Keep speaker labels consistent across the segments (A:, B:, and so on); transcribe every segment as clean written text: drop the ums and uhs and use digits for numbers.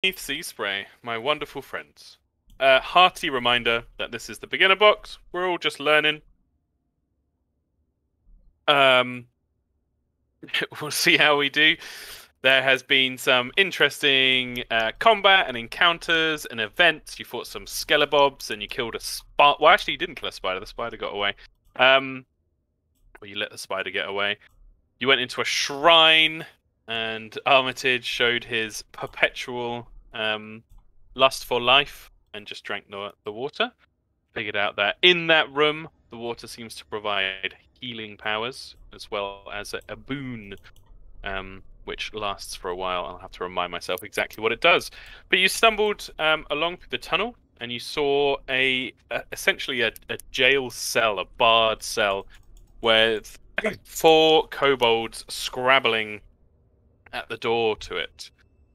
A: Seaspray, my wonderful friends. Hearty reminder that this is the beginner box. We're all just learning. Um, we'll see how we do. There has been some interesting combat and encounters and events. You fought some skelebobs and you killed a spider. Well, actually, you didn't kill a spider. The spider got away. Or you let the spider get away. You went into a shrine, and Armitage showed his perpetual lust for life and just drank the water. Figured out that in that room, the water seems to provide healing powers as well as a boon, which lasts for a while. I'll have to remind myself exactly what it does. But you stumbled along through the tunnel, and you saw essentially a jail cell, a barred cell, with 4 kobolds scrabbling at the door to it.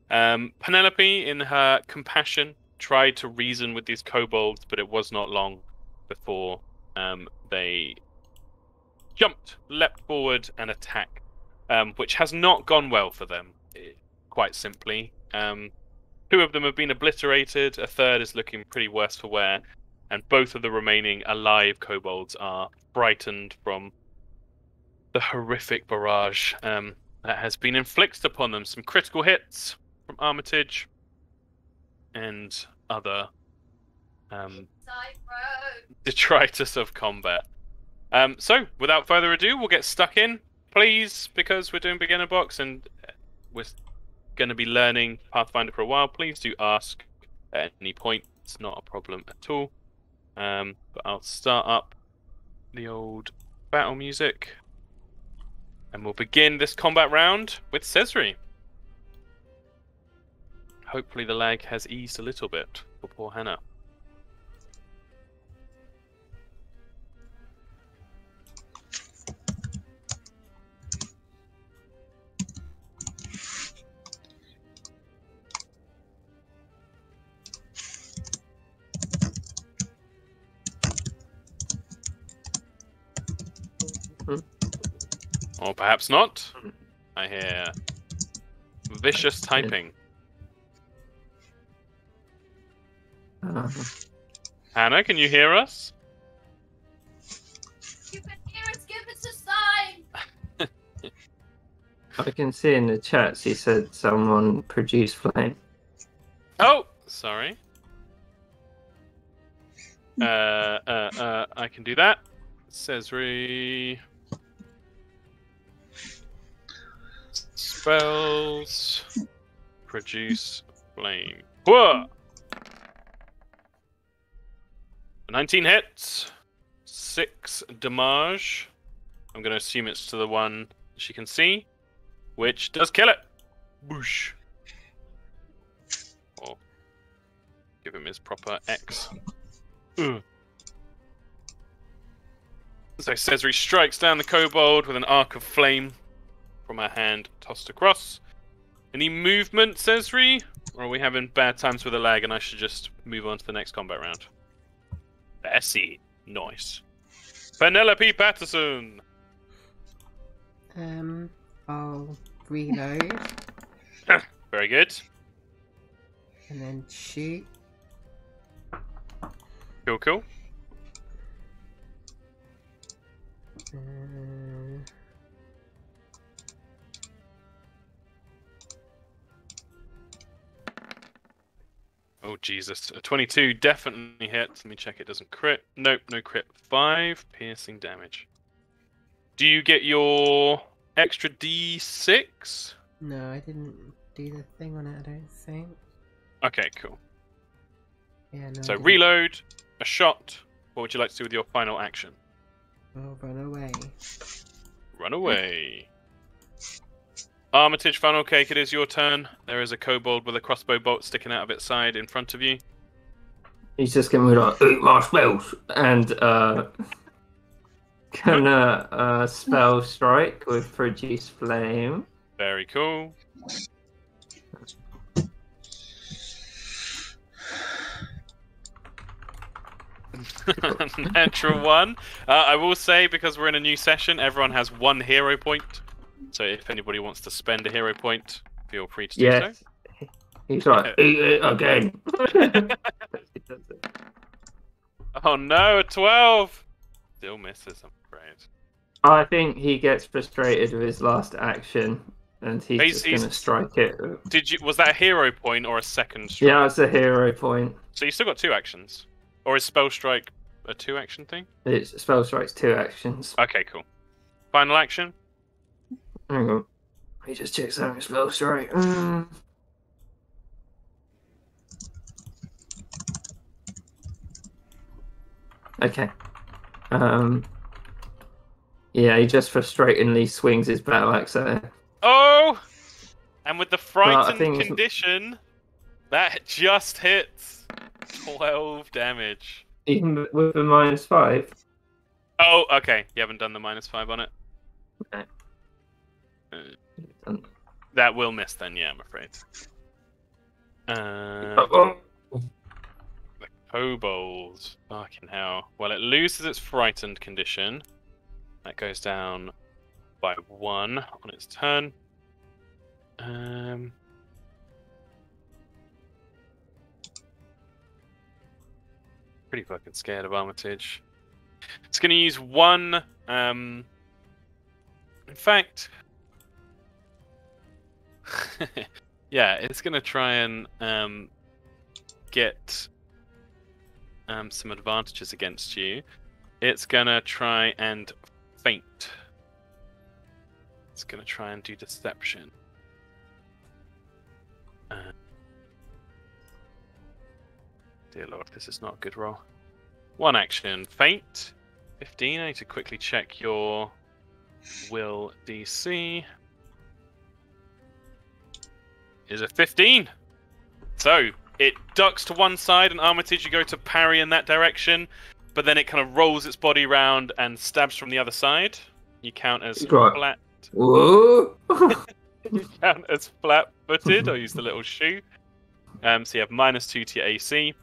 A: Penelope, in her compassion, tried to reason with these kobolds, but it was not long before they leapt forward and attacked, which has not gone well for them, quite simply. 2 of them have been obliterated, a third is looking pretty worse for wear, and both of the remaining alive kobolds are frightened from the horrific barrage that has been inflicted upon them. Some critical hits from Armitage and other detritus of combat. So, without further ado, we'll get stuck in. Please, because we're doing beginner box and we're going to be learning Pathfinder for a while, please do ask at any point. It's not a problem at all. But I'll start up the old battle music. And we'll begin this combat round with Cesri. Hopefully the lag has eased a little bit for poor Hannah. Or perhaps not. I hear vicious typing. Hannah, can you hear us?
B: You can hear us, give us a sign!
C: I can see in the chat she said someone produced flame.
A: Oh, sorry. I can do that. Cesri. Spells. Produce flame. Whoa! 19 hits. 6 damage. I'm going to assume it's to the one she can see, which does kill it. Boosh. Or give him his proper X. Ugh. So Cesri strikes down the kobold with an arc of flame from her hand tossed across. Any movement, Cesri? Or are we having bad times with the lag and I should just move on to the next combat round? Bessie. Nice. Penelope Patterson.
D: I'll reload.
A: Very good.
D: And then shoot.
A: Cool, cool. Oh, Jesus. A 22 definitely hits. Let me check it doesn't crit. Nope, no crit. 5 piercing damage. Do you get your extra D6?
D: No, I didn't do the thing on it, I don't think.
A: Okay, cool.
D: Yeah, no.
A: So reload, a shot. What would you like to do with your final action?
D: I'll run away.
A: Run away. Armitage, funnel cake, it is your turn. There is a kobold with a crossbow bolt sticking out of its side in front of you.
C: He's just gonna be like, eat my spells, and gonna spell strike with produce flame.
A: Very cool. Natural 1. I will say, because we're in a new session, everyone has 1 hero point. So if anybody wants to spend a hero point, feel free to do so.
C: He's like, eat it again. He does it.
A: Oh no, a 12! Still misses, I'm afraid.
C: I think he gets frustrated with his last action, and he's just going to
A: He's-
C: strike it.
A: Was that a hero point or a second strike?
C: Yeah, it's a hero point.
A: So you still got 2 actions. Or is Spell Strike a 2-action thing?
C: It's spell strikes 2 actions.
A: Okay, cool. Final action?
C: Hang on. He just checks out his spell strike. Okay. Yeah, he just frustratingly swings his battle axe at her.
A: Oh! And with the frightened
C: think-
A: condition, that just hits 12 damage.
C: Even with the -5.
A: Oh, okay. You haven't done the -5 on it?
C: Okay.
A: That will miss then, yeah, I'm afraid.
C: Oh.
A: The kobold. Fucking hell. Well, it loses its frightened condition. That goes down by 1 on its turn. Pretty fucking scared of Armitage. It's going to use 1. In fact, yeah, it's going to try and get some advantages against you. It's going to try and feint. It's going to try and do deception. Dear Lord, this is not a good roll. 1 action, feint. 15. I need to quickly check your will DC. Is a 15. So it ducks to one side, and Armitage, you go to parry in that direction, but then it kind of rolls its body around and stabs from the other side. You count as
C: Right.
A: flat.
C: Whoa!
A: You count as flat-footed. I'll use the little shoe. So you have -2 to your AC,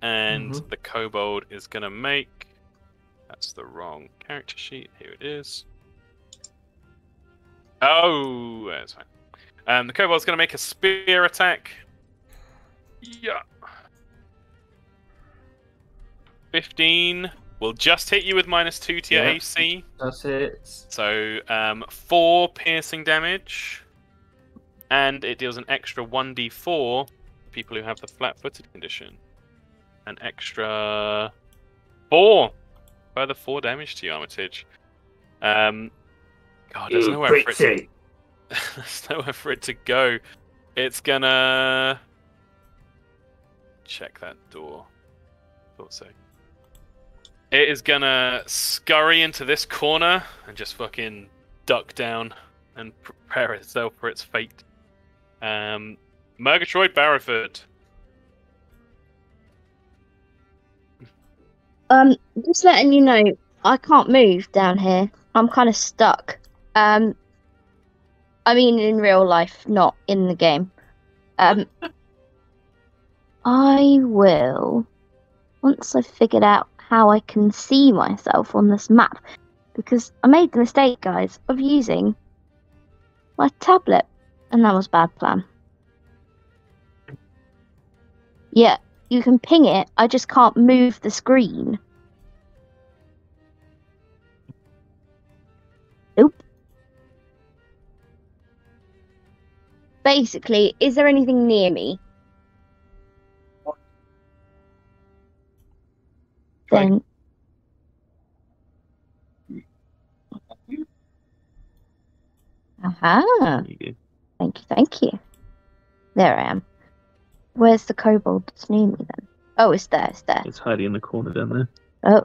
A: and the kobold is gonna make. That's the wrong character sheet. Here it is. Oh, that's fine. The kobold's gonna make a spear attack. Yeah. 15 will just hit you with -2 to your
C: Yeah.
A: AC.
C: That's it.
A: So 4 piercing damage, and it deals an extra 1d4 for people who have the flat-footed condition. An extra 4, further 4 damage to you, Armitage. God, there's nowhere for it to. There's nowhere for it to go. It's gonna check that door. Thought so. It is gonna scurry into this corner and just fucking duck down and prepare itself for its fate. Murgatroyd Barrowford.
E: Just letting you know, I can't move down here. I'm kind of stuck. I mean, in real life, not in the game. I will, once I've figured out how I can see myself on this map, because I made the mistake, guys, of using my tablet, and that was a bad plan. Yeah, you can ping it, I just can't move the screen. Nope. Basically, is there anything near me? Then aha. Thank you. There I am. Where's the kobold that's near me then? Oh, it's there, it's there.
F: It's hiding in the corner down there.
E: Oh.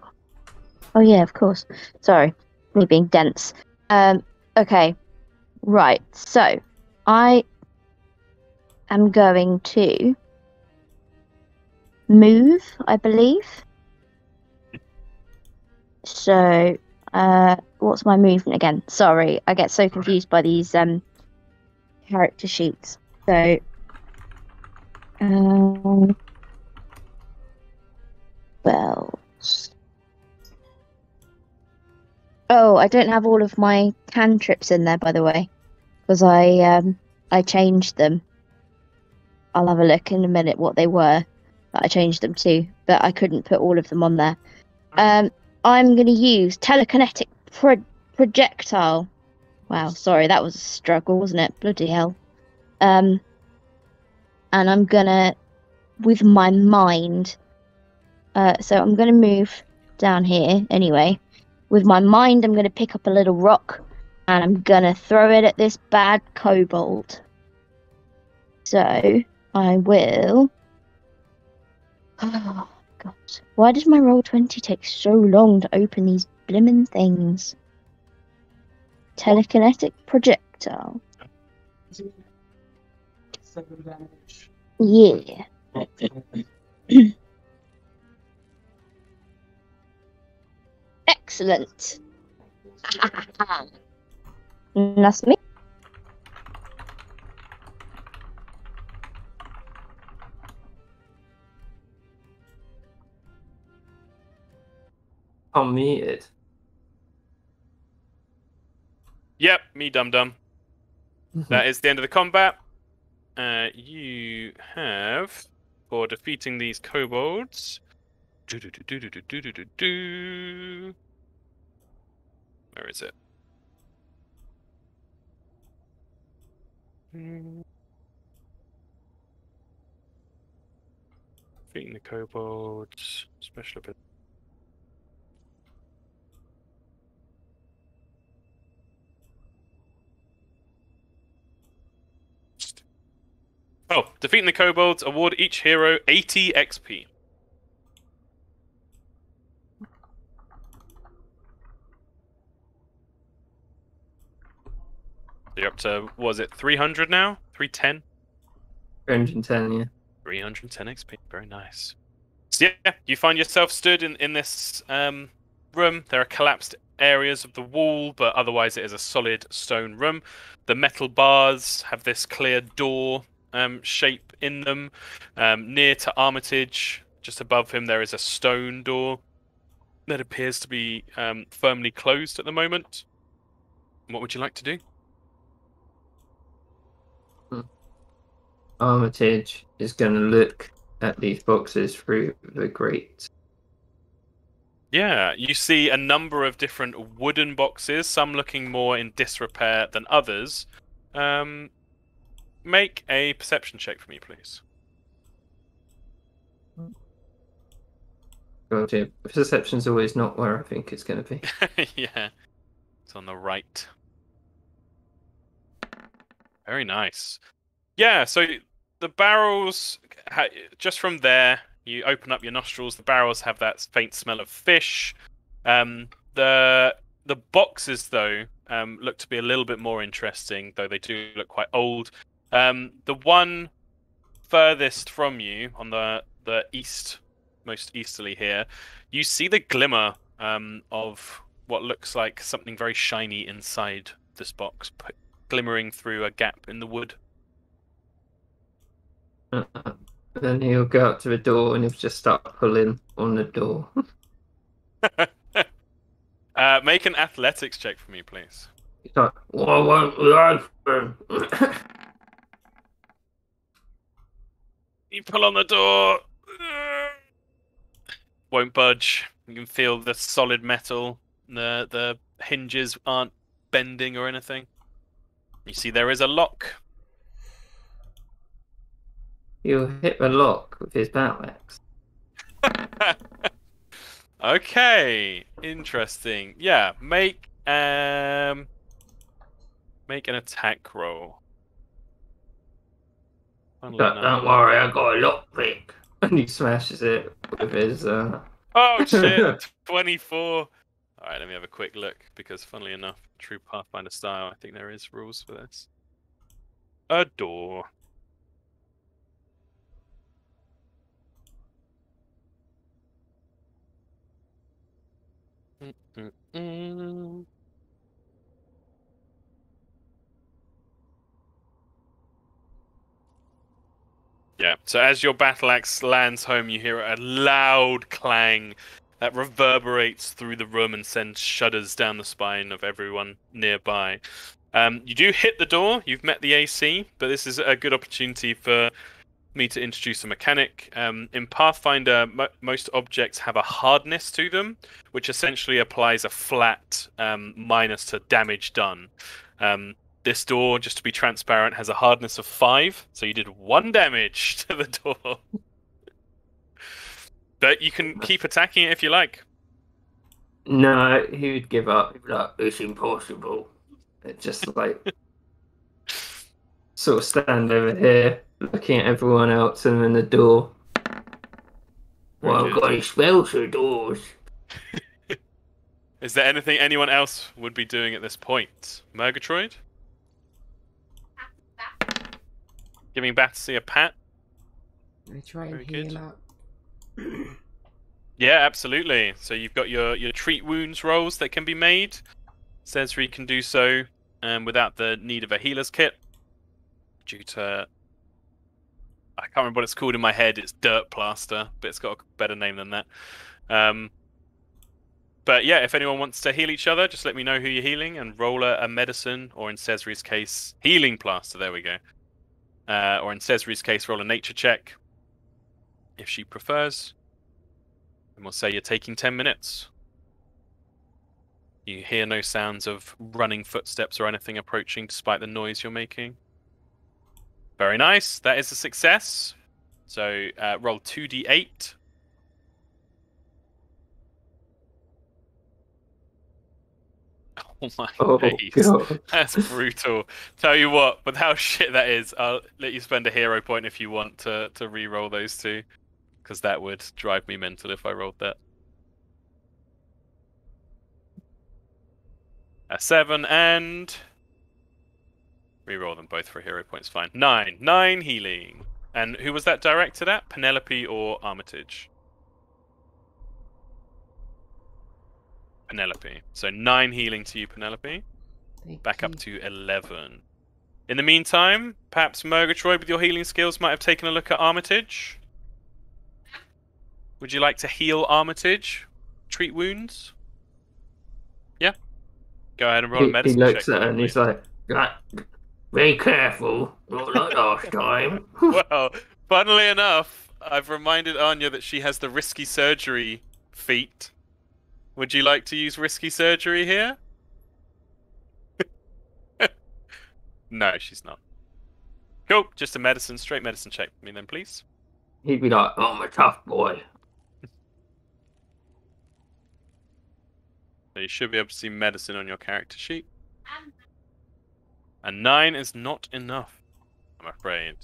E: Oh yeah, of course. Sorry. Me being dense. Okay. Right, so I am going to move, I believe. So, what's my movement again? Sorry, I get so confused by these character sheets. So, spells. Oh, I don't have all of my cantrips in there, by the way, because I changed them. I'll have a look in a minute what they were that I changed them to, but I couldn't put all of them on there. I'm going to use telekinetic projectile. Wow, sorry, that was a struggle, wasn't it? Bloody hell. And I'm gonna, with my mind, so I'm gonna move down here anyway. With my mind, I'm gonna pick up a little rock, and I'm gonna throw it at this bad kobold. So, I will... Oh, God. Why does my Roll20 take so long to open these blimmin' things? Telekinetic projectile.
C: 7 damage.
E: Yeah. Excellent. That's me.
C: Unmuted.
A: Yep, me dum-dum. That is the end of the combat. You have, for defeating these kobolds... Where is it? Defeating the kobolds. Special ability. Oh, defeating the kobolds, award each hero 80 XP. You're up to, was it 300 now? 310?
C: 310, yeah.
A: 310 XP, very nice. So yeah, you find yourself stood in this room. There are collapsed areas of the wall, but otherwise it is a solid stone room. The metal bars have this clear door shape in them. Near to Armitage, just above him, there is a stone door that appears to be firmly closed at the moment. What would you like to do?
C: Armitage is going to look at these boxes through the grate.
A: Yeah, you see a number of different wooden boxes, some looking more in disrepair than others. Make a perception check for me, please.
C: Gotcha. Perception's always not where I think it's going to be.
A: Yeah, it's on the right. Very nice. Yeah, so the barrels, just from there, you open up your nostrils, the barrels have that faint smell of fish. The boxes, though, look to be a little bit more interesting, though they do look quite old. The one furthest from you, on the east, most easterly here, you see the glimmer of what looks like something very shiny inside this box, glimmering through a gap in the wood.
C: Then he'll go up to the door and he'll just start pulling on the door.
A: Make an athletics check for me, please.
C: He's like, "Why won't we open?"
A: You pull on the door. Won't budge. You can feel the solid metal. The hinges aren't bending or anything. You see there is a lock.
C: He'll hit the lock with his battle axe.
A: Okay, interesting. Yeah, make an attack roll.
C: Don't worry, I got a lockpick. And he smashes it with his.
A: Oh shit! 24. All right, let me have a quick look because, funnily enough, true Pathfinder style, I think there is rules for this. A door. Yeah, so as your battle axe lands home, you hear a loud clang that reverberates through the room and sends shudders down the spine of everyone nearby. You do hit the door, you've met the AC, but this is a good opportunity for me to introduce a mechanic. In Pathfinder, most objects have a hardness to them, which essentially applies a flat minus to damage done. This door, just to be transparent, has a hardness of 5, so you did 1 damage to the door. But you can keep attacking it if you like.
C: No, he would give up. He'd be like, it's impossible. It just like sort of stand over here, looking at everyone else and then the door. Well, I've got any spells for doors.
A: Is there anything anyone else would be doing at this point? Murgatroyd? Giving Battersea a pat?
D: I try and
A: Very
D: heal
A: good.
D: up.
A: Yeah, absolutely. So you've got your treat wounds rolls that can be made. Cesri can do so without the need of a healer's kit. Due to... I can't remember what it's called in my head. It's dirt plaster, but it's got a better name than that. But yeah, if anyone wants to heal each other, just let me know who you're healing and roll a medicine, or in Cesri's case, healing plaster. There we go. Or in Cesri's case, roll a nature check, if she prefers. And we'll say you're taking 10 minutes. You hear no sounds of running footsteps or anything approaching despite the noise you're making. Very nice. That is a success. So roll 2d8. Oh my days.
C: God.
A: That's brutal. Tell you what, with how shit that is, I'll let you spend a hero point if you want to re-roll those two. Because that would drive me mental if I rolled that. A 7 and... re-roll them both for hero points, fine. 9. 9 healing. And who was that directed at? Penelope or Armitage? Penelope. So 9 healing to you, Penelope. Back up to 11. In the meantime, perhaps Murgatroyd with your healing skills might have taken a look at Armitage. Would you like to heal Armitage? Treat wounds? Yeah? Go ahead and roll a medicine check.
C: He looks at her and he's like, be careful, not like last time.
A: Well, funnily enough, I've reminded Anya that she has the risky surgery feat. Would you like to use risky surgery here? No, she's not. Cool, just a straight medicine check for me then, please.
C: He'd be like, I'm a tough boy.
A: So you should be able to see medicine on your character sheet. A 9 is not enough, I'm afraid.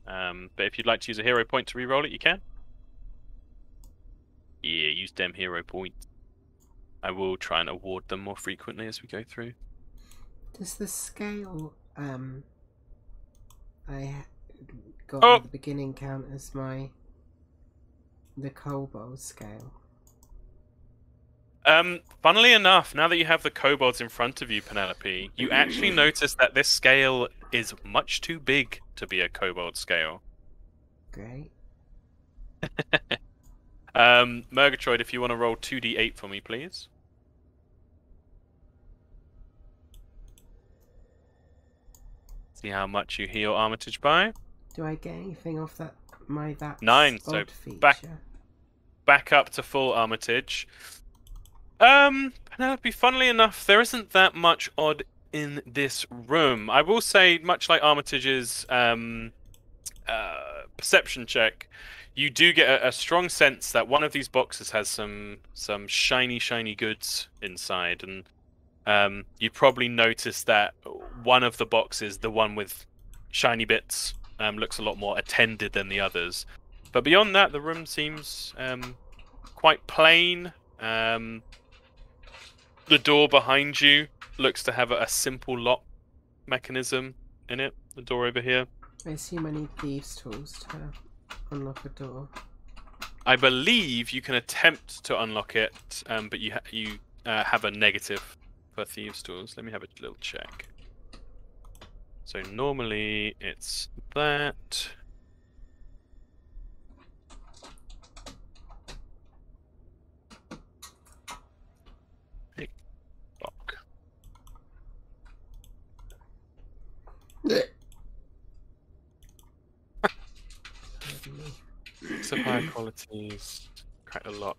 A: But if you'd like to use a hero point to re-roll it, you can. Yeah, use them hero points. I will try and award them more frequently as we go through.
D: Does the scale I got at the beginning count as the kobold scale?
A: Funnily enough, now that you have the kobolds in front of you, Penelope, you actually notice that this scale is much too big to be a kobold scale.
D: Great.
A: Murgatroyd, if you want to roll 2d8 for me, please. See how much you heal Armitage by.
D: Do I get anything off that
A: 9, so
D: feature?
A: back up to full Armitage. Penelope, funnily enough, there isn't that much odd in this room. I will say, much like Armitage's perception check, you do get a strong sense that one of these boxes has some shiny goods inside, and you probably noticed that one of the boxes, the one with shiny bits, looks a lot more attended than the others. But beyond that, the room seems quite plain. The door behind you looks to have a simple lock mechanism in it. The door over here.
D: I assume I need thieves' tools to unlock a door.
A: I believe you can attempt to unlock it, but you have a negative for thieves' tools. Let me have a little check. So normally it's that. Lock. Some high qualities. Crack a lot.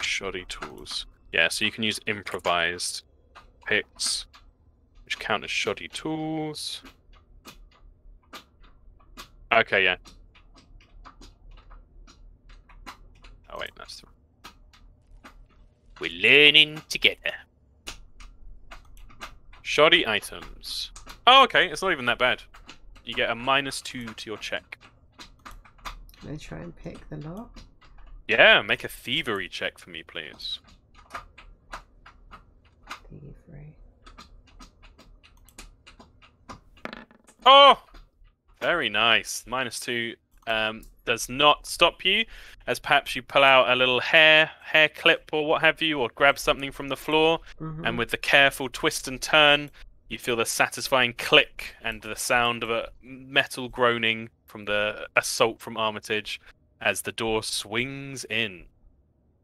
A: Shoddy tools. Yeah, so you can use improvised picks, which count as shoddy tools. Okay, yeah. Oh wait, that's. We're learning together. Shoddy items. Oh, okay, it's not even that bad. You get a -2 to your check.
D: Can I try and pick the lock?
A: Yeah, make a thievery check for me, please.
D: Thievery.
A: Oh! Very nice. -2 does not stop you, as perhaps you pull out a little hair clip or what have you, or grab something from the floor, and with the careful twist and turn, you feel the satisfying click and the sound of a metal groaning from the assault from Armitage as the door swings in.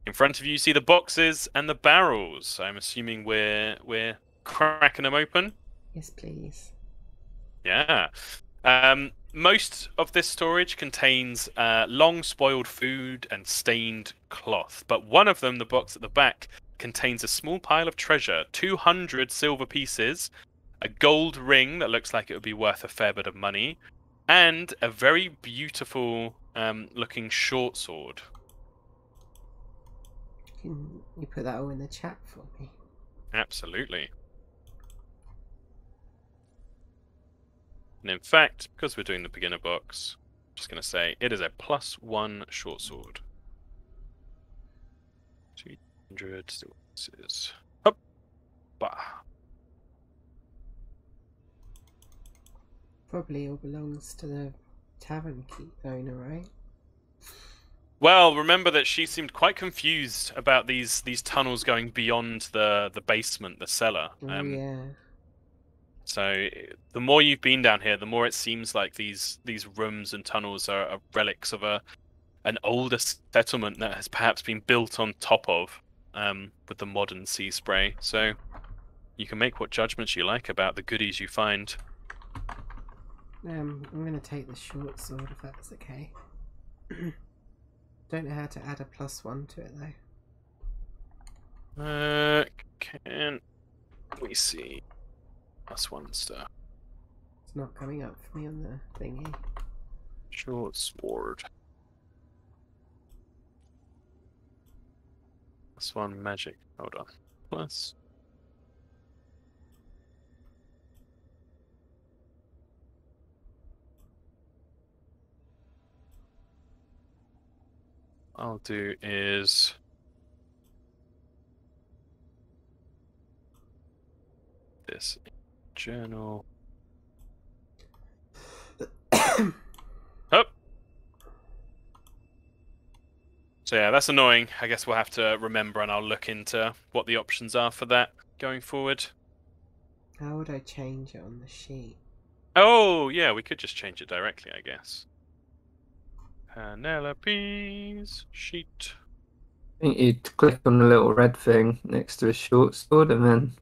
A: In front of you, you see the boxes and the barrels. I'm assuming we're cracking them open.
D: Yes, please.
A: Yeah. Most of this storage contains long spoiled food and stained cloth, but one of them, the box at the back, contains a small pile of treasure, 200 silver pieces, a gold ring that looks like it would be worth a fair bit of money, and a very beautiful looking short sword.
D: Can you put that all in the chat for me?
A: Absolutely. And in fact, because we're doing the beginner box, I'm just going to say it is a +1 short sword. 200 silver. Hop. Bah.
D: Probably all belongs to the tavern keep owner, right?
A: Well, remember that she seemed quite confused about these tunnels going beyond the basement, the cellar.
D: Oh yeah.
A: So the more you've been down here, the more it seems like these rooms and tunnels are relics of an older settlement that has perhaps been built on top of with the modern Seaspray. So you can make what judgments you like about the goodies you find.
D: I'm gonna take the short sword if that's okay. Don't know how to add a +1 to it though.
A: Can we see +1 stuff?
D: It's not coming up for me on the thingy.
A: Short sword. +1 magic. Hold on. Plus. I'll do is this journal. Oh. So yeah, that's annoying. I guess we'll have to remember, and I'll look into what the options are for that going forward.
D: How would I change it on the sheet?
A: Oh yeah, we could just change it directly, I guess. Penelope's sheet.
C: I think you'd click on the little red thing next to a short sword, and then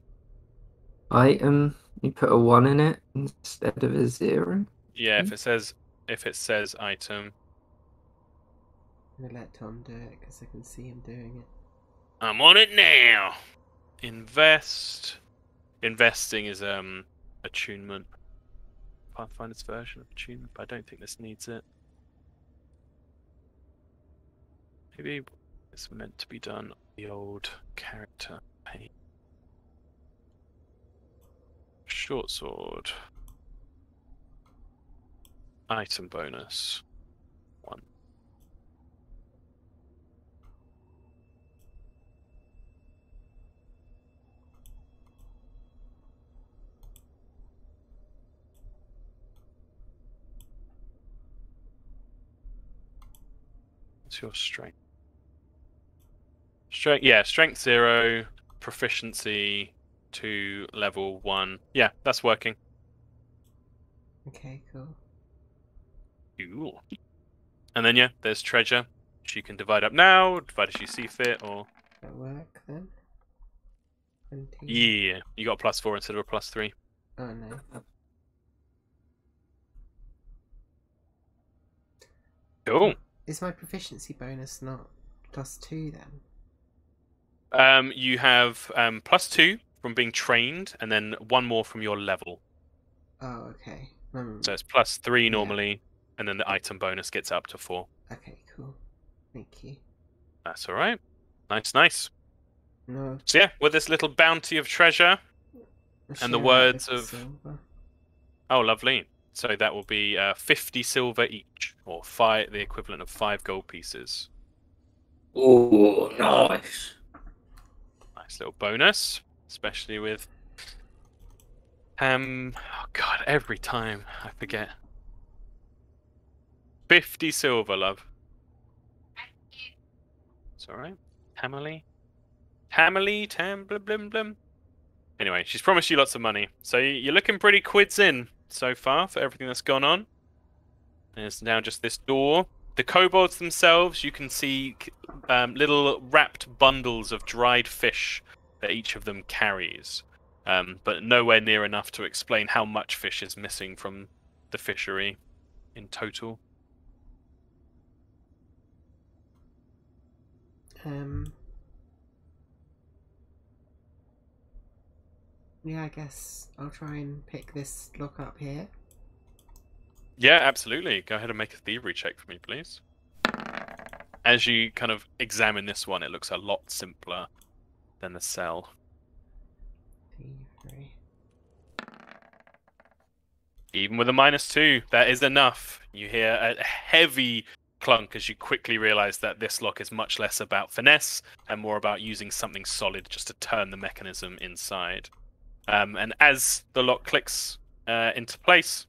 C: item, you put a 1 in it instead of a 0.
A: Yeah, if it says item.
D: I'm gonna let Tom do it because I can see him doing it.
A: I'm on it now. Invest. Investing is attunement. Pathfinder's version of attunement, but I don't think this needs it. Maybe it's meant to be done on the old character page. Short sword. Item bonus. 1. What's your strength? Strength 0, proficiency to level 1. Yeah, that's working.
D: Okay, cool.
A: Cool. And then yeah, there's treasure. She can divide up now, divide as you see fit, or
D: That work then? 20.
A: yeah, you got a +4 instead of a +3.
D: Oh no.
A: Cool.
D: Is my proficiency bonus not +2 then?
A: You have +2 from being trained, and then 1 more from your level.
D: Oh, okay.
A: So it's +3
D: Yeah.
A: normally, and then the item bonus gets up to 4.
D: Okay, cool. Thank you.
A: That's all right. Nice.
D: No.
A: So yeah, with this little bounty of treasure, and the
D: share out
A: words
D: the
A: of...
D: silver.
A: Oh, lovely. So that will be 50 silver each, or the equivalent of 5 gold pieces.
C: Oh, nice.
A: Nice little bonus, especially with... oh god, every time I forget. 50 silver, love. It's alright. Hammerly, blim blim. Anyway, she's promised you lots of money. So you're looking pretty quids in so far for everything that's gone on. There's now just this door. The kobolds themselves, you can see little wrapped bundles of dried fish that each of them carries. But nowhere near enough to explain how much fish is missing from the fishery in total.
D: Yeah, I guess I'll try and pick this lock up here.
A: Yeah, absolutely. Go ahead and make a thievery check for me, please. As you kind of examine this one, it looks a lot simpler than the cell.
D: Thievery.
A: Even with a -2, that is enough. You hear a heavy clunk as you quickly realize that this lock is much less about finesse and more about using something solid just to turn the mechanism inside. And as the lock clicks into place,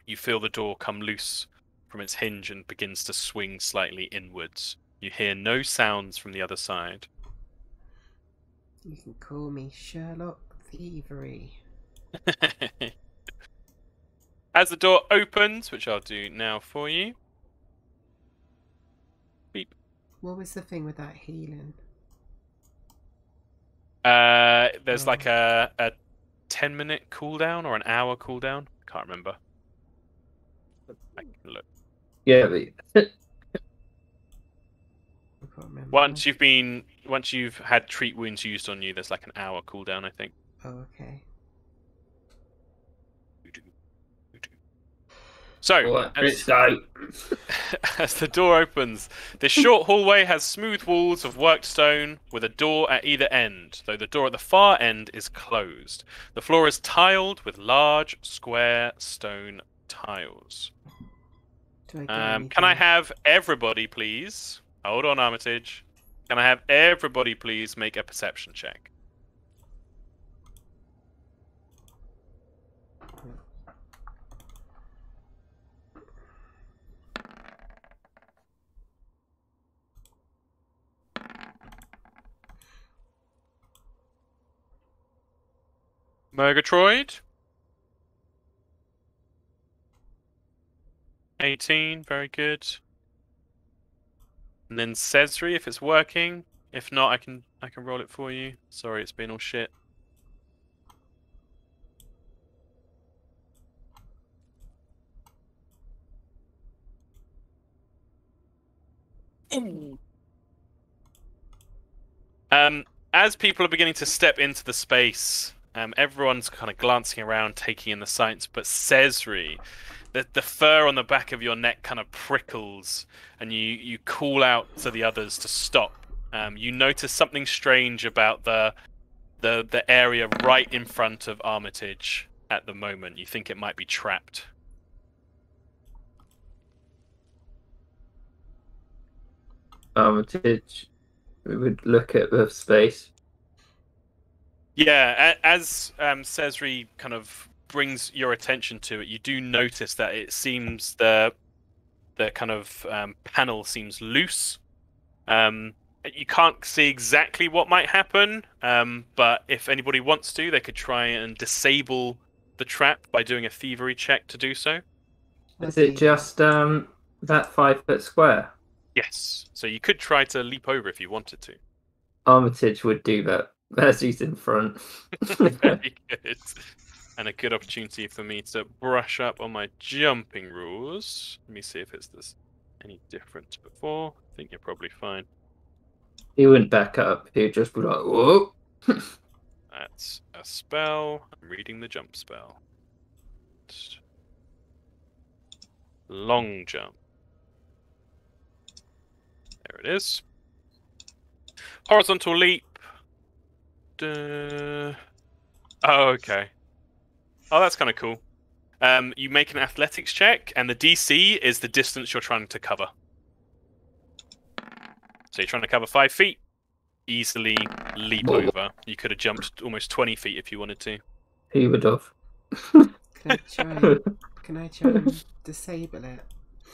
A: you feel the door come loose from its hinge and begins to swing slightly inwards. You hear no sounds from the other side.
D: You can call me Sherlock Thievery.
A: As the door opens, which I'll do now for you. Beep.
D: What was the thing with that healing?
A: There's like a 10-minute cooldown or an hour cooldown. Can't remember. I can look.
C: Yeah, but
D: I can't remember.
A: Once you've had treat wounds used on you, there's like an hour cooldown, I think.
D: Oh, okay.
A: So,
C: let's go.
A: as the door opens, this short hallway has smooth walls of worked stone with a door at either end, though the door at the far end is closed. The floor is tiled with large, square stone tiles.
D: Do I get
A: Can I
D: anything?
A: have everybody, please? Hold on, Armitage. Can I have everybody, please, make a perception check? Murgatroyd? 18, very good. And then Cesri, if it's working. If not, I can roll it for you. Sorry, it's been all shit. As people are beginning to step into the space, everyone's kind of glancing around, taking in the sights, but Cesri, the fur on the back of your neck kind of prickles, and you call out to the others to stop. You notice something strange about the area right in front of Armitage at the moment. You think it might be trapped.
C: Armitage, we would look at the space.
A: Yeah, as Cesri kind of brings your attention to it, you do notice that it seems the kind of panel seems loose. You can't see exactly what might happen, but if anybody wants to, they could try and disable the trap by doing a thievery check to do so.
C: Is it just that 5 foot square?
A: Yes, so you could try to leap over if you wanted to.
C: Armitage would do that. As he's in front.
A: Very good. And a good opportunity for me to brush up on my jumping rules. Let me see if it's this. any difference before? I think you're probably fine.
C: He wouldn't back up. He'd just be like, whoa.
A: That's a spell. I'm reading the jump spell. Long jump. There it is. Horizontal leap. Oh, okay. Oh, that's kind of cool. You make an athletics check, and the DC is the distance you're trying to cover. So you're trying to cover 5 feet. Easily leap over. You could have jumped almost 20 feet if you wanted to.
C: He would have.
D: Can I try and disable it?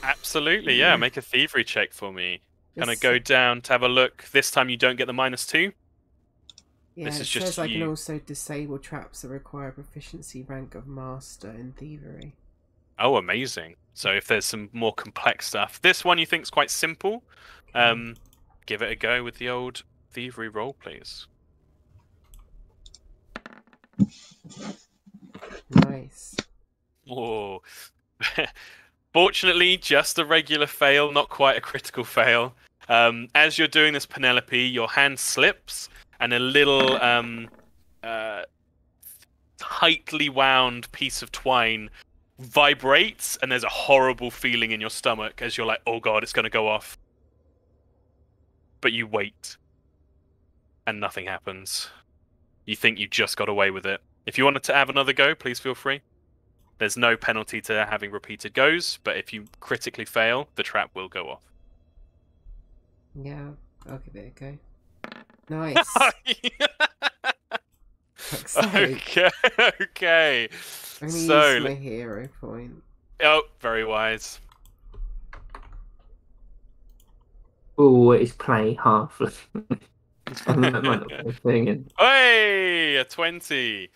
A: Absolutely, yeah. Make a thievery check for me. Kind of
D: This-
A: go down to have a look. This time you don't get the -2.
D: Yeah,
A: This
D: it
A: is just
D: says I can
A: you.
D: also disable traps that require proficiency rank of master in thievery.
A: Oh, amazing. So if there's some more complex stuff. This one you think is quite simple. Give it a go with the old thievery roll, please.
D: Nice.
A: Whoa. Fortunately, just a regular fail, not quite a critical fail. As you're doing this, Penelope, your hand slips, and a little tightly wound piece of twine vibrates, and there's a horrible feeling in your stomach as you're like, oh god, it's going to go off. But you wait, and nothing happens. You think you just got away with it. If you wanted to have another go, please feel free. There's no penalty to having repeated goes, but if you critically fail, the trap will go off.
D: Yeah, I'll give it a go. Nice. Fuck's sake.
A: Okay.
D: I'm gonna
A: So,
D: use my hero point.
A: oh, very wise.
C: Oh, it's play half. That might not be a thing. And
A: Hey, a 20.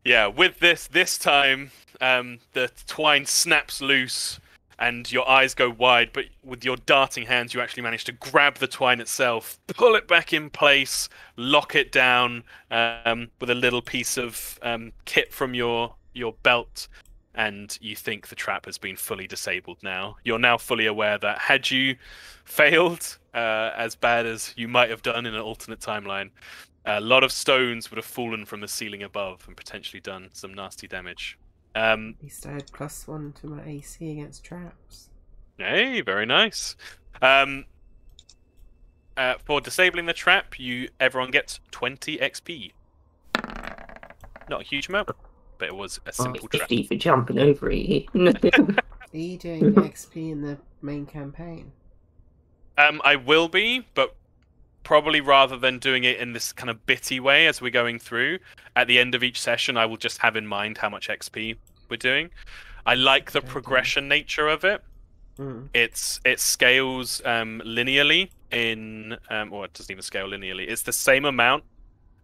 A: Yeah, with this time, the twine snaps loose and your eyes go wide, but with your darting hands, you actually manage to grab the twine itself, pull it back in place, lock it down with a little piece of kit from your belt, and you think the trap has been fully disabled now. You're now fully aware that had you failed as bad as you might have done in an alternate timeline, a lot of stones would have fallen from the ceiling above and potentially done some nasty damage.
D: At least I had +1 to my AC against traps.
A: Hey, very nice. For disabling the trap, everyone gets 20 XP. Not a huge amount, but it was a simple trap.
C: 50 for jumping over it.
D: Are you doing XP in the main campaign?
A: I will be, but probably rather than doing it in this kind of bitty way as we're going through, at the end of each session, I will just have in mind how much XP we're doing. I like the progression nature of it. It scales linearly or it doesn't even scale linearly. It's the same amount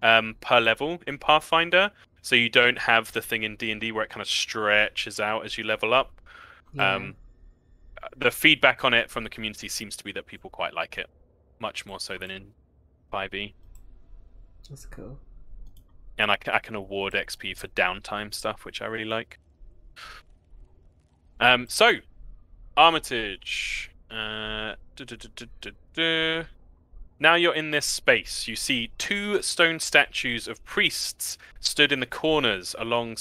A: per level in Pathfinder, so you don't have the thing in D&D where it kind of stretches out as you level up.
D: Yeah.
A: The feedback on it from the community seems to be that people quite like it, much more so than in 5e.
D: That's cool.
A: And I can award XP for downtime stuff, which I really like. So, Armitage. Now you're in this space. You see 2 stone statues of priests stood in the corners along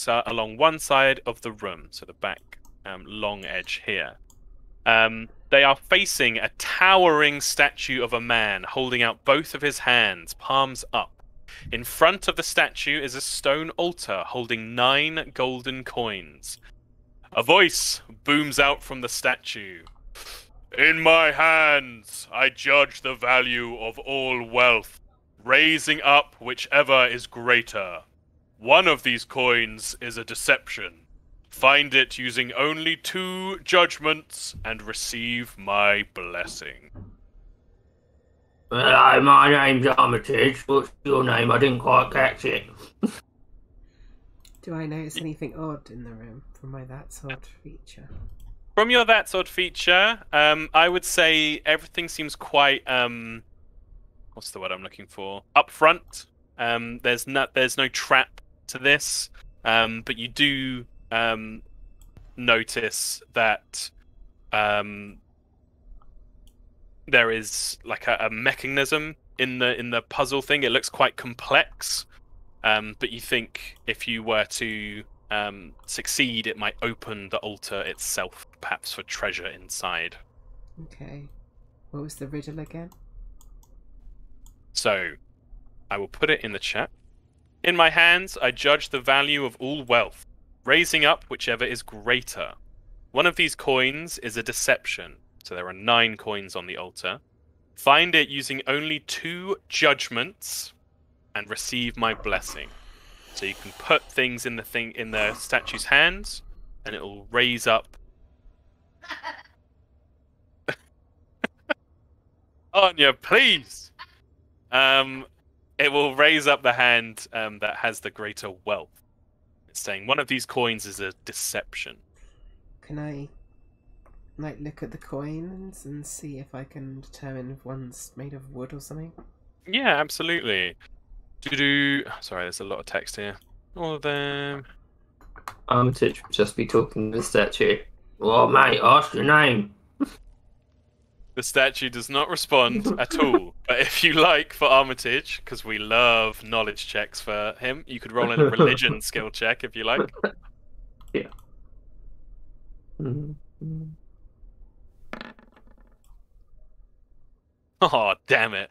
A: one side of the room, so the back long edge here. They are facing a towering statue of a man holding out both of his hands, palms up. In front of the statue is a stone altar holding 9 golden coins. A voice booms out from the statue. In my hands, I judge the value of all wealth, raising up whichever is greater. One of these coins is a deception. Find it using only 2 judgments and receive my blessing.
C: Hello, my name's Armitage. What's your name? I didn't quite catch it.
D: Do I notice anything odd in the room from my That's Odd feature?
A: From your That's Odd feature, I would say everything seems quite, what's the word I'm looking for? Upfront. There's no trap to this, but you do notice that there is like a mechanism in the puzzle thing. It looks quite complex, but you think if you were to succeed, it might open the altar itself, perhaps for treasure inside.
D: Okay. What was the riddle again?
A: So, I will put it in the chat. In my hands, I judge the value of all wealth, raising up whichever is greater. One of these coins is a deception, so there are 9 coins on the altar. Find it using only 2 judgments, and receive my blessing. So you can put things in the statue's hands, and it will raise up. Anya, please. It will raise up the hand that has the greater wealth. It's saying one of these coins is a deception.
D: Can I, like, look at the coins and see if I can determine if one's made of wood or something?
A: Yeah, absolutely. Sorry, there's a lot of text here. All of them.
C: Armitage would just be talking to the statue. Well, mate, ask your name.
A: The statue does not respond at all. But if you like, for Armitage, because we love knowledge checks for him, you could roll in a religion skill check if you like.
C: Yeah. Mm-hmm.
A: Oh, damn it.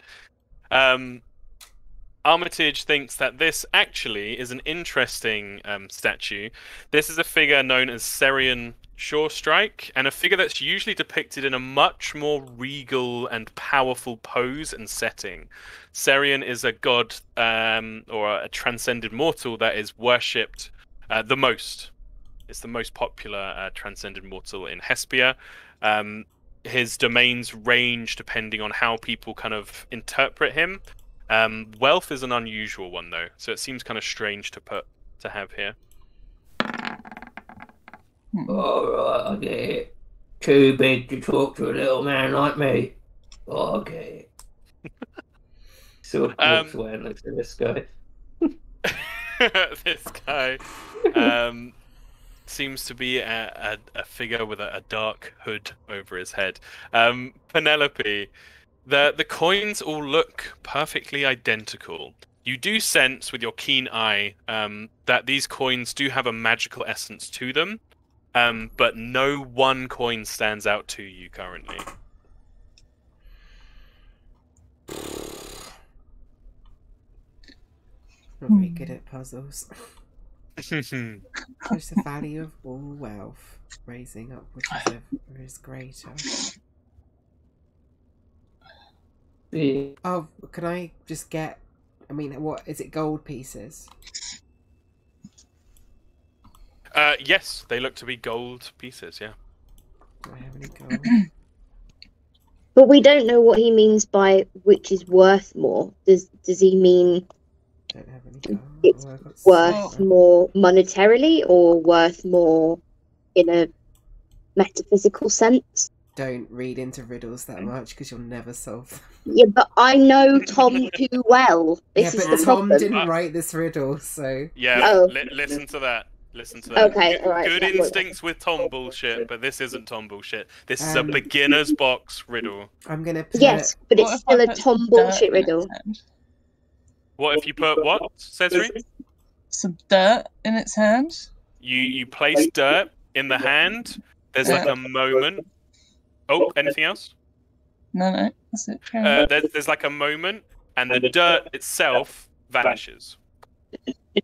A: Armitage thinks that this actually is an interesting statue. This is a figure known as Serian Shorestrike, and a figure that's usually depicted in a much more regal and powerful pose and setting. Serian is a god or a transcended mortal that is worshipped the most. It's the most popular transcended mortal in Hesperia. His domains range depending on how people kind of interpret him. Wealth is an unusual one though, so it seems kind of strange to have here.
C: Alright, I get it. Too big to talk to a little man like me. Oh, I get it. Sort of walks away and looks at this guy.
A: This guy seems to be a figure with a dark hood over his head. Penelope, the coins all look perfectly identical. You do sense with your keen eye that these coins do have a magical essence to them, but no one coin stands out to you currently.
D: Not very good at puzzles. Judge the value of all wealth, raising up whichever is greater.
C: Yeah.
D: Oh, can I just get... I mean, what is it, gold pieces?
A: Yes, they look to be gold pieces, yeah.
D: Do I have any gold?
E: But we don't know what he means by which is worth more. Does he mean
D: Don't have any gold.
E: it's
D: Oh, I've got
E: worth
D: silver.
E: more monetarily or worth more in a metaphysical sense?
D: Don't read into riddles that much because you'll never solve them.
E: Yeah, but I know Tom too well. This
D: Yeah,
E: is
D: but
E: the
D: Tom
E: problem.
D: didn't write this riddle, so...
A: Yeah,
E: Oh.
A: listen to that. Listen to that.
E: Okay,
A: Good,
E: alright,
A: good
E: that works.
A: instincts with Tom bullshit, but this isn't Tom bullshit. This is a
D: Um,
A: beginner's box riddle.
D: I'm gonna put...
E: Yes, but it's
F: What if
E: still
F: I
E: a
F: put
E: Tom
F: some
E: bullshit
F: dirt in its
E: riddle.
F: hand?
A: What if you put what, Cesare?
F: Some dirt in its hand?
A: You place dirt in the hand. There's like a moment. Oh, anything else?
F: No, that's it. Carry on.
A: There's like a moment, and the dirt itself vanishes.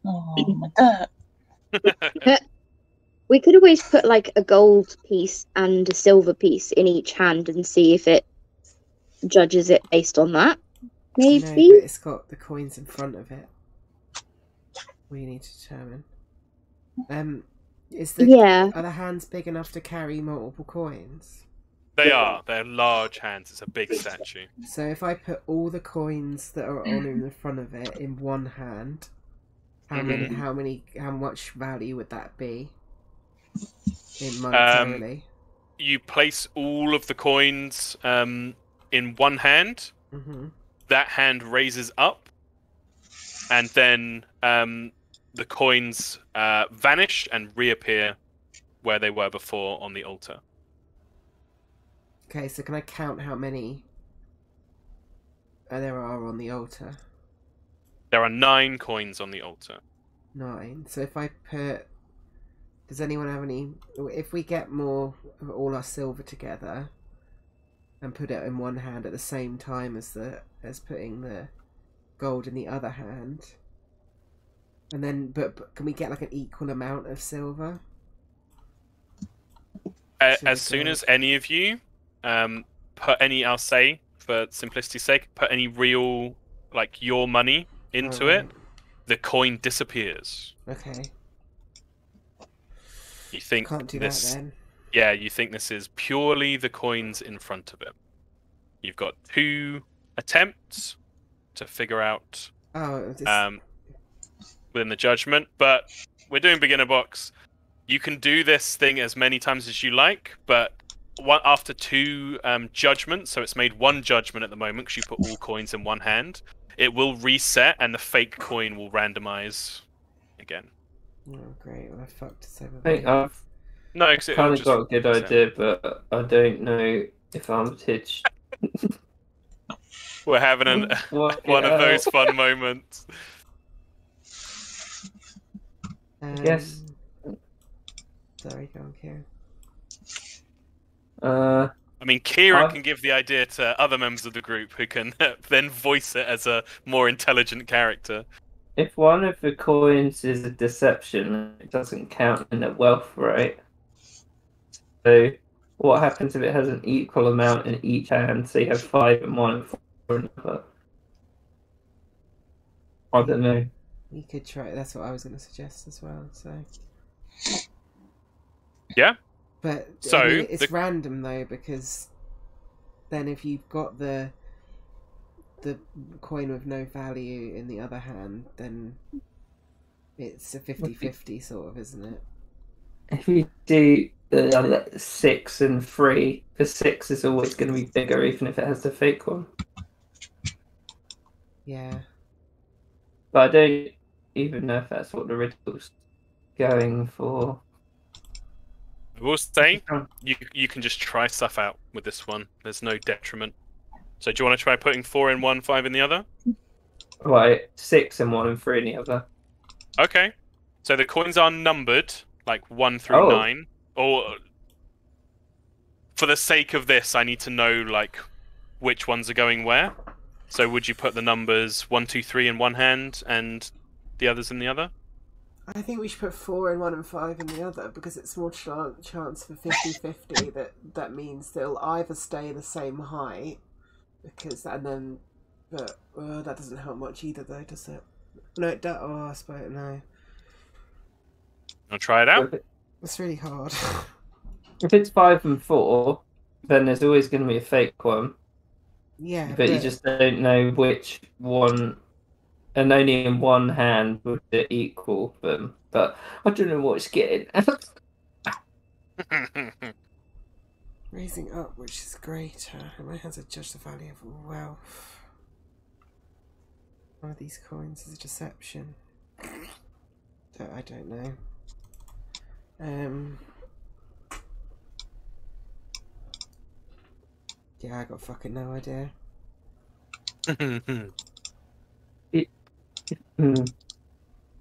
F: Oh, my dirt.
E: We could always put like a gold piece and a silver piece in each hand and see if it judges it based on that.
D: No,
E: Maybe?
D: but it's got the coins in front of it. We need to determine.
E: Yeah.
D: Are the hands big enough to carry multiple coins?
A: They are. They're large hands. It's a big statue.
D: So if I put all the coins that are on in the front of it in one hand, how much value would that be? In monetarily.
A: You place all of the coins in one hand.
D: Mm-hmm.
A: That hand raises up, and then the coins vanish and reappear where they were before on the altar.
D: Okay, so can I count how many there are on the altar?
A: There are 9 coins on the altar.
D: 9. So if I put... Does anyone have any... If we get more of all our silver together and put it in one hand at the same time as putting the gold in the other hand, and then but can we get like an equal amount of silver?
A: As soon as any of you put any, I'll say for simplicity's sake, put any real like your money into it, the coin disappears.
D: Okay.
A: You think
D: Can't do
A: this?
D: that then.
A: Yeah, you think this is purely the coins in front of it. You've got 2 attempts to figure out within the judgment, but we're doing beginner box. You can do this thing as many times as you like, but after 2 judgments, so it's made 1 judgment at the moment because you put all coins in one hand, it will reset and the fake coin will randomize again.
D: Oh, great. Well, I fucked it over.
C: I think I've kind of got a good idea, but I don't know if Armitage...
A: We're having one of those fun moments.
C: Yes.
D: Sorry, go on, Kieran.
A: I mean, Kieran can give the idea to other members of the group who can then voice it as a more intelligent character.
C: If one of the coins is a deception, it doesn't count in the wealth, right? So, what happens if it has an equal amount in each hand? So you have 5 in one and 4 in another. I don't know.
D: You could try. That's what I was going to suggest as well. So.
A: Yeah.
D: But
A: so
D: I mean, it's random though, because then if you've got the coin with no value in the other hand, then it's a 50-50 sort of, isn't it?
C: If you do 6 and 3, the 6 is always going to be bigger, even if it has the fake one.
D: Yeah.
C: But I don't even know if that's what the riddle's going for.
A: I will say, you can just try stuff out with this one. There's no detriment. So do you want to try putting 4 in one, 5 in the other?
C: Right, 6 in one and 3 in the other.
A: Okay. So the coins are numbered, like 1 through 9. Or for the sake of this, I need to know like which ones are going where. So would you put the numbers 1, 2, 3 in one hand and the others in the other?
D: I think we should put 4 in one and 5 in the other, because it's more chance for 50-50 that means they'll either stay the same height, but that doesn't help much either though, does it? No, it does. Oh, I suppose no.
A: I'll try it out.
D: It's really hard.
C: If it's 5 and 4, then there's always going to be a fake one.
D: Yeah,
C: but you just don't know which one, and only in one hand would it equal them. But I don't know what it's getting.
D: Raising up, which is greater. And my hands are judge the value of wealth. One of these coins is a deception. I don't know. Yeah, I got fucking no idea.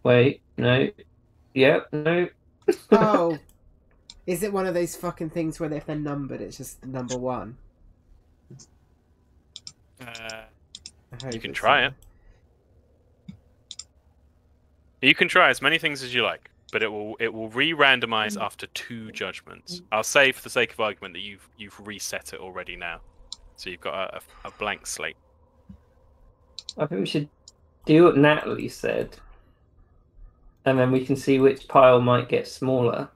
C: Wait, no. Yep, no.
D: Oh! Is it one of those fucking things where if they're numbered, it's just number 1?
A: You can try it. You can try as many things as you like, but it will re-randomize after 2 judgments. I'll say, for the sake of argument, that you've reset it already now, so you've got a blank slate.
C: I think we should do what Natalie said, and then we can see which pile might get smaller,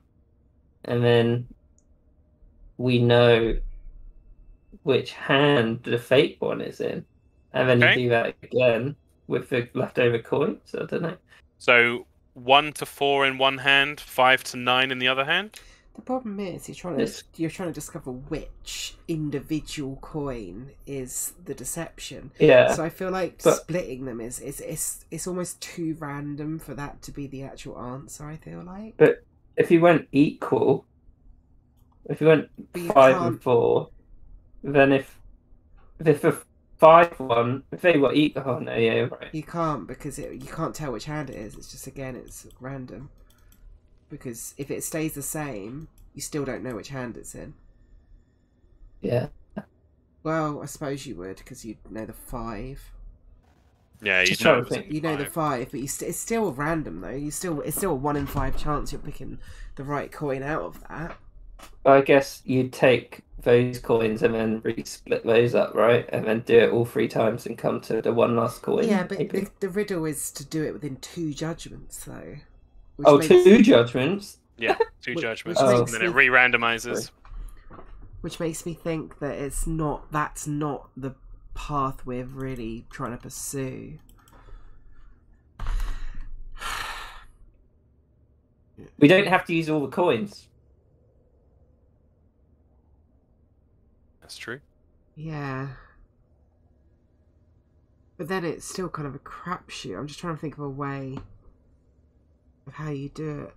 C: and then we know which hand the fake one is in, and then you do that again with the leftover coins. I don't know.
A: So 1 to 4 in one hand, 5 to 9 in the other hand.
D: The problem is you're trying to discover which individual coin is the deception.
C: Yeah.
D: So I feel like splitting them is almost too random for that to be the actual answer. I feel like.
C: But if you went equal, if you went 5 and 4, then if the 5 one. If they what eat. Oh no, yeah, right.
D: You can't because you can't tell which hand it is. It's just again, it's random. Because if it stays the same, you still don't know which hand it's in.
C: Yeah.
D: Well, I suppose you would because you'd know the 5.
A: Yeah, you
C: Just
A: know,
C: trying to think.
D: You know the 5, but it's still random though. It's still a 1 in 5 chance you're picking the right coin out of that.
C: I guess you'd take those coins and then re-split those up, right? And then do it all 3 times and come to the one last coin.
D: Yeah, but
C: maybe.
D: the riddle is to do it within 2 judgments though.
C: Oh, 2 judgments?
A: Yeah, 2
D: Which
A: judgments,
D: makes
A: and then it
D: me-
A: re-randomizes.
D: Which makes me think that that's not the path we're really trying to pursue.
C: We don't have to use all the coins.
A: That's true.
D: Yeah. But then it's still kind of a crapshoot. I'm just trying to think of a way of how you do it.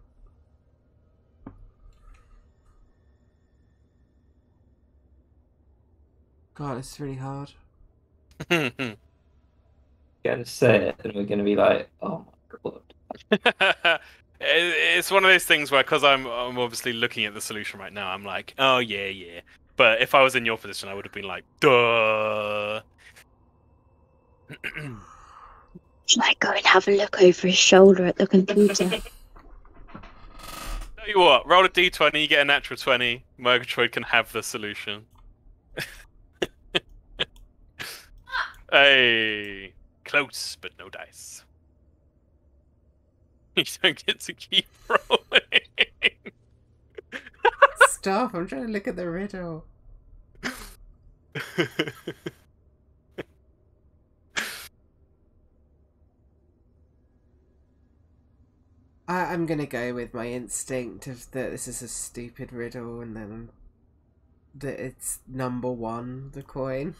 D: God, it's really hard.
C: Gonna say it, and we're gonna be like, oh my god.
A: It's one of those things where, because I'm obviously looking at the solution right now, I'm like, oh yeah. But if I was in your position, I would have been like, duh.
E: Should I go and have a look over his shoulder at the computer?
A: Tell you what, roll a d20, you get a natural 20. Murgatroyd can have the solution. Hey, close, but no dice. You don't get to keep rolling.
D: Stop, I'm trying to look at the riddle. I'm gonna go with my instinct of that this is a stupid riddle and then that it's number 1, the coin.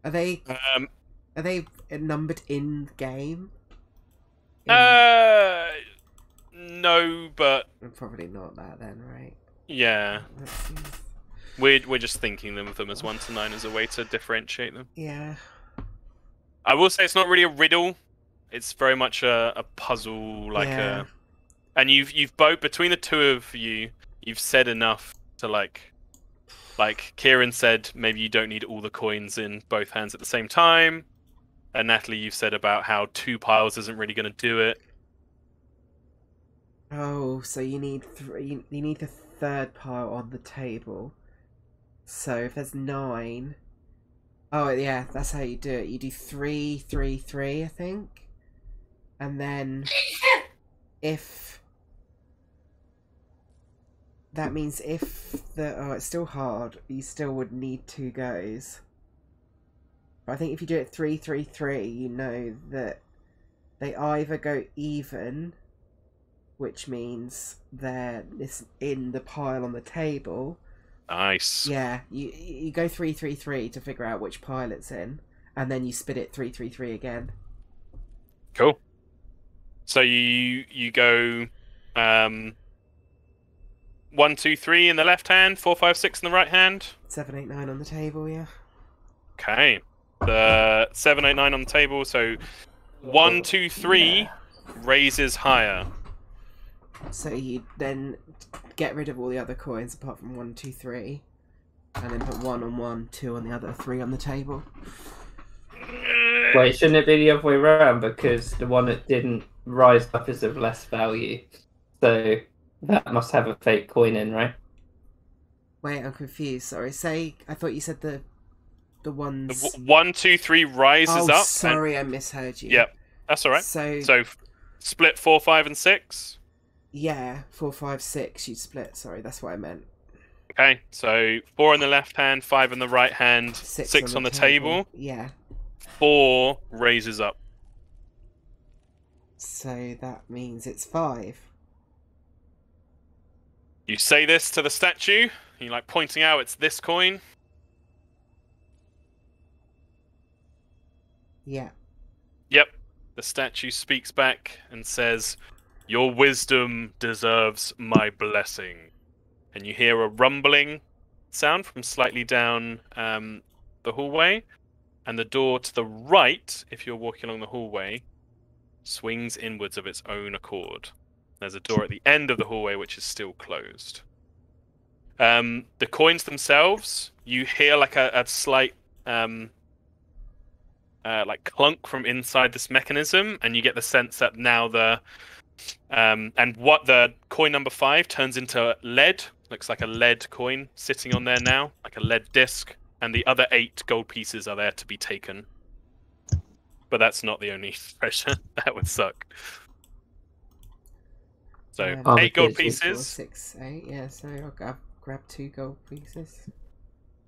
D: Are they numbered in game?
A: No, but
D: Probably not that then, right?
A: yeah,
D: That seems...
A: we're just thinking of them as 1 to 9 as a way to differentiate them.
D: Yeah.
A: I will say it's not really a riddle. It's very much a puzzle, like
D: Yeah.
A: and you've both, between the two of you, you've said enough to like Kieran said maybe you don't need all the coins in both hands at the same time, and Natalie, you've said about how 2 piles isn't really going to do it.
D: Oh, so you need you need the 3rd pile on the table. So if there's 9... Oh, yeah, that's how you do it. You do 3, 3, 3, I think. And then if... That means if the... Oh, it's still hard. You still would need 2 goes. But I think if you do it 3, 3, 3, you know that they either go even, which means they're in the pile on the table.
A: Nice.
D: Yeah, you go 3, 3, 3 to figure out which pile it's in, and then you spit it 3, 3, 3 again.
A: Cool. So you go 1, 2, 3 in the left hand, 4, 5, 6 in the right hand.
D: 7, 8, 9 on the table, yeah.
A: Okay. The 7, 8, 9 on the table. So 1, 2, 3 raises higher.
D: So you then get rid of all the other coins apart from 1, 2, 3, and then put 1 on one, 2 on the other, 3 on the table.
C: Wait, shouldn't it be the other way around? Because the one that didn't rise up is of less value. So that must have a fake coin in, right?
D: Wait, I'm confused. Sorry. Say, I thought you said the ones.
A: 1, 2, 3 rises up.
D: Sorry, I misheard you.
A: Yep, that's all right. So split 4, 5, and 6.
D: Yeah, 4, 5, 6. You split. Sorry, that's what I meant.
A: Okay, so 4 in the left hand, 5 in the right hand, 6 on the table.
D: Yeah.
A: 4 raises up.
D: So that means it's 5.
A: You say this to the statue. You like pointing out it's this coin.
D: Yeah.
A: Yep. The statue speaks back and says, "Your wisdom deserves my blessing." And you hear a rumbling sound from slightly down the hallway, and the door to the right, if you're walking along the hallway, swings inwards of its own accord. There's a door at the end of the hallway which is still closed. The coins themselves, you hear like a slight like clunk from inside this mechanism, and you get the sense that now and what the coin number 5 turns into lead. Looks like a lead coin sitting on there now, like a lead disc, and the other 8 gold pieces are there to be taken. But that's not the only treasure. That would suck. So 8 gold pieces.
D: 6, 8. Yeah, so I'll grab 2 gold pieces.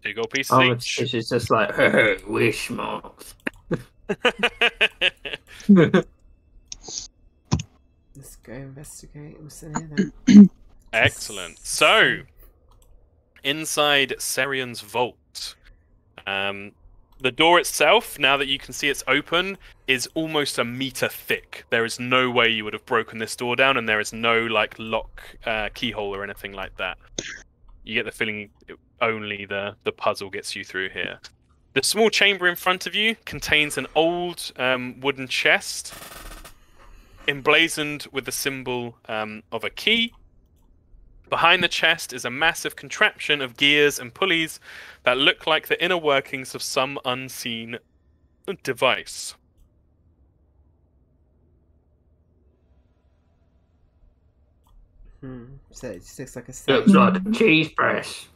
A: 2 gold pieces each.
C: It's just like, hey, wish marks.
D: Let's go investigate what's in here then.
A: Excellent. So, inside Serian's vault, the door itself, now that you can see it's open, is almost a meter thick. There is no way you would have broken this door down, and there is no like lock keyhole or anything like that. You get the feeling only the puzzle gets you through here. The small chamber in front of you contains an old wooden chest emblazoned with the symbol of a key. Behind the chest is a massive contraption of gears and pulleys that look like the inner workings of some unseen device.
D: So it just looks like a
C: Looks like a cheese press.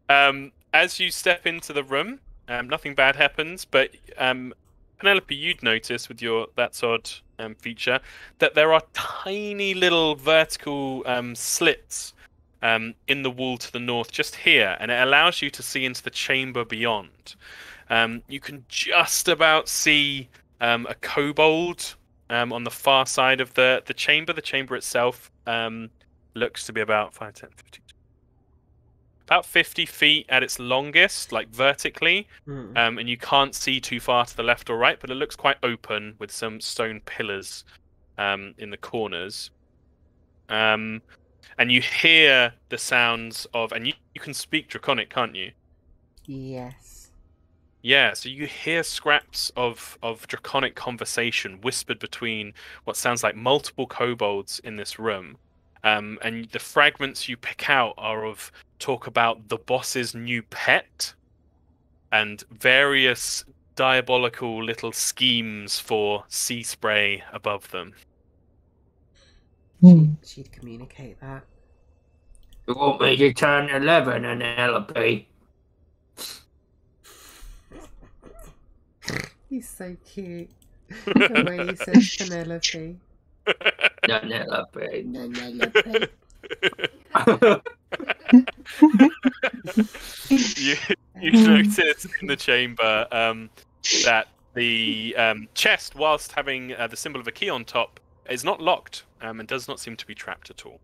A: As you step into the room, nothing bad happens, but Penelope, you'd notice with your That's Odd feature that there are tiny little vertical slits in the wall to the north, just here, and it allows you to see into the chamber beyond. You can just about see a kobold on the far side of the chamber. The chamber itself looks to be about 5, 10, 15, about 50 feet at its longest, like vertically, and you can't see too far to the left or right, but it looks quite open with some stone pillars in the corners. And you hear the sounds of, and you can speak Draconic, can't you?
D: Yes.
A: Yeah, so you hear scraps of Draconic conversation whispered between what sounds like multiple kobolds in this room. And the fragments you pick out are of talk about the boss's new pet and various diabolical little schemes for Seaspray above them.
D: She'd communicate that.
C: You want me to turn 11 and LP?
D: He's so cute. The way he says Penelope.
C: Penelope.
A: You notice in the chamber that the chest, whilst having the symbol of a key on top, is not locked and does not seem to be trapped at all.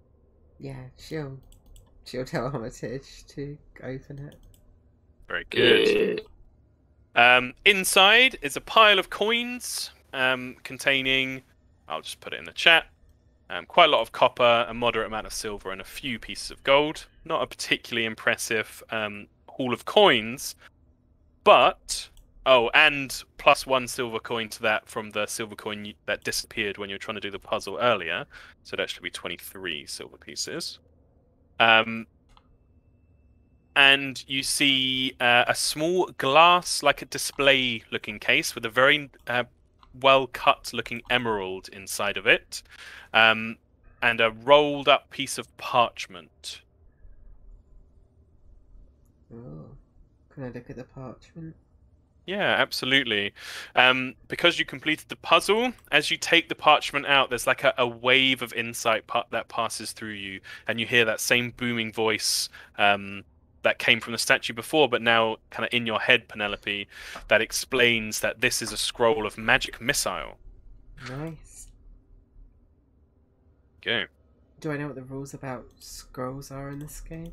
D: Yeah, she'll tell Armitage to open it.
A: Very good. Inside is a pile of coins containing, I'll just put it in the chat, quite a lot of copper, a moderate amount of silver, and a few pieces of gold. Not a particularly impressive haul of coins, but... Oh, and plus 1 silver coin to that from the silver coin that disappeared when you were trying to do the puzzle earlier. So that should be 23 silver pieces. And you see a small glass, like a display-looking case with a very well-cut-looking emerald inside of it, and a rolled-up piece of parchment.
D: Oh, can I look at the parchment?
A: Yeah, absolutely. Because you completed the puzzle, as you take the parchment out, there's like a wave of insight that passes through you, and you hear that same booming voice that came from the statue before, but now kind of in your head, Penelope, that explains that this is a scroll of magic missile.
D: Nice.
A: Go.
D: Do I know what the rules about scrolls are in this game?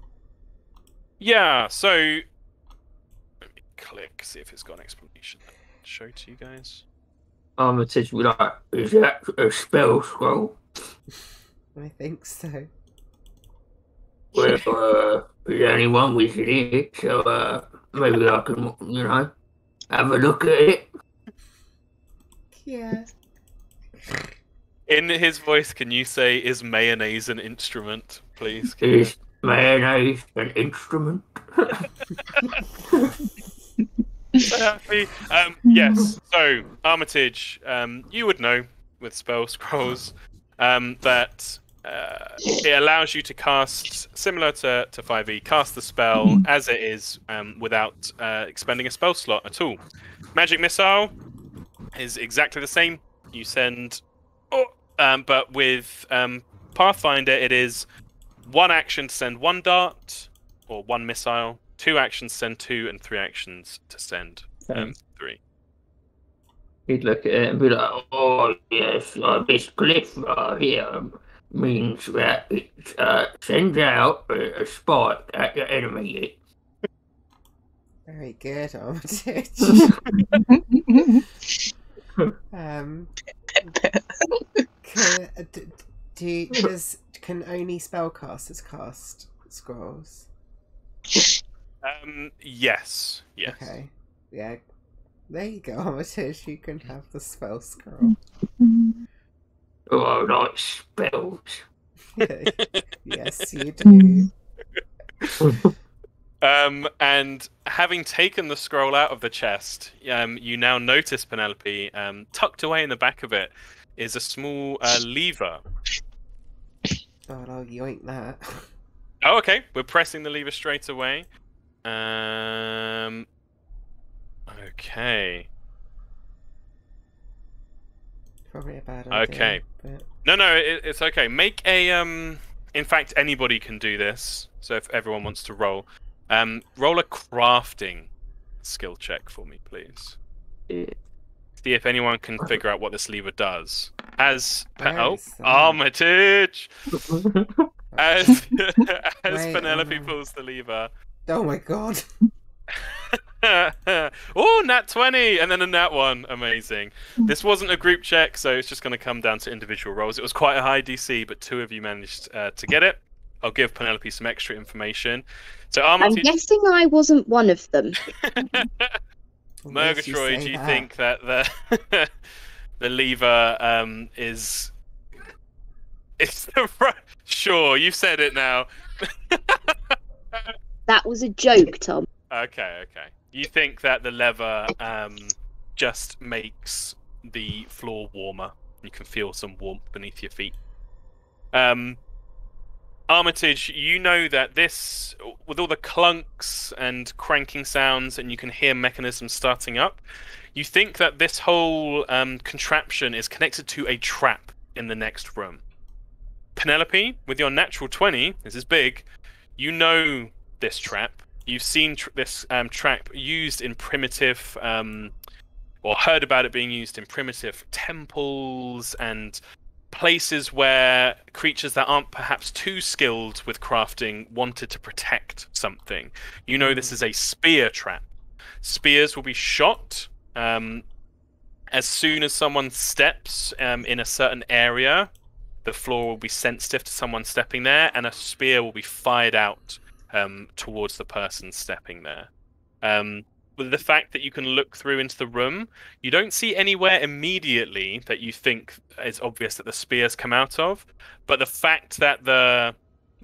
A: Yeah, so... Let me click, see if it's got an explanation. Show to you guys.
C: Armitage will be like, is that a spell scroll?
D: I think so.
C: Well, there's only one wizard here, so maybe I can, have a look at it.
D: Yeah.
A: In his voice, can you say, "Is mayonnaise an instrument?" Please.
C: Is mayonnaise an instrument?
A: So happy. Yes. So Armitage, you would know with spell scrolls that it allows you to cast, similar to 5e, cast the spell as it is without expending a spell slot at all. Magic Missile is exactly the same. You send, but with Pathfinder, it is one action to send one dart or one missile, 2 actions to send 2, and 3 actions to send 3.
C: He'd look at it and be like, "Oh yes, this glyph right here means that it sends out a spike at the enemy."
D: Very good, Armitage. Can only spellcasters cast scrolls?
A: Yes.
D: Okay. Yeah. There you go, Armitage. You can have the spell scroll.
C: Oh, I like spells.
D: Yes, you do.
A: And having taken the scroll out of the chest, you now notice, Penelope, tucked away in the back of it is a small lever.
D: God, I'll yoink that.
A: Oh, okay. We're pressing the lever straight away. Okay.
D: Probably a bad idea.
A: Okay.
D: But...
A: No, it's okay. Make a In fact, anybody can do this. So if everyone wants to roll, roll a crafting skill check for me, please. See if anyone can figure out what this lever does. Armitage! As Penelope pulls the lever.
D: Oh my god.
A: Oh, nat 20! And then a nat 1. Amazing. This wasn't a group check, so it's just going to come down to individual rolls. It was quite a high DC, but 2 of you managed to get it. I'll give Penelope some extra information. So Armitage...
E: I'm guessing I wasn't one of them.
A: Murgatroyd, do you think that the the lever is the right? Sure, you've said it now.
E: That was a joke, Tom.
A: Okay. You think that the lever just makes the floor warmer. You can feel some warmth beneath your feet. Armitage, you know that this, with all the clunks and cranking sounds, and you can hear mechanisms starting up, you think that this whole contraption is connected to a trap in the next room. Penelope, with your natural 20, this is big, you know this trap. You've seen this trap used in primitive, or heard about it being used in primitive temples and places where creatures that aren't perhaps too skilled with crafting wanted to protect something. You know this is a spear trap. Spears will be shot as soon as someone steps in a certain area. The floor will be sensitive to someone stepping there, and a spear will be fired out towards the person stepping there. With the fact that you can look through into the room, you don't see anywhere immediately that you think is obvious that the spears come out of, but the fact that the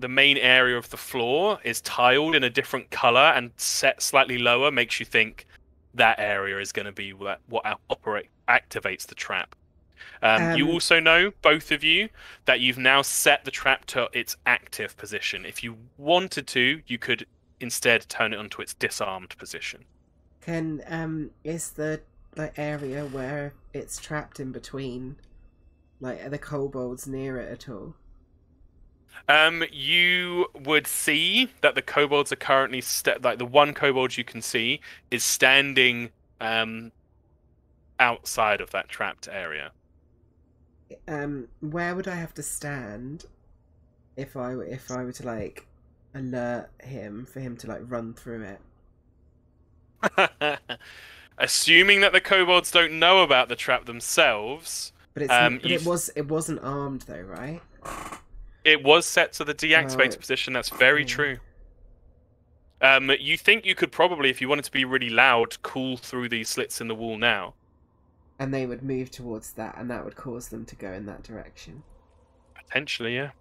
A: main area of the floor is tiled in a different color and set slightly lower makes you think that area is going to be what activates the trap. You also know, both of you, that you've now set the trap to its active position. If you wanted to, you could instead turn it onto its disarmed position.
D: Is the area where it's trapped in between, are the kobolds near it at all?
A: You would see that the kobolds are currently the one kobold you can see is standing outside of that trapped area.
D: Where would I have to stand if I were to alert him for him to run through it?
A: Assuming that the kobolds don't know about the trap themselves.
D: But it wasn't armed though, right?
A: It was set to the deactivated position. That's very true. You think you could probably, if you wanted to be really loud, call through these slits in the wall now.
D: And they would move towards that, and that would cause them to go in that direction.
A: Potentially, yeah.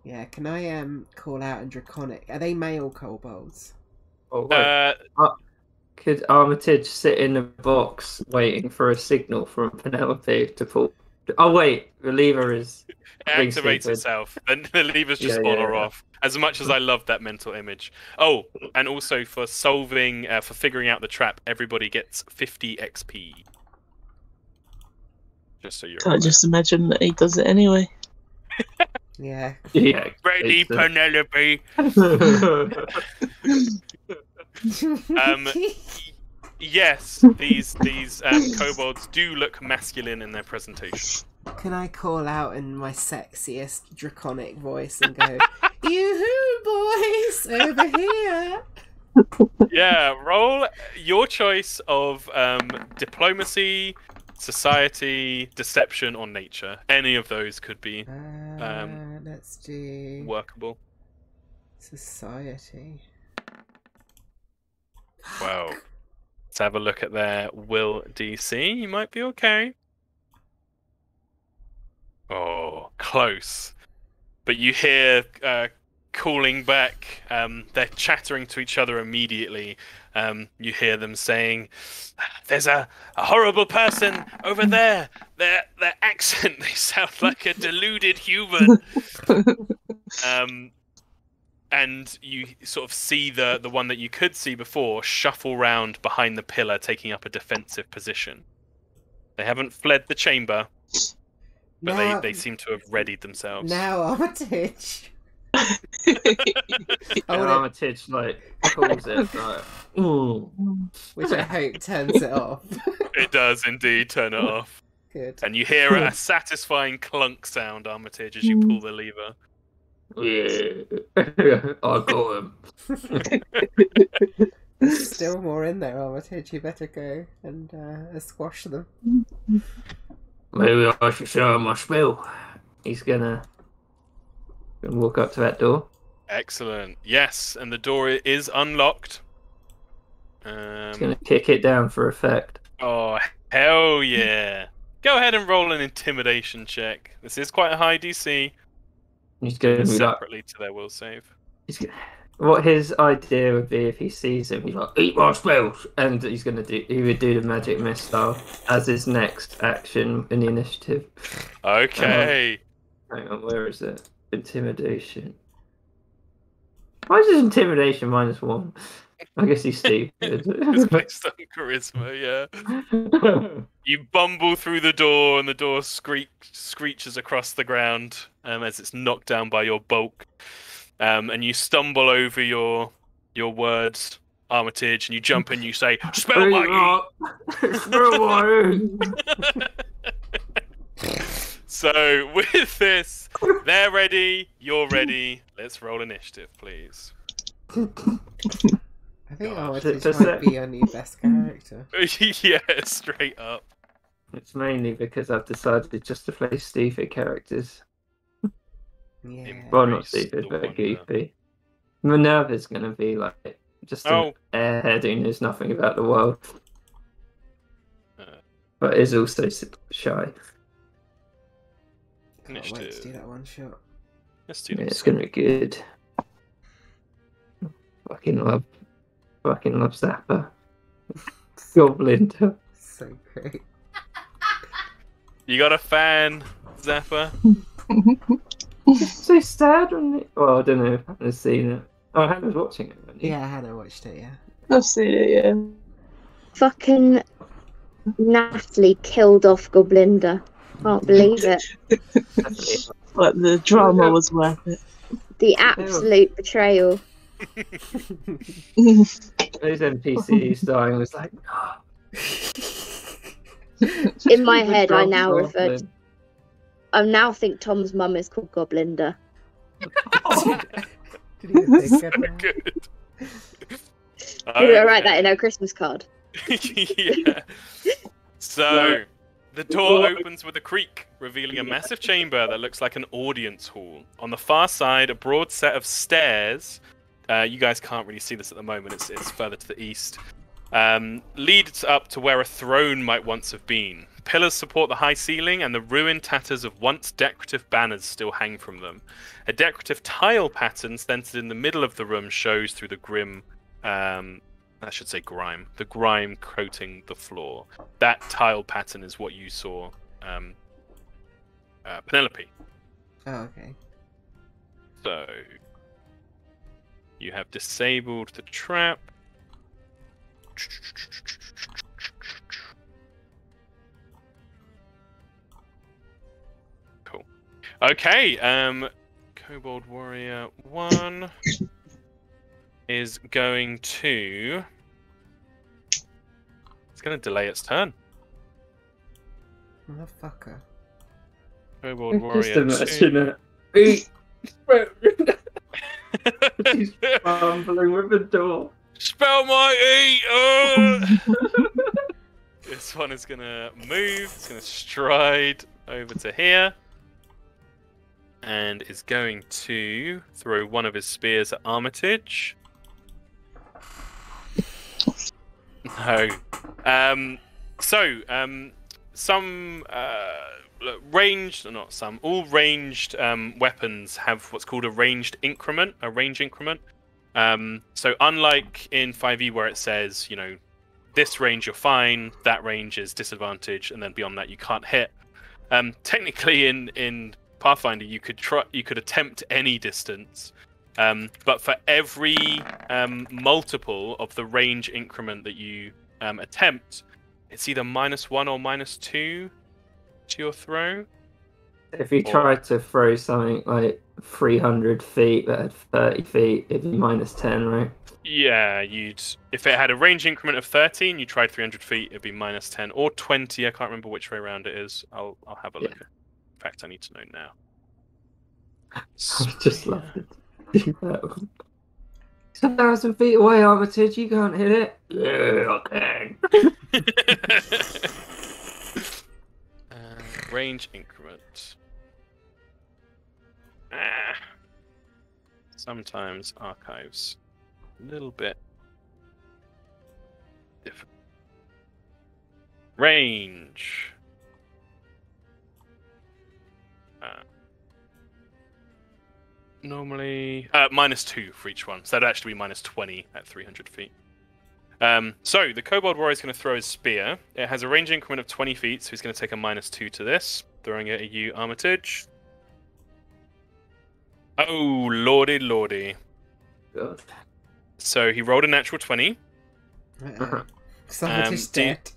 D: Yeah, can I call out in Draconic? Are they male kobolds?
C: Oh, wait. Could Armitage sit in a box waiting for a signal from Penelope to pull? Oh wait, the lever is.
A: It activates itself, and the levers just on or off. As much as I love that mental image. Oh, and also for solving, for figuring out the trap, everybody gets 50 XP. Just so you're
F: Can't just imagine that he does it anyway.
D: Yeah.
C: Yeah.
A: Ready, Penelope. Yes, these kobolds do look masculine in their presentation.
D: Can I call out in my sexiest Draconic voice and go, "Yoo-hoo, boys, over here"?
A: Yeah, roll your choice of diplomacy, society, deception, or nature. Any of those could be
D: Let's do
A: workable.
D: society.
A: Wow. Let's have a look at their will DC. You might be okay. Oh, close. But you hear calling back. They're chattering to each other immediately. You hear them saying, "There's a horrible person over there. Their accent, they sound like a deluded human." And you sort of see the one that you could see before shuffle round behind the pillar, taking up a defensive position. They haven't fled the chamber, but
D: Now,
A: they seem to have readied themselves.
D: now Armitage.
C: And Armitage calls it like, ooh.
D: Which I hope turns it off.
A: It does indeed turn it off.
D: Good.
A: And you hear a satisfying clunk sound, Armitage, as you pull the lever.
C: Yeah, I got him.
D: There's still more in there, Armitage. You better go and squash them.
C: Maybe I should show him my spell. He's gonna walk up to that door.
A: Excellent. Yes, and the door is unlocked.
C: He's gonna kick it down for effect.
A: Oh, hell yeah. Go ahead and roll an intimidation check. This is quite a high DC.
C: He's gonna be
A: separately to their will save.
C: What his idea would be if he sees him, he's like, "Eat my spells," and he would do the magic mist style as his next action in the initiative.
A: Okay.
C: Hang on, where is it? Intimidation. Why is his intimidation -1? I guess he's stupid.
A: It's based on charisma, yeah. You bumble through the door, and the door screeches across the ground as it's knocked down by your bulk. And you stumble over your words, Armitage, and you jump in. You say, "Spell mighty."
C: Spell mighty.
A: So with this, they're ready. You're ready. Let's roll initiative, please.
D: I think
A: God.
D: Armitage might be your new best character.
A: Yeah, straight up.
C: It's mainly because I've decided just to play stupid characters.
D: Yeah.
C: Well, not
A: Embrace
C: stupid,
A: the
C: but
A: wonder.
C: goofy. Minerva's going to be like just an airhead who knows nothing about the world, but is also shy.
D: Can't wait to do that one shot.
A: Let's do
C: Yeah,
A: this.
C: it's going to be good. Fucking love Zappa. Goblin.
D: So great.
A: You got a fan, Zappa?
C: So sad when well, I don't know if Hannah's seen it. Oh, Hannah's watching it, hasn't she?
D: Yeah, Hannah watched it, yeah.
F: I've seen it, yeah.
E: Fucking Natalie killed off Goblinda. Can't believe it.
C: Definitely.
F: But the drama was worth it.
E: The absolute betrayal.
C: Those NPCs dying was like,
E: In my head, I now
C: Goblin.
E: refer to... I now think Tom's mum is called Goblinda.
D: Did you think of that?
A: Good.
E: Did I write that in her Christmas card?
A: Yeah. So, the door opens with a creak, revealing a massive chamber that looks like an audience hall. On the far side, a broad set of stairs you guys can't really see this at the moment. It's further to the east. Leads up to where a throne might once have been. Pillars support the high ceiling, and the ruined tatters of once decorative banners still hang from them. A decorative tile pattern centered in the middle of the room shows through the grim, I should say grime, the grime coating the floor. That tile pattern is what you saw, Penelope.
D: Oh, okay.
A: So, you have disabled the trap. Cool. Okay, Kobold Warrior 1 is going to... It's going to delay its turn.
D: Motherfucker.
A: Kobold
C: Just
A: Warrior 2.
C: imagine it. He's fumbling with the door.
A: Spell my E! This one is going to move. It's going to stride over to here. And is going to throw one of his spears at Armitage. No. Some ranged, or not some, all ranged weapons have what's called a ranged increment, a range increment. So unlike in 5e where it says, you know, this range you're fine, that range is disadvantage, and then beyond that you can't hit. Technically in Pathfinder you could attempt any distance, but for every multiple of the range increment that you attempt, it's either -1 or -2 to your throw.
C: If you tried to throw something like 300 feet that had 30 feet, it'd be -10, right?
A: Yeah, if it had a range increment of 30 and you tried 300 feet, it'd be -10 or 20. I can't remember which way around it is. I'll have a look. In fact, I need to know now.
C: I just love to do that. It's 1,000 feet away, Armitage. You can't hit it. Yeah, I can.
A: Range increment. Sometimes archives a little bit different. Range. Normally -2 for each one, so that'd actually be -20 at 300 feet. So the Kobold Warrior is going to throw his spear. It has a range increment of 20 feet, so he's going to take a -2 to this, throwing it at you, Armitage. Oh, lordy.
C: God.
A: So he rolled a natural 20.
D: Somebody's dead.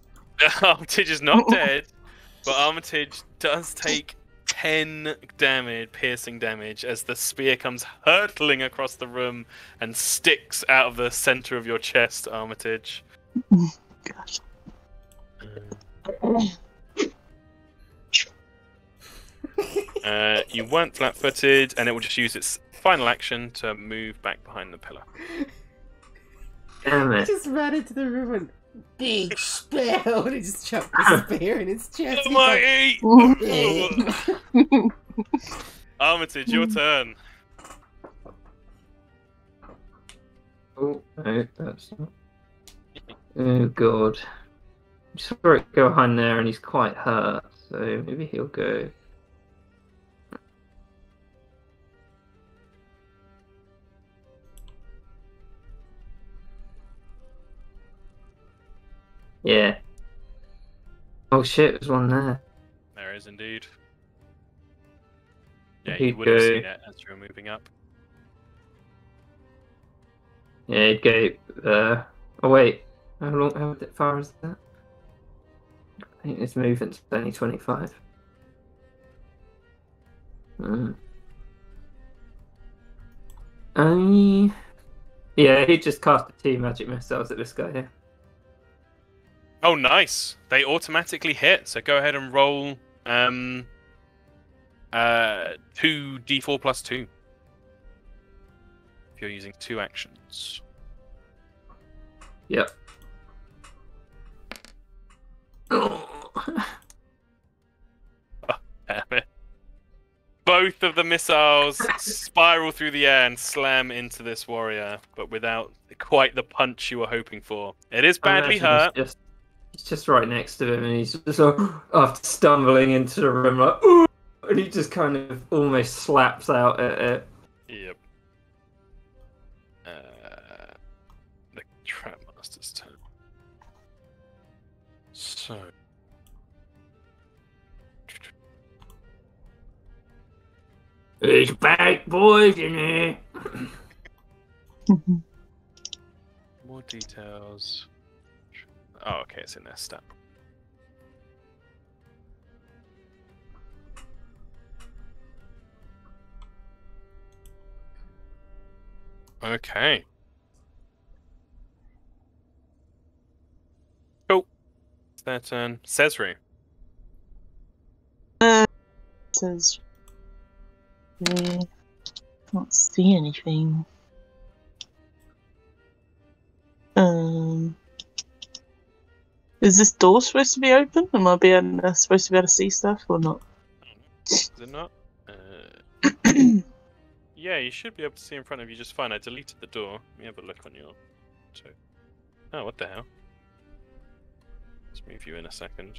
A: Armitage is not dead, but Armitage does take 10 damage, piercing damage, as the spear comes hurtling across the room and sticks out of the center of your chest, Armitage.
F: Gosh.
A: You weren't flat-footed, and it will just use its final action to move back behind the pillar.
C: Damn
D: He
C: it.
D: just ran into the room and big spell, and he just chucked the spear in his chest. He's like,
A: Mighty! Armitage, your turn.
C: Oh, no, that's not. Oh, God. I saw it go behind there, and he's quite hurt, so maybe he'll go. Yeah. Oh shit, there's one there.
A: There is indeed. Yeah,
C: He'd
A: you would have
C: go-
A: seen it as you were moving up.
C: Yeah, he'd go. Oh wait, how far is that? I think this movement's only 25. Yeah, he just cast 2 magic missiles at this guy here.
A: Oh, nice. They automatically hit, so go ahead and roll 2d4 plus 2. If you're using 2 actions.
C: Yep.
A: Damn it. both of the missiles spiral through the air and slam into this warrior, but without quite the punch you were hoping for. It is badly hurt.
C: He's just right next to him, and he's just after stumbling into the room, like, "Ooh!" And he just kind of almost slaps out at it.
A: Yep. The Trap Master's turn. So.
C: There's bad boys in here.
A: More details. Oh, okay, it's in their stat. Okay. Cool. It's their turn. Cesare.
F: Says can't see anything. Is this door supposed to be open? Am I supposed to be able to see stuff or not?
A: Is it not? Yeah, you should be able to see in front of you just fine. I deleted the door. Let me have a look on your... Oh, what the hell? Let's move you in a second.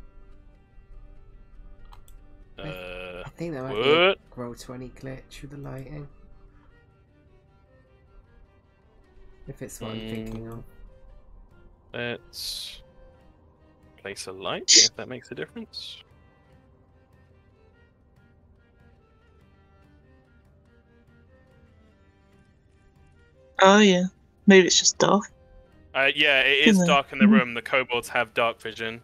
D: I think that might be
A: What?
D: a Roll20 glitch with the lighting. If it's what I'm thinking of.
A: Let's place a light, if that makes a difference.
F: Oh yeah, maybe it's just dark.
A: Yeah, it is dark in the room. The kobolds have dark vision.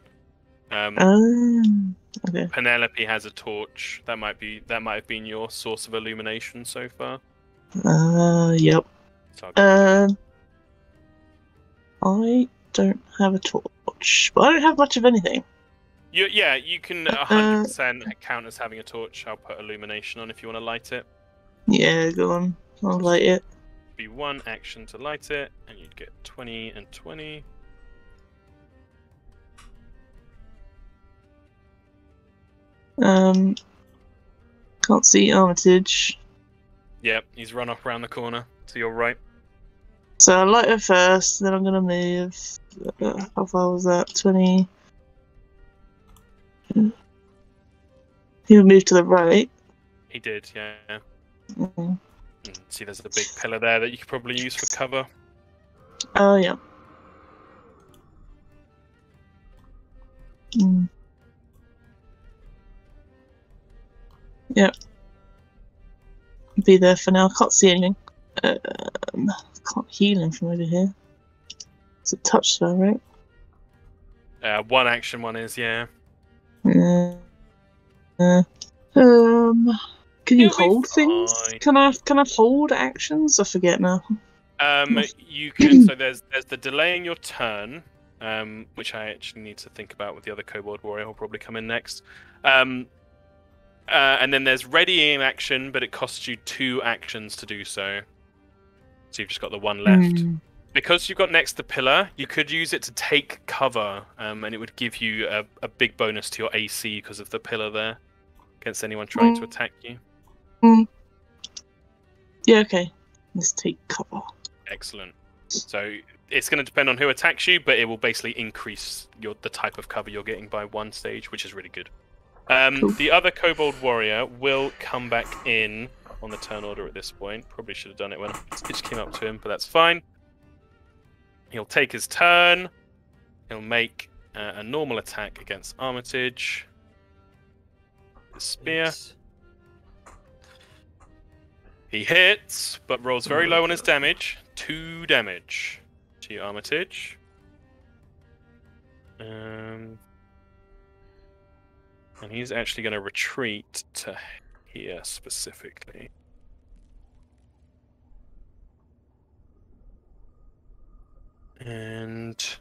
F: Okay.
A: Penelope has a torch. That might have been your source of illumination so far.
F: Yep.
A: So
F: I don't have a torch, but I don't have much of anything.
A: you can 100% count as having a torch. I'll put illumination on if you want to light it.
F: Yeah, go on. I'll light it.
A: Be one action to light it, and you'd get 20 and 20.
F: Can't see Armitage.
A: Yep, he's run off around the corner to your right.
F: So I'll light it first, then I'm gonna move. How far was that? 20. He would move to the right.
A: He did, yeah.
F: Mm.
A: See, there's a big pillar there that you could probably use for cover.
F: Oh, yeah. Yep. Be there for now. Can't see anything. Can't heal him from over here. It's a touch spell, right?
A: One action one is, yeah.
F: Can you
A: It'll be
F: hold things?
A: fine.
F: Can I hold actions? I forget now.
A: You can. So there's the delaying your turn, which I actually need to think about with the other kobold warrior. Who'll probably come in next. And then there's readying action, but it costs you 2 actions to do so. So you've just got the one left. Because you've got next to the pillar, you could use it to take cover, and it would give you a big bonus to your AC because of the pillar there against anyone trying to attack you.
F: Yeah, okay. Let's take cover.
A: Excellent. So it's going to depend on who attacks you, but it will basically increase the type of cover you're getting by 1 stage, which is really good.
F: Cool.
A: The other kobold warrior will come back in on the turn order at this point. Probably should have done it when it just came up to him, but that's fine. He'll take his turn. He'll make a normal attack against Armitage. The spear. He hits, but rolls very low on his damage. 2 damage to you, Armitage. And he's actually going to retreat to here specifically. And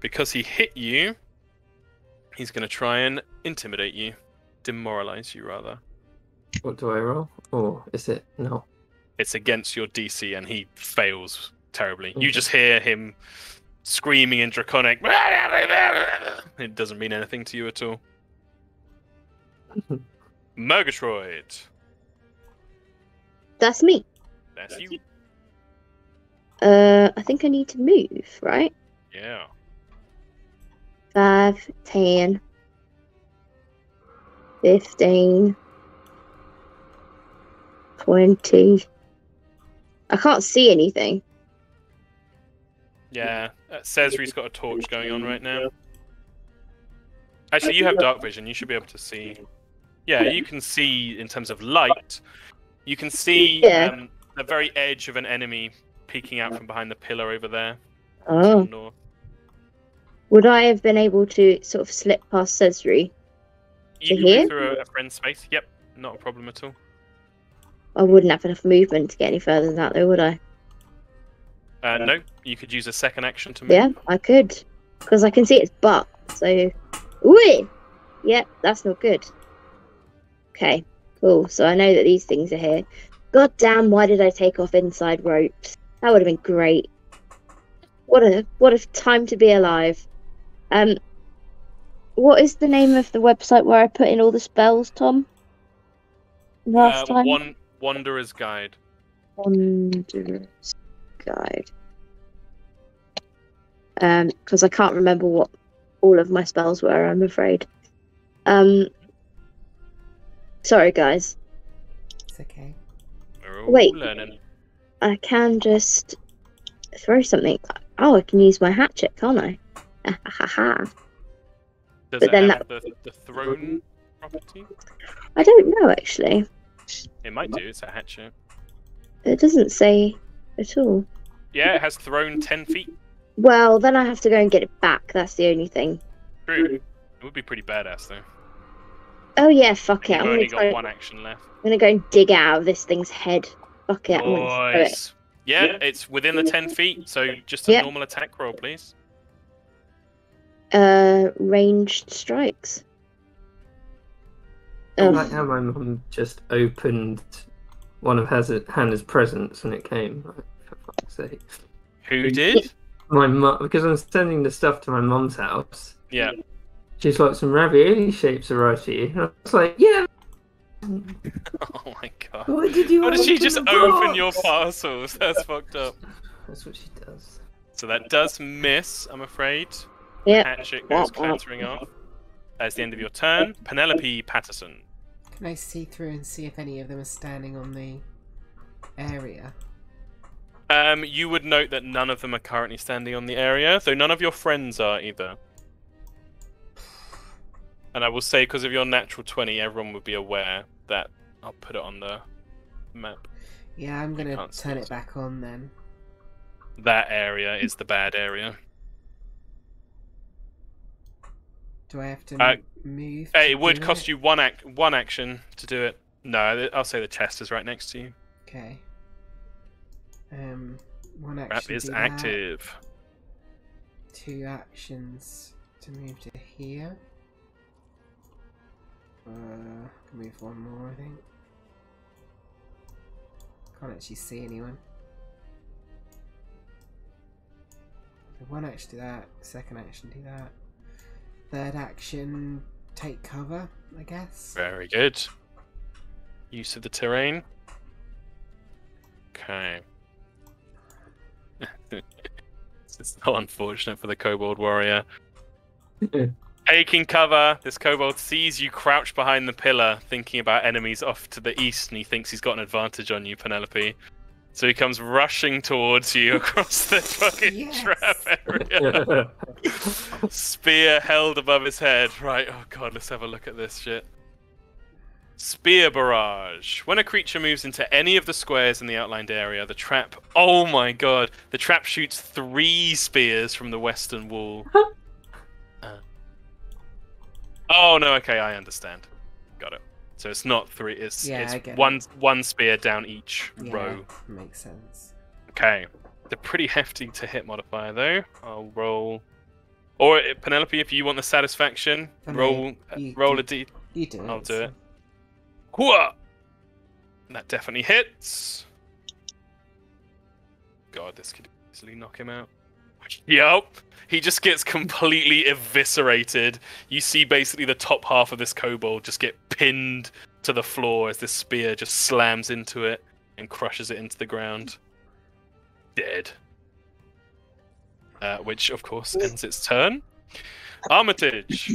A: because he hit you, he's going to try and intimidate you. Demoralize you, rather.
C: What do I roll? Or is it? No.
A: It's against your DC, and he fails terribly. You just hear him screaming in Draconic. It doesn't mean anything to you at all. Murgatroyd.
E: That's me.
A: That's you.
E: I think I need to move, right?
A: Yeah.
E: 5, 10, 15, 20. I can't see anything.
A: Yeah. Cesri's got a torch going on right now. Actually, you have dark vision. You should be able to see. Yeah, you can see in terms of light. You can see
E: Yeah.
A: the very edge of an enemy peeking out from behind the pillar over there. To
E: Oh.
A: the north.
E: Would I have been able to sort of slip past Cesri?
A: You
E: To
A: can
E: here?
A: move through a friend's space. Yep, not a problem at all.
E: I wouldn't have enough movement to get any further than that, though, would I?
A: No, you could use a second action to move.
E: Yeah, I could. Because I can see its butt, so... Whee! Yep, that's not good. Okay, cool. So I know that these things are here. God damn, why did I take off inside ropes? That would have been great. What a time to be alive. What is the name of the website where I put in all the spells, Tom? Last time?
A: Wanderer's Guide.
E: Wanderer's Guide. Because I can't remember what all of my spells were, I'm afraid. Sorry, guys.
D: It's okay.
A: We're all
E: Wait.
A: learning.
E: I can just throw something. Oh, I can use my hatchet, can't I? Ha ha ha.
A: Does
E: But
A: it
E: then
A: have the thrown property?
E: I don't know, actually.
A: It might do. It's a hatchet.
E: It doesn't say at all.
A: Yeah, it has thrown 10 feet.
E: Well, then I have to go and get it back. That's the only thing.
A: True. It would be pretty badass, though.
E: Oh, yeah, fuck it.
A: You've only got one action left.
E: I'm going to go and dig out of this thing's head. Fuck it. I'm gonna throw it.
A: Nice. Yeah, it's within the 10 feet, so just a
E: Yep.
A: normal attack roll, please.
E: Ranged strikes.
C: I like how my mum just opened one of Hannah's presents and it came. Like, for fuck's sake.
A: Who did?
C: My mum, because I'm sending the stuff to my mum's house.
A: Yeah.
C: She's like, some ravioli shapes arrived here. And I was like, yeah.
A: Oh my god.
C: What did you?
A: Why did she
C: open
A: just
C: the
A: open
C: box?
A: your parcels? That's fucked up.
C: That's what she does.
A: So that does miss, I'm afraid.
E: Yeah.
A: Hatchet goes clattering off. That's the end of your turn. Penelope Patterson.
D: Can I see through and see if any of them are standing on the area?
A: You would note that none of them are currently standing on the area, though none of your friends are either. And I will say, because of your natural 20, everyone would be aware that I'll put it on the map.
D: Yeah, I'm gonna
A: can't see
D: turn
A: it.
D: it back on then.
A: That area is the bad area.
D: Do I have to move?
A: It would cost you one action to do it. No, I'll say the chest is right next to you.
D: Okay. One action.
A: Map is
D: do that.
A: active.
D: 2 actions to move to here. Can move one more, I think. Can't actually see anyone. So one action do that, second action do that. Third action, take cover, I guess.
A: Very good. Use of the terrain. Okay. This is so unfortunate for the kobold warrior. Taking cover, this kobold sees you crouched behind the pillar, thinking about enemies off to the east, and he thinks he's got an advantage on you, Penelope. So he comes rushing towards you across the fucking
D: Yes.
A: trap area. Spear held above his head. Right, oh god, let's have a look at this shit. Spear barrage. When a creature moves into any of the squares in the outlined area, the trap... Oh my god. The trap shoots 3 spears from the western wall. Oh no, okay, I understand. Got it. So it's not 3, it's
D: I get
A: one spear down each row.
D: Makes sense.
A: Okay. They're pretty hefty to hit modifier though. I'll roll... Or Penelope, if you want the satisfaction,
D: Oh, no,
A: roll a d...
D: You do it.
A: I'll do it. Whoa! That definitely hits. God, this could easily knock him out. Yup. He just gets completely eviscerated. You see basically the top half of this kobold just get pinned to the floor as this spear just slams into it and crushes it into the ground. Dead. Which, of course, ends its turn. Armitage.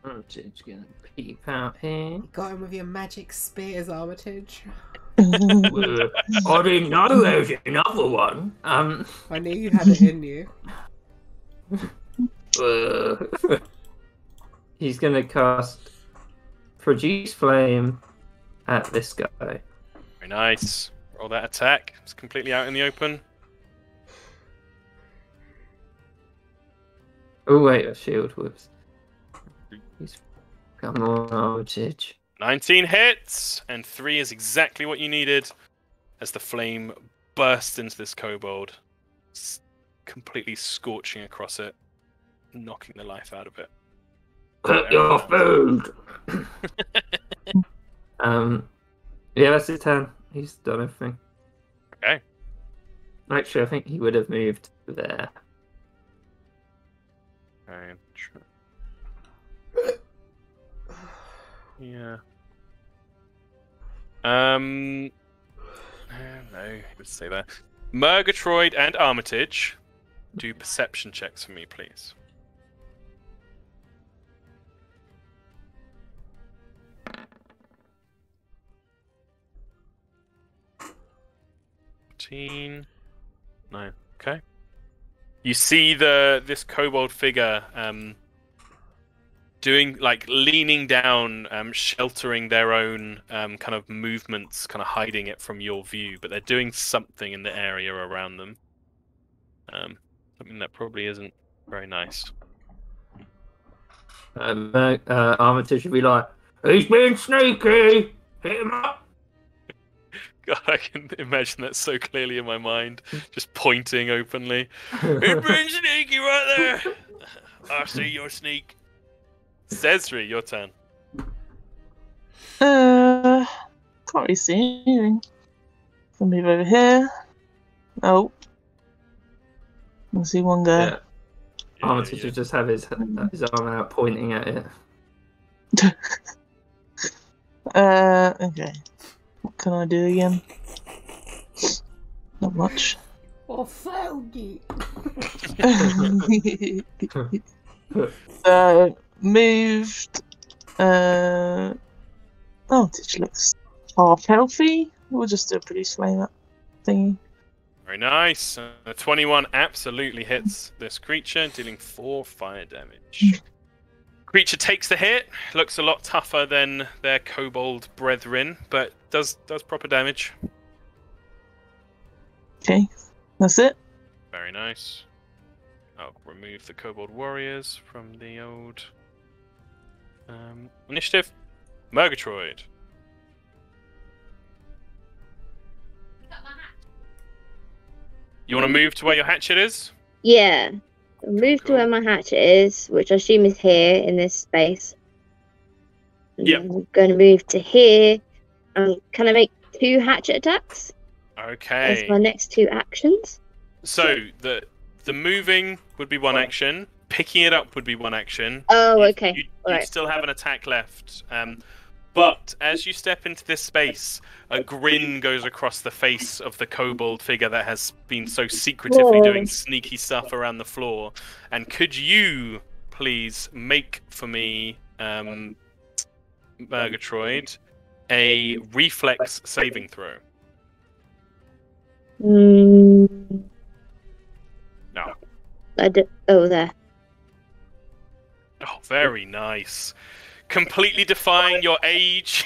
C: Armitage gonna peep out here.
D: You got him with your magic spears, Armitage.
C: I didn't know there was another one.
D: I knew you had it in you.
C: He's gonna cast Produce Flame at this guy.
A: Very nice. Roll that attack. It's completely out in the open.
C: Oh wait, a shield. Whoops. Come on, Armitage.
A: 19 hits, and 3 is exactly what you needed as the flame bursts into this kobold, completely scorching across it, knocking the life out of it.
C: Cook your food! Yeah, that's his turn. He's done everything.
A: Okay.
C: Actually, I think he would have moved there.
A: Okay. Yeah. No, let's say that. Murgatroyd and Armitage, do perception checks for me, please. No. Okay. You see this kobold figure doing, like, leaning down, sheltering their own kind of movements, kind of hiding it from your view, but they're doing something in the area around them. Something that probably isn't very nice.
C: Armitage would be like, he's being sneaky! Hit him up!
A: God, I can imagine that so clearly in my mind, just pointing openly. He's being sneaky right there! I see your sneak. Cesri, your turn.
F: Can't really see anything. I'll move over here. Oh. I can see one guy.
C: Yeah. Armitage would just have his arm out pointing at it.
F: Okay. What can I do again? Not much.
D: I found it.
F: Moved. Oh, Armitage looks half healthy. We'll just do a produce flame up thingy.
A: Very nice. A 21 absolutely hits this creature, dealing 4 fire damage. Creature takes the hit. Looks a lot tougher than their kobold brethren, but does proper damage.
F: Okay, that's it.
A: Very nice. I'll remove the kobold warriors from the old initiative. Murgatroyd. You want to move to where your hatchet is?
E: Yeah. Move
A: Cool.
E: to where my hatchet is, which I assume is here in this space. And
A: Yep.
E: then I'm going to move to here. Can I make 2 hatchet attacks
A: Okay.
E: as my next 2 actions?
A: So the moving would be one action. Picking it up would be one action.
E: Oh,
A: You'd-
E: okay.
A: You'd
E: Alright.
A: still have an attack left. But as you step into this space, a grin goes across the face of the kobold figure that has been so secretively
E: Whoa.
A: doing sneaky stuff around the floor. And could you please make for me, Murgatroyd, a reflex saving throw?
E: Mm,
A: No.
E: oh, there.
A: Oh, very nice. Completely defying your age,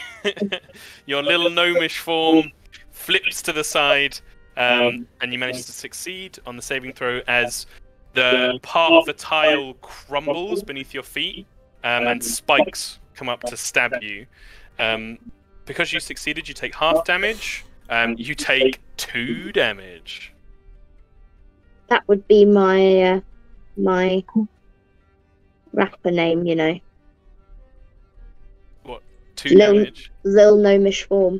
A: your little gnomish form flips to the side, and you manage to succeed on the saving throw as the part of the tile crumbles beneath your feet, and spikes come up to stab you. Because you succeeded, you take half damage. You take 2 damage.
E: That would be my my rapper name, you know.
A: 2
E: Lil-
A: damage.
E: Lil Gnomish form.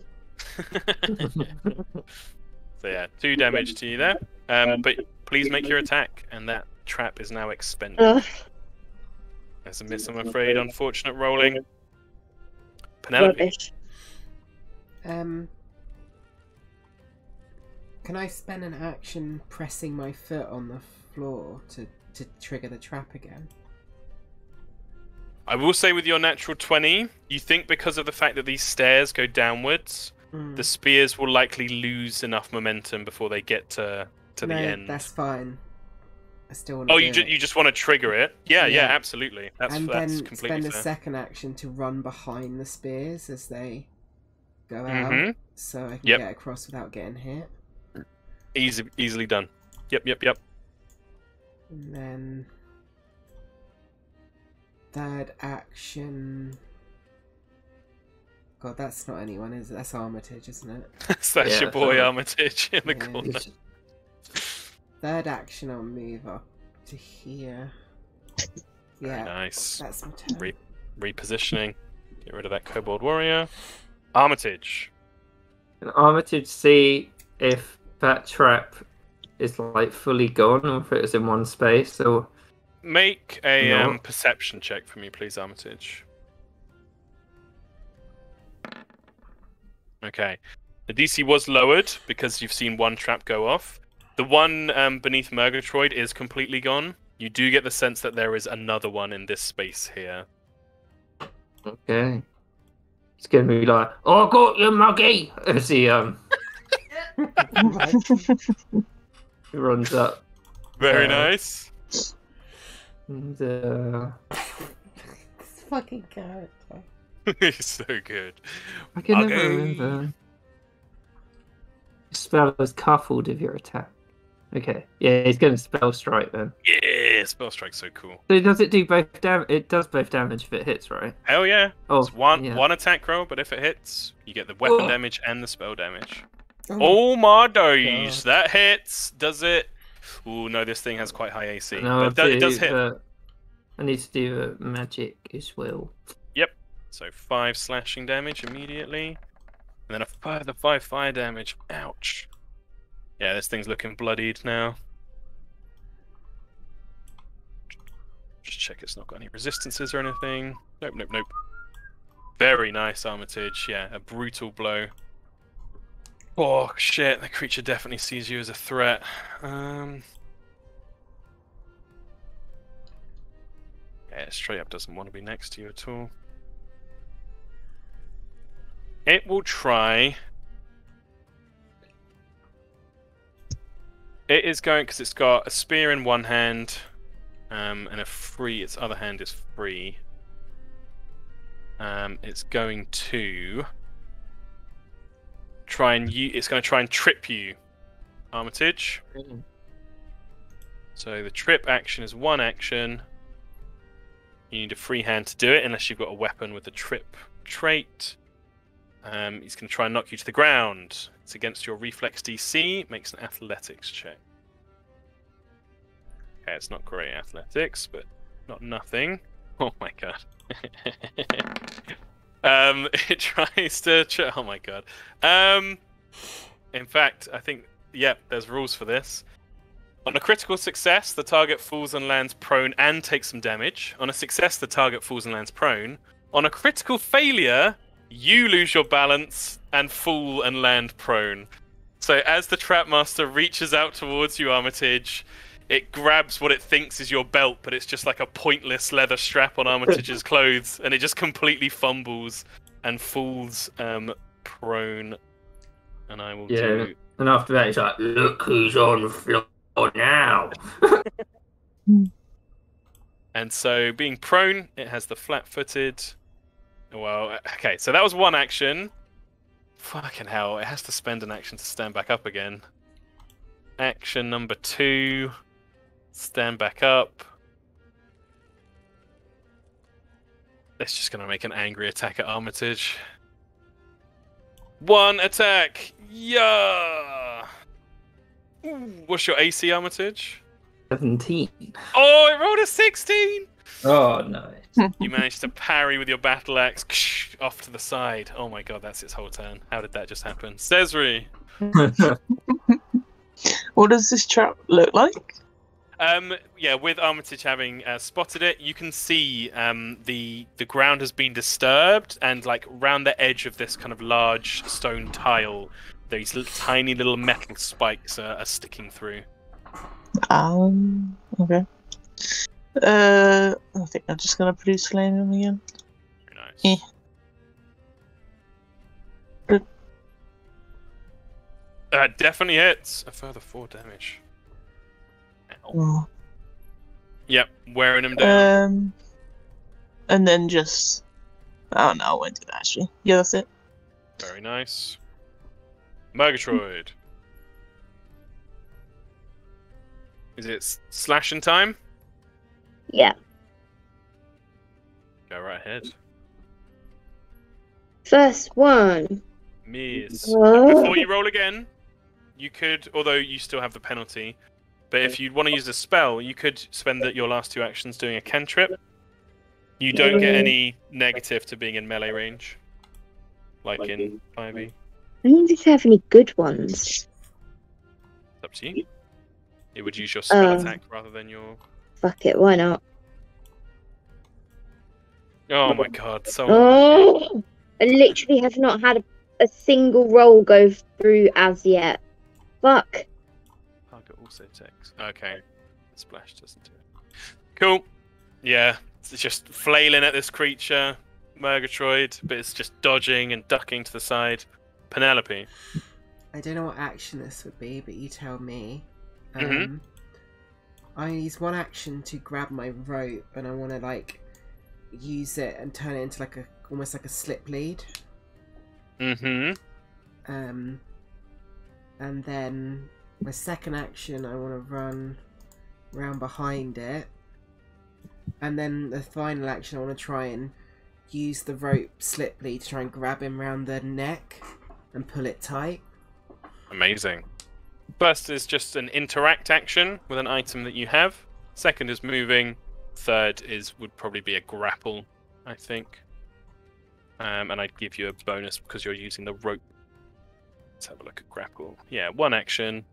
A: So yeah, 2 damage to you there. But please make your attack, and that trap is now expended.
E: Ugh.
A: There's a miss, I'm afraid. Unfortunate rolling. Penelope.
F: Rubbish.
D: Can I spend an action pressing my foot on the floor to trigger the trap again?
A: I will say with your natural 20, you think because of the fact that these stairs go downwards, the spears will likely lose enough momentum before they get to the end.
D: That's fine. I still want
A: Oh,
D: to
A: you just want to trigger it? Yeah, absolutely. That's
D: and
A: that's
D: then
A: completely
D: spend a
A: fair.
D: second action to run behind the spears as they go out, so I can
A: Yep.
D: get across without getting hit.
A: Easily done. Yep.
D: And then third action. God, that's not anyone, is it? That's Armitage, isn't it?
A: So that's
C: Yeah,
A: your boy
C: so-
A: Armitage in the
D: Yeah.
A: corner.
D: Third action, I'll move up to here.
A: Very
D: Yeah,
A: nice.
D: that's my turn.
A: Repositioning. Get rid of that Kobold Warrior. Armitage.
C: Can Armitage see if that trap is like fully gone or if it is in one space or
A: Make a
C: No.
A: perception check for me, please, Armitage. Okay. The DC was lowered because you've seen one trap go off. The one beneath Murgatroyd is completely gone. You do get the sense that there is another one in this space here.
C: okay. It's gonna be like, oh, I got you, Muggy! As he runs up.
A: Very
C: Uh,
A: nice.
C: And,
D: This fucking character.
A: He's so good.
C: I can never
A: Okay.
C: remember. Spell is coupled with your attack. Okay. Yeah, he's going to spell strike then.
A: Yeah, Spell Strike's so cool.
C: So does it do both damage? It does both damage if it hits, right?
A: Hell yeah.
C: Oh,
A: It's one
C: yeah.
A: attack roll, but if it hits, you get the weapon
C: Oh.
A: damage and the spell damage.
D: Oh,
A: Oh my days,
C: God.
A: that hits. Does it? Ooh, no, this thing has quite high AC.
C: No,
A: But it does hit.
C: I need to do a magic as well.
A: So 5 slashing damage immediately. And then a further 5 fire damage. Ouch. Yeah, this thing's looking bloodied now. Just check it's not got any resistances or anything. Nope. Very nice, Armitage. Yeah, a brutal blow. Oh, shit. The creature definitely sees you as a threat. Yeah, straight up doesn't want to be next to you at all. It will try. It is going because it's got a spear in one hand, and its other hand is free. It's going to try and it's going to try and trip you, Armitage. So the trip action is one action. You need a free hand to do it, unless you've got a weapon with the trip trait. He's going to try and knock you to the ground. It's against your reflex DC. Makes an athletics check. Okay, it's not great athletics, but not nothing. Oh my god. It tries to. Oh my god. In fact, I think there's rules for this. On a critical success, the target falls and lands prone and takes some damage. On a success, the target falls and lands prone. On a critical failure, you lose your balance and fall and land prone. So as the Trapmaster reaches out towards you, Armitage, it grabs what it thinks is your belt, but it's just like a pointless leather strap on Armitage's clothes, and it just completely fumbles and falls prone. And I will do...
C: And after that, he's like, look who's on the floor now.
A: And so, being prone, it has the flat-footed... Well, okay, so that was one action. Fucking hell, it has to spend an action to stand back up again. Action number 2. Stand back up. It's just going to make an angry attack at Armitage. One attack! Yeah! Ooh, what's your AC, Armitage?
C: 17.
A: Oh, it rolled a 16!
C: Oh, nice.
A: You managed to parry with your battle axe off to the side. Oh my god, that's its whole turn. How did that just happen? Cesri!
F: What does this trap look like?
A: Yeah, with Armitage having spotted it, you can see the ground has been disturbed, and like round the edge of this kind of large stone tile, these tiny little metal spikes are sticking through.
F: Okay. I think I'm just gonna produce flame again.
A: Very nice. Definitely hits. A further 4 damage. Ow.
F: Oh.
A: Yep, wearing him down.
F: And then just... Oh no, I won't do that actually. Yeah, that's it.
A: Very nice. Murgatroyd. Is it slashing time?
E: Yeah.
A: Go right ahead.
E: First one.
A: Miss.
E: Oh.
A: Before you roll again, you could, although you still have the penalty, but if you want to use a spell, you could spend your last 2 actions doing a cantrip. You don't get any negative to being in melee range, like in 5e.
E: I don't think I have any good ones.
A: It's up to you. It would use your spell attack rather than your...
E: Fuck it, why not?
A: Oh my god, so...
E: Oh! I literally have not had a single roll go through as yet. Fuck.
A: Target also takes... Okay. Splash doesn't do it. Cool. Yeah, it's just flailing at this creature, Murgatroyd, but it's just dodging and ducking to the side. Penelope.
D: I don't know what action this would be, but you tell me.
A: Mhm.
D: I use one action to grab my rope, and I want to like use it and turn it into like almost like a slip lead.
A: Mm-hmm.
D: And then my second action, I want to run around behind it, and then the final action, I want to try and use the rope slip lead to try and grab him round the neck and pull it tight.
A: Amazing. First is just an interact action with an item that you have. Second is moving. Third would probably be a grapple, I think. And I'd give you a bonus because you're using the rope. Let's have a look at grapple. Yeah, 1 action.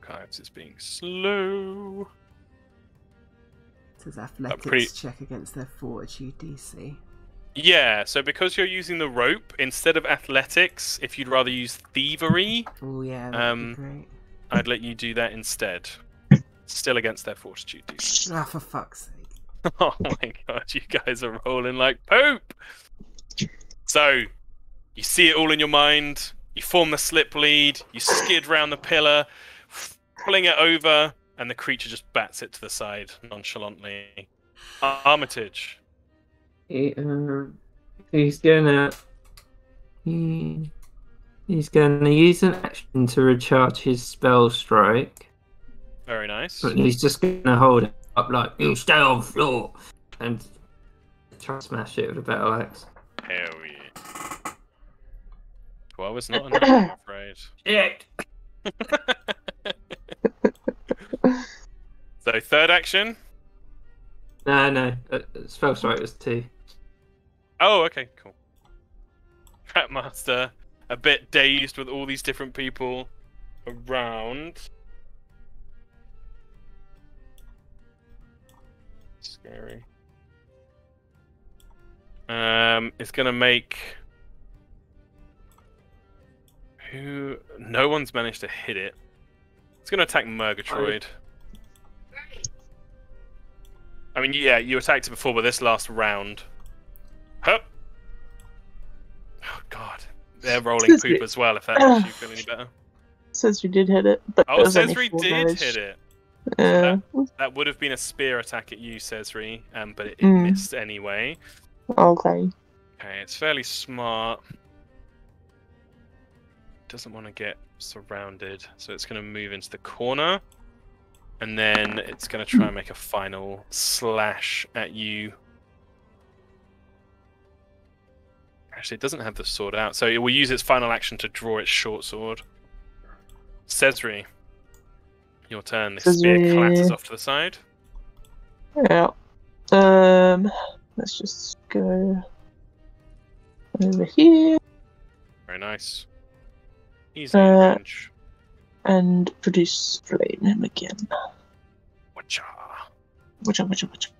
A: Archives is being slow.
D: It says athletics check against their fortitude DC.
A: Yeah, so because you're using the rope, instead of athletics, if you'd rather use thievery,
D: oh yeah, that'd be great.
A: I'd let you do that instead. Still against their fortitude DC.
D: Ah, for fuck's sake.
A: Oh my god, you guys are rolling like poop! So, you see it all in your mind, you form the slip lead, you skid round the pillar, fling it over, and the creature just bats it to the side nonchalantly. Armitage.
C: He's gonna use an action to recharge his spell strike.
A: Very nice.
C: But he's just gonna hold it up like, you stay on floor, and try to smash it with a battle axe.
A: Hell yeah. 12 is not enough, I'm afraid.
C: Shit!
A: So, third action?
C: No. Spell strike was 2.
A: Oh, okay, cool. Trapmaster, a bit dazed with all these different people around. Scary. It's gonna make... No one's managed to hit it. It's gonna attack Murgatroyd. I mean, yeah, you attacked it before, but this last round... Hup! Oh god, they're rolling poop as well. If that makes you feel any better.
F: Sesri did hit it, but
A: oh, Sesri did hit it.
F: Yeah.
A: So that would have been a spear attack at you, Sesri, but it missed anyway.
F: Okay.
A: Okay, it's fairly smart. Doesn't want to get surrounded, so it's going to move into the corner, and then it's going to try and make a final slash at you. Actually, it doesn't have the sword out, so it will use its final action to draw its short sword. Sesri, your turn. The spear clatters off to the side.
F: Yeah. Let's just go over here.
A: Very nice. Easy range.
F: and produce flame again.
A: Watcha.
F: Watcha.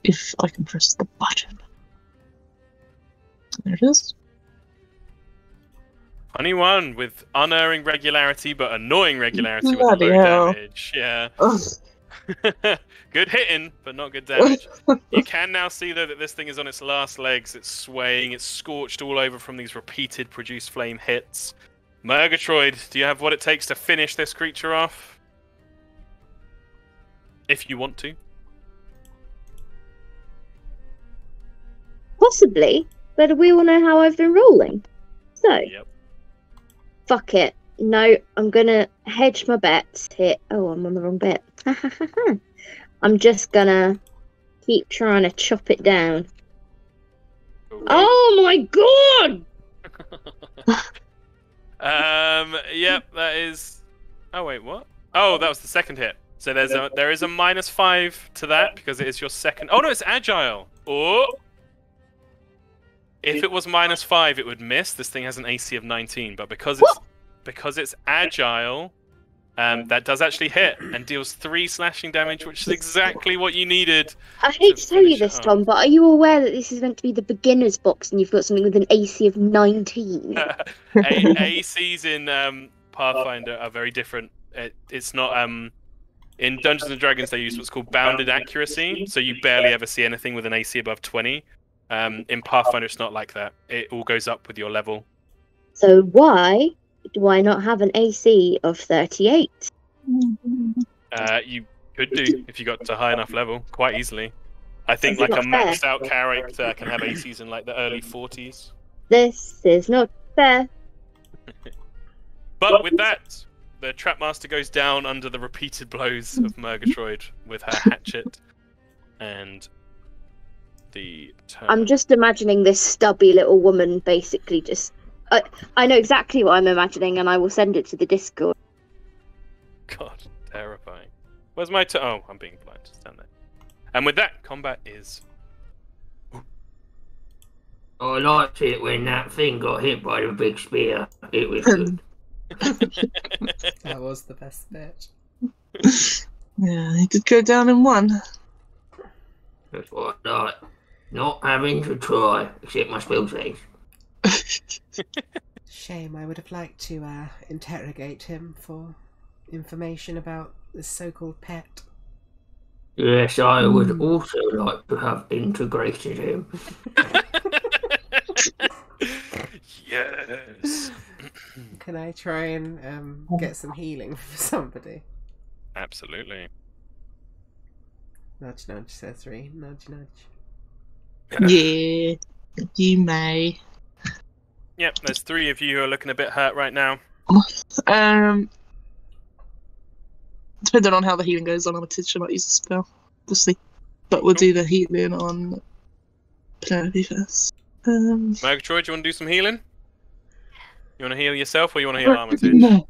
F: If I can press the button. There it is.
A: 21 with unerring regularity, but annoying regularity with
F: Bloody
A: low
F: hell.
A: damage. Yeah.
F: Ugh.
A: Good hitting, but not good damage. You can now see, though, that this thing is on its last legs. It's swaying. It's scorched all over from these repeated produce flame hits. Murgatroyd, do you have what it takes to finish this creature off? If you want to.
E: Possibly, but we all know how I've been rolling. So,
A: Yep.
E: fuck it. No, I'm gonna hedge my bets here. Oh, I'm on the wrong bet. I'm just gonna keep trying to chop it down. Oh my god!
A: Yep, that is. Oh wait, what? Oh, that was the second hit. So there is a -5 to that because it is your second. Oh no, it's agile. Oh. If it was -5, it would miss. This thing has an AC of 19, but because it's agile, that does actually hit and deals 3 slashing damage, which is exactly what you needed.
E: I hate to tell you
A: finish
E: this,
A: it up.
E: Tom, but are you aware that this is meant to be the beginner's box and you've got something with an AC of 19?
A: ACs in Pathfinder are very different. It's not in Dungeons and Dragons they use what's called bounded accuracy, so you barely ever see anything with an AC above 20. In Pathfinder, it's not like that. It all goes up with your level.
E: So why do I not have an AC of 38?
A: You could do if you got to high enough level, quite easily. I think
E: That's
A: like a
E: not fair.
A: maxed out character can have ACs in like the early 40s.
E: This is not fair.
A: But with that, the Trapmaster goes down under the repeated blows of Murgatroyd with her hatchet, and the turn.
E: I'm just imagining this stubby little woman basically just... I know exactly what I'm imagining and I will send it to the Discord.
A: God, terrifying. Where's my turn? Oh, I'm being blind. Stand there. And with that, combat is.
C: I liked it when that thing got hit by the big spear. It was good.
D: That was the best bit.
F: Yeah, he could go down in one.
C: That's what I like. Not having to try, except my spell saves.
D: Shame, I would have liked to interrogate him for information about this so-called pet.
C: Yes, I would also like to have integrated him.
A: Yes.
D: Can I try and get some healing for somebody?
A: Absolutely.
D: Nudge, nudge, says Ree. Nudge, nudge.
F: Yeah, you may.
A: Yep, there's 3 of you who are looking a bit hurt right now.
F: Depending on how the healing goes on Armitage, I might use the spell. We'll see. But we'll do the healing on Penelope first.
A: Murgatroyd, do you want to do some healing? You want to heal yourself or you want to heal Armitage?
F: No.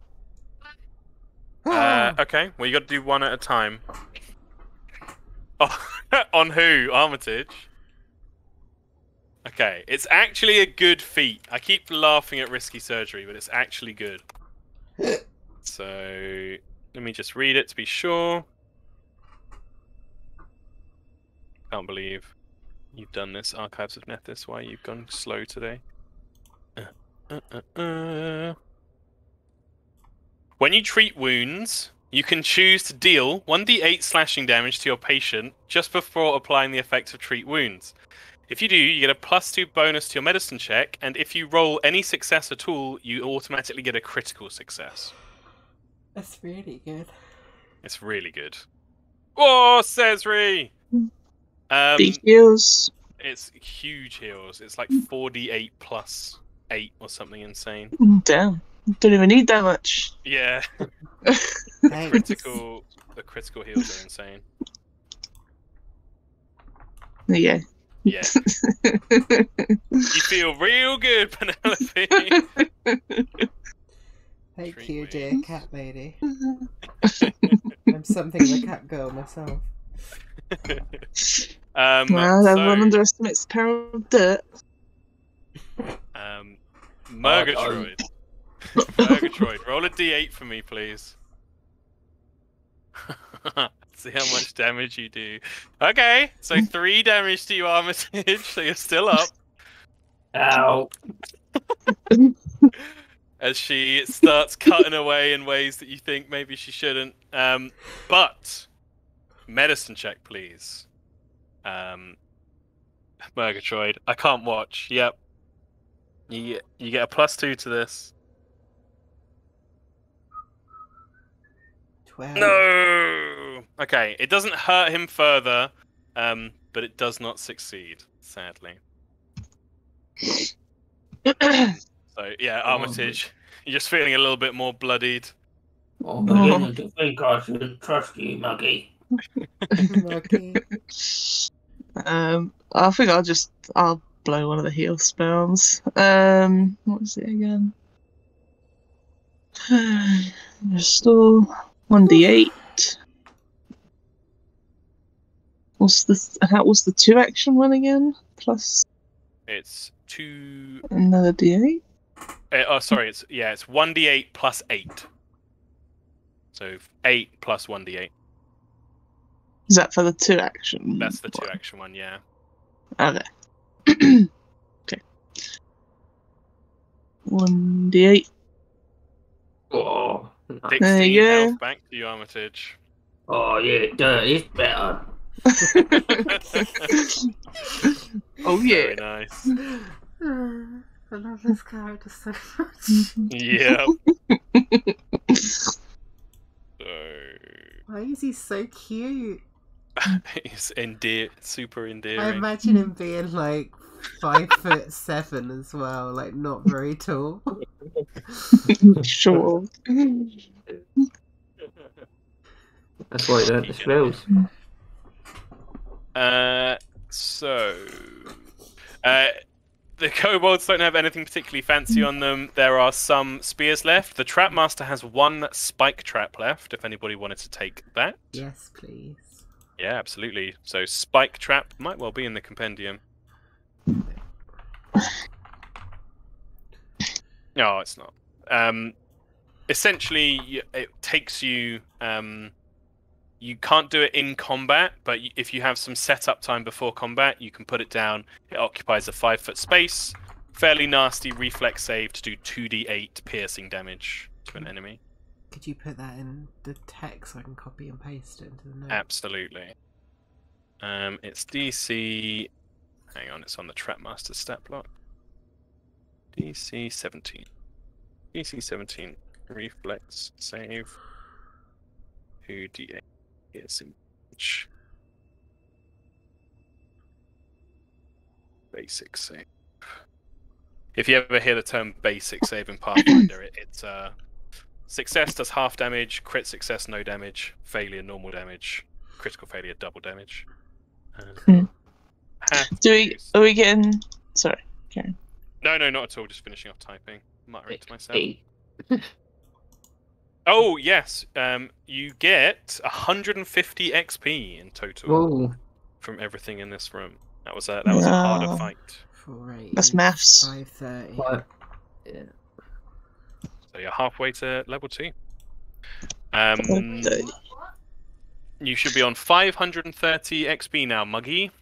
A: Okay, well you got to do one at a time. Oh, on who? Armitage? Okay, it's actually a good feat. I keep laughing at risky surgery, but it's actually good. So, let me just read it to be sure. Can't believe you've done this, Archives of Nethys. Why you've gone slow today? When you treat wounds, you can choose to deal 1d8 slashing damage to your patient just before applying the effects of treat wounds. If you do, you get a +2 bonus to your medicine check, and if you roll any success at all, you automatically get a critical success.
D: That's really good.
A: It's really good. Oh, Cesri!
F: Big heals.
A: It's huge heals. It's like 4d8 plus 8 or something insane.
F: Damn. Don't even need that much.
A: Yeah.
D: Thanks.
A: The critical heals are insane.
F: Yeah.
A: Yeah. You feel real good, Penelope.
D: Thank
A: Treat
D: you, dear
A: wounds.
D: cat lady. I'm something of a cat girl myself.
F: Well, everyone underestimates the power of dirt.
A: Murgatroyd. Murgatroyd, Roll a d8 for me, please. See how much damage you do. Okay, so 3 damage to you, Armitage, so you're still up.
C: Ow.
A: As she starts cutting away in ways that you think maybe she shouldn't. But medicine check, please. Murgatroyd. I can't watch. Yep. You get a +2 to this.
D: 12.
A: No. Okay, it doesn't hurt him further, but it does not succeed, sadly. So yeah, Armitage, you're just feeling a little bit more bloodied.
C: I'm beginning to think I should trust you, Muggy.
D: Lucky.
F: I think I'll blow one of the heal spells. What was it again? Restore 1d8. What's the 2 action one again? Plus
A: It's 2.
F: another d8.
A: Sorry, it's 1d8 plus 8. So 8 plus 1d8.
F: Is that for the 2 action?
A: That's the 2 action one, yeah.
F: Okay. Okay. 1d8.
C: Oh, nice.
A: 16
F: you go.
A: health back to you, Armitage.
C: Oh yeah, dirty's better.
F: Oh
A: Very
F: yeah.
A: nice.
D: I love this character so much.
A: Yep. So
D: Why is he so cute?
A: he's super
D: I
A: endearing.
D: imagine him being like 5'7" as well, like not very tall.
F: Sure.
C: That's why he learnt the spells.
A: The kobolds don't have anything particularly fancy on them. There are some spears left. The Trapmaster has 1 spike trap left, if anybody wanted to take that.
D: Yes, please.
A: Yeah, absolutely. So spike trap might well be in the compendium. No, it's not. Essentially, it takes you... you can't do it in combat, but if you have some setup time before combat, you can put it down. It occupies a 5-foot space. Fairly nasty reflex save to do 2d8 piercing damage to an enemy.
D: Could you put that in the text so I can copy and paste it into the note?
A: Absolutely. It's DC... Hang on, it's on the Trapmaster stat block. DC 17. DC 17. Reflex save. 2d8. Piercing damage. Basic save. If you ever hear the term basic save in Pathfinder, it's success does half damage, crit success no damage, failure normal damage, critical failure double damage.
F: Are we getting? Sorry, Karen.
A: No, not at all. Just finishing off typing. Muttering to myself. Oh yes, you get 150 XP in total
C: Whoa.
A: from everything in this room. That was a harder fight.
D: 4, 8,
F: That's maths.
D: 530.
C: What? Yeah.
A: So you're halfway to level 2. You should be on 530 XP now, Muggy.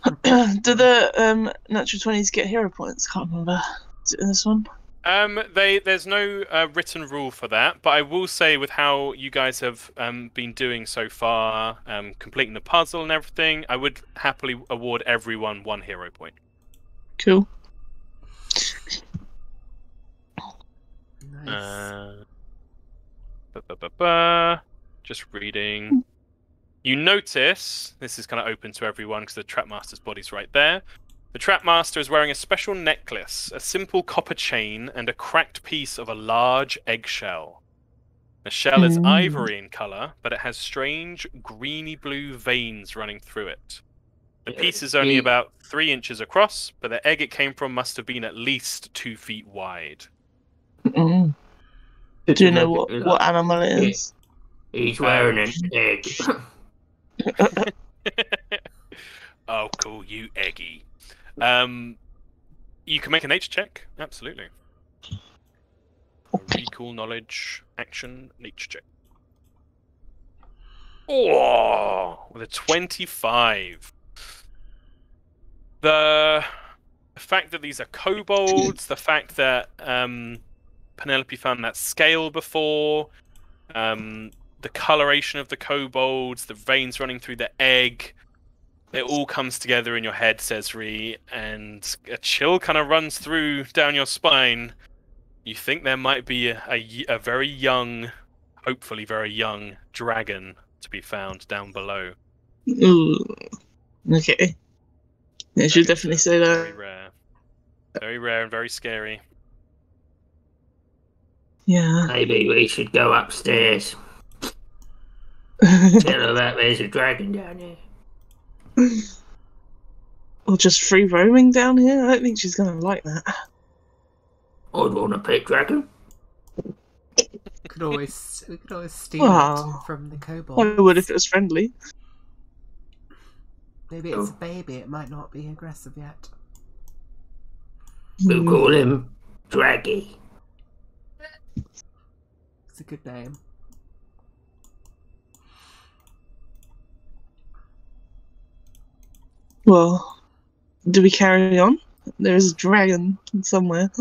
F: Do the natural 20s get hero points? Can't remember. Is it in this one?
A: There's no written rule for that, but I will say with how you guys have been doing so far, completing the puzzle and everything, I would happily award everyone 1 hero point.
F: Cool.
D: Nice.
A: Just reading. You notice, this is kind of open to everyone because the Trapmaster's body's right there. The Trapmaster is wearing a special necklace, a simple copper chain, and a cracked piece of a large eggshell. The shell is ivory in colour, but it has strange greeny blue veins running through it. The piece is only about 3 inches across, but the egg it came from must have been at least 2 feet wide.
F: Do you know what animal it is?
C: He's wearing an egg.
A: Oh, cool, you eggy. You can make a nature check, absolutely. Recall knowledge, action, nature check. Oh, with a 25. The fact that these are kobolds, the fact that Penelope found that scale before, the coloration of the kobolds, the veins running through the egg, it all comes together in your head, says Ree, and a chill kind of runs down your spine. You think there might be a very young, hopefully very young, dragon to be found down below.
F: Ooh. Okay. I should
A: Dragons
F: definitely
A: are
F: say
A: very
F: that.
A: rare. Very rare and very scary.
F: Yeah.
C: Maybe we should go upstairs. Tell her that there's a dragon down here.
F: Or just free roaming down here? I don't think she's gonna like that.
C: I'd want a pet dragon.
D: We could always steal
F: Well,
D: it from the
F: I
D: kobolds.
F: would if it was friendly.
D: Maybe it's a baby. It might not be aggressive yet.
C: We'll call him Draggy.
D: It's a good name.
F: Well, do we carry on? There is a dragon somewhere.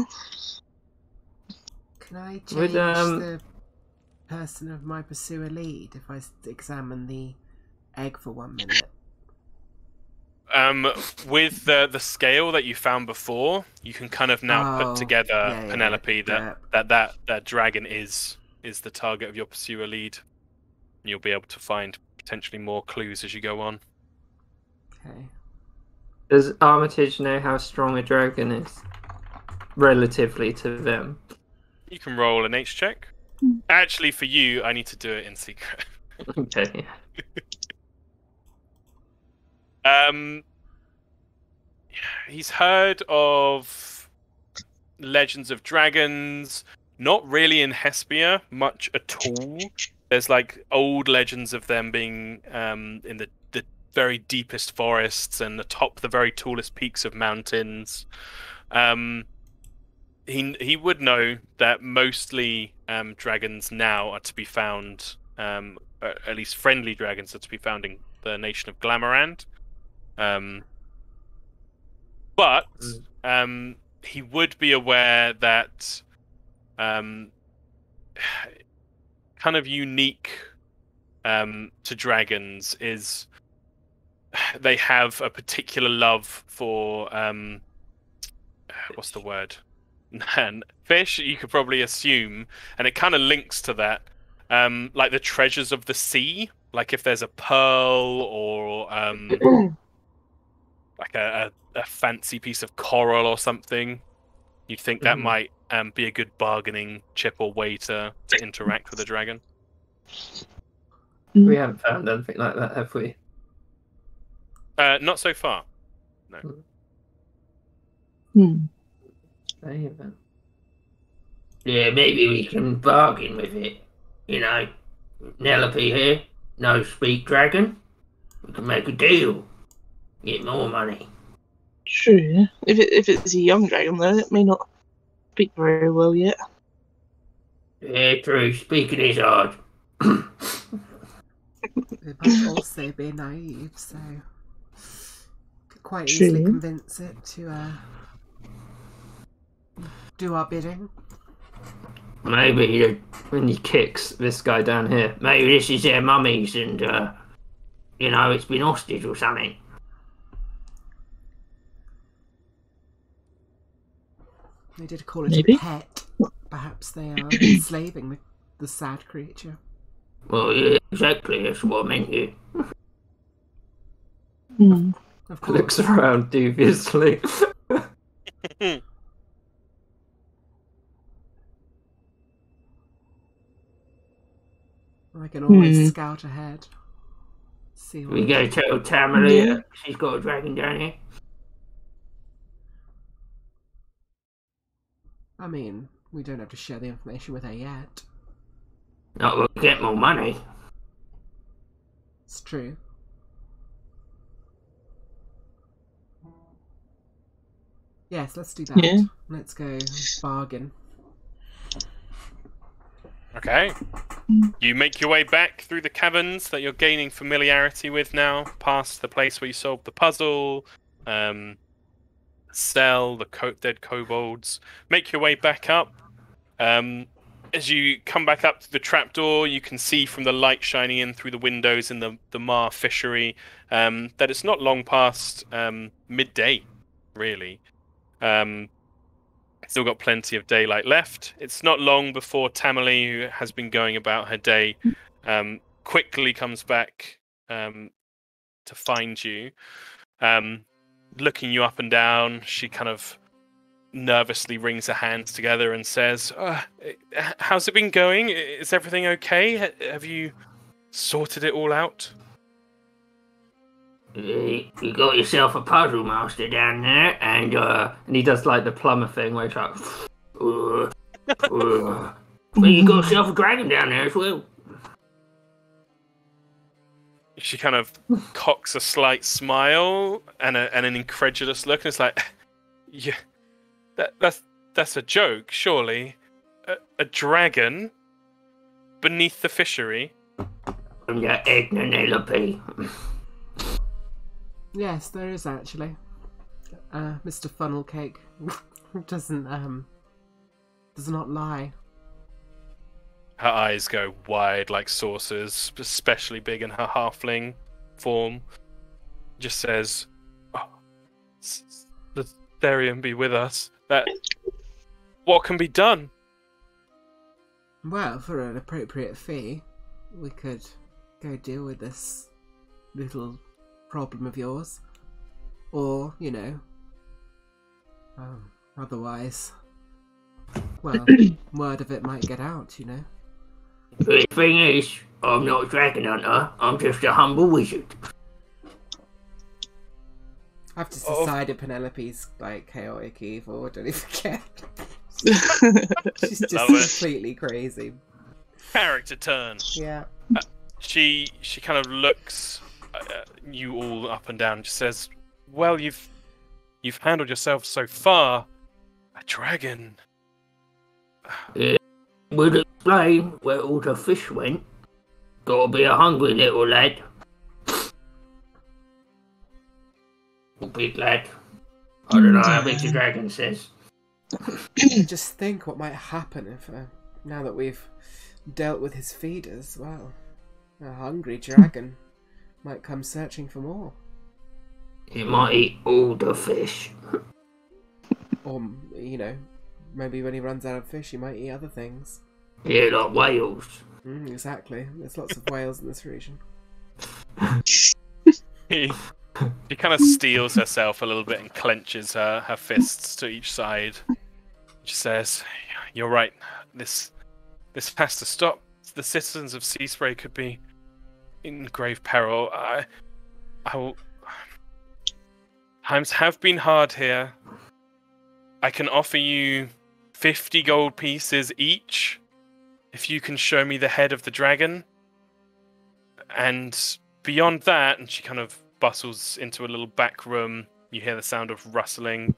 D: Can I change
C: Would,
D: the person of my pursuer lead if I examine the egg for 1 minute?
A: With the scale that you found before, you can kind of now put together, Penelope, that dragon is the target of your pursuer lead. You'll be able to find potentially more clues as you go on.
D: Okay.
C: Does Armitage know how strong a dragon is? Relatively to them.
A: You can roll an H check. Actually, for you, I need to do it in secret.
C: Okay.
A: He's heard of legends of dragons, not really in Hespia much at all. There's like old legends of them being in the very deepest forests and atop the very tallest peaks of mountains. He would know that mostly dragons now are to be found, at least friendly dragons are to be found in the nation of Glamourand. But he would be aware that kind of unique to dragons is they have a particular love for what's the word? Fish, you could probably assume, and it kind of links to that. Like the treasures of the sea, like if there's a pearl or like a fancy piece of coral or something, you'd think that might be a good bargaining chip or way to interact with a dragon.
C: We haven't found anything like that, have we?
A: Not so far. No.
C: Even. Yeah, maybe we can bargain with it. You know, Penelope here, no speak dragon. We can make a deal. Get more money.
F: True. If it's a young dragon though, it may not speak very well yet.
C: Yeah, true. Speaking is hard.
D: It might also be naive, so could quite easily convince it to do our bidding.
C: Maybe when he kicks this guy down here, maybe this is their mummies and, you know, it's been hostage or something.
D: They did call it a pet. Perhaps they are enslaving the sad creature.
C: Well, yeah, exactly. That's what I meant here.
D: Of course.
C: Looks around dubiously.
D: I can always scout ahead. See what
C: We go tell Tamalia she's got a dragon down here.
D: I mean, we don't have to share the information with her yet.
C: Not we'll get more money.
D: It's true. Yes, let's do that.
F: Yeah.
D: Let's go bargain.
A: Okay. You make your way back through the caverns that you're gaining familiarity with now, past the place where you solved the puzzle, cell, the dead kobolds. Make your way back up. As you come back up to the trapdoor, you can see from the light shining in through the windows in the Mar fishery that it's not long past midday, really. Still got plenty of daylight left. It's not long before Tamale, who has been going about her day, quickly comes back to find you. Looking you up and down, she kind of nervously wrings her hands together and says, how's it been going? Is everything okay? Have you sorted it all out?
C: You got yourself a puzzle master down there, and he does like the plumber thing where it's like, well, you got yourself a dragon down there as well.
A: She kind of cocks a slight smile and an incredulous look, and it's like, yeah, that's a joke, surely. A dragon beneath the fishery.
C: And your Penelope.
D: Yes, there is actually. Mr. Funnelcake does not lie.
A: Her eyes go wide like saucers, especially big in her halfling form. Just says, "The Therian be with us. What can be done?"
D: Well, for an appropriate fee, we could go deal with this little problem of yours, or otherwise, well, word of it might get out,
C: The thing is, I'm not a dragon hunter, I'm just a humble wizard.
D: I've just decided Penelope's like chaotic evil, don't you forget. She's just completely crazy.
A: Character turn.
D: Yeah.
A: She kind of looks you all up and down and just says, well, you've handled yourself so far. A dragon.
C: Would explain where all the fish went. Gotta be a hungry little lad. Big lad. I don't know how big the dragon says.
D: Just think what might happen if, now that we've dealt with his feeders, well, a hungry dragon might come searching for more.
C: He might eat all the fish.
D: Or, maybe when he runs out of fish, he might eat other things.
C: Yeah, like whales.
D: Exactly. There's lots of whales in this region.
A: She kind of steels herself a little bit and clenches her fists to each side. She says, "You're right. This has to stop. The citizens of Seaspray could be in grave peril. Times have been hard here. I can offer you 50 gold pieces each if you can show me the head of the dragon. And beyond that," and she kind of bustles into a little back room. You hear the sound of rustling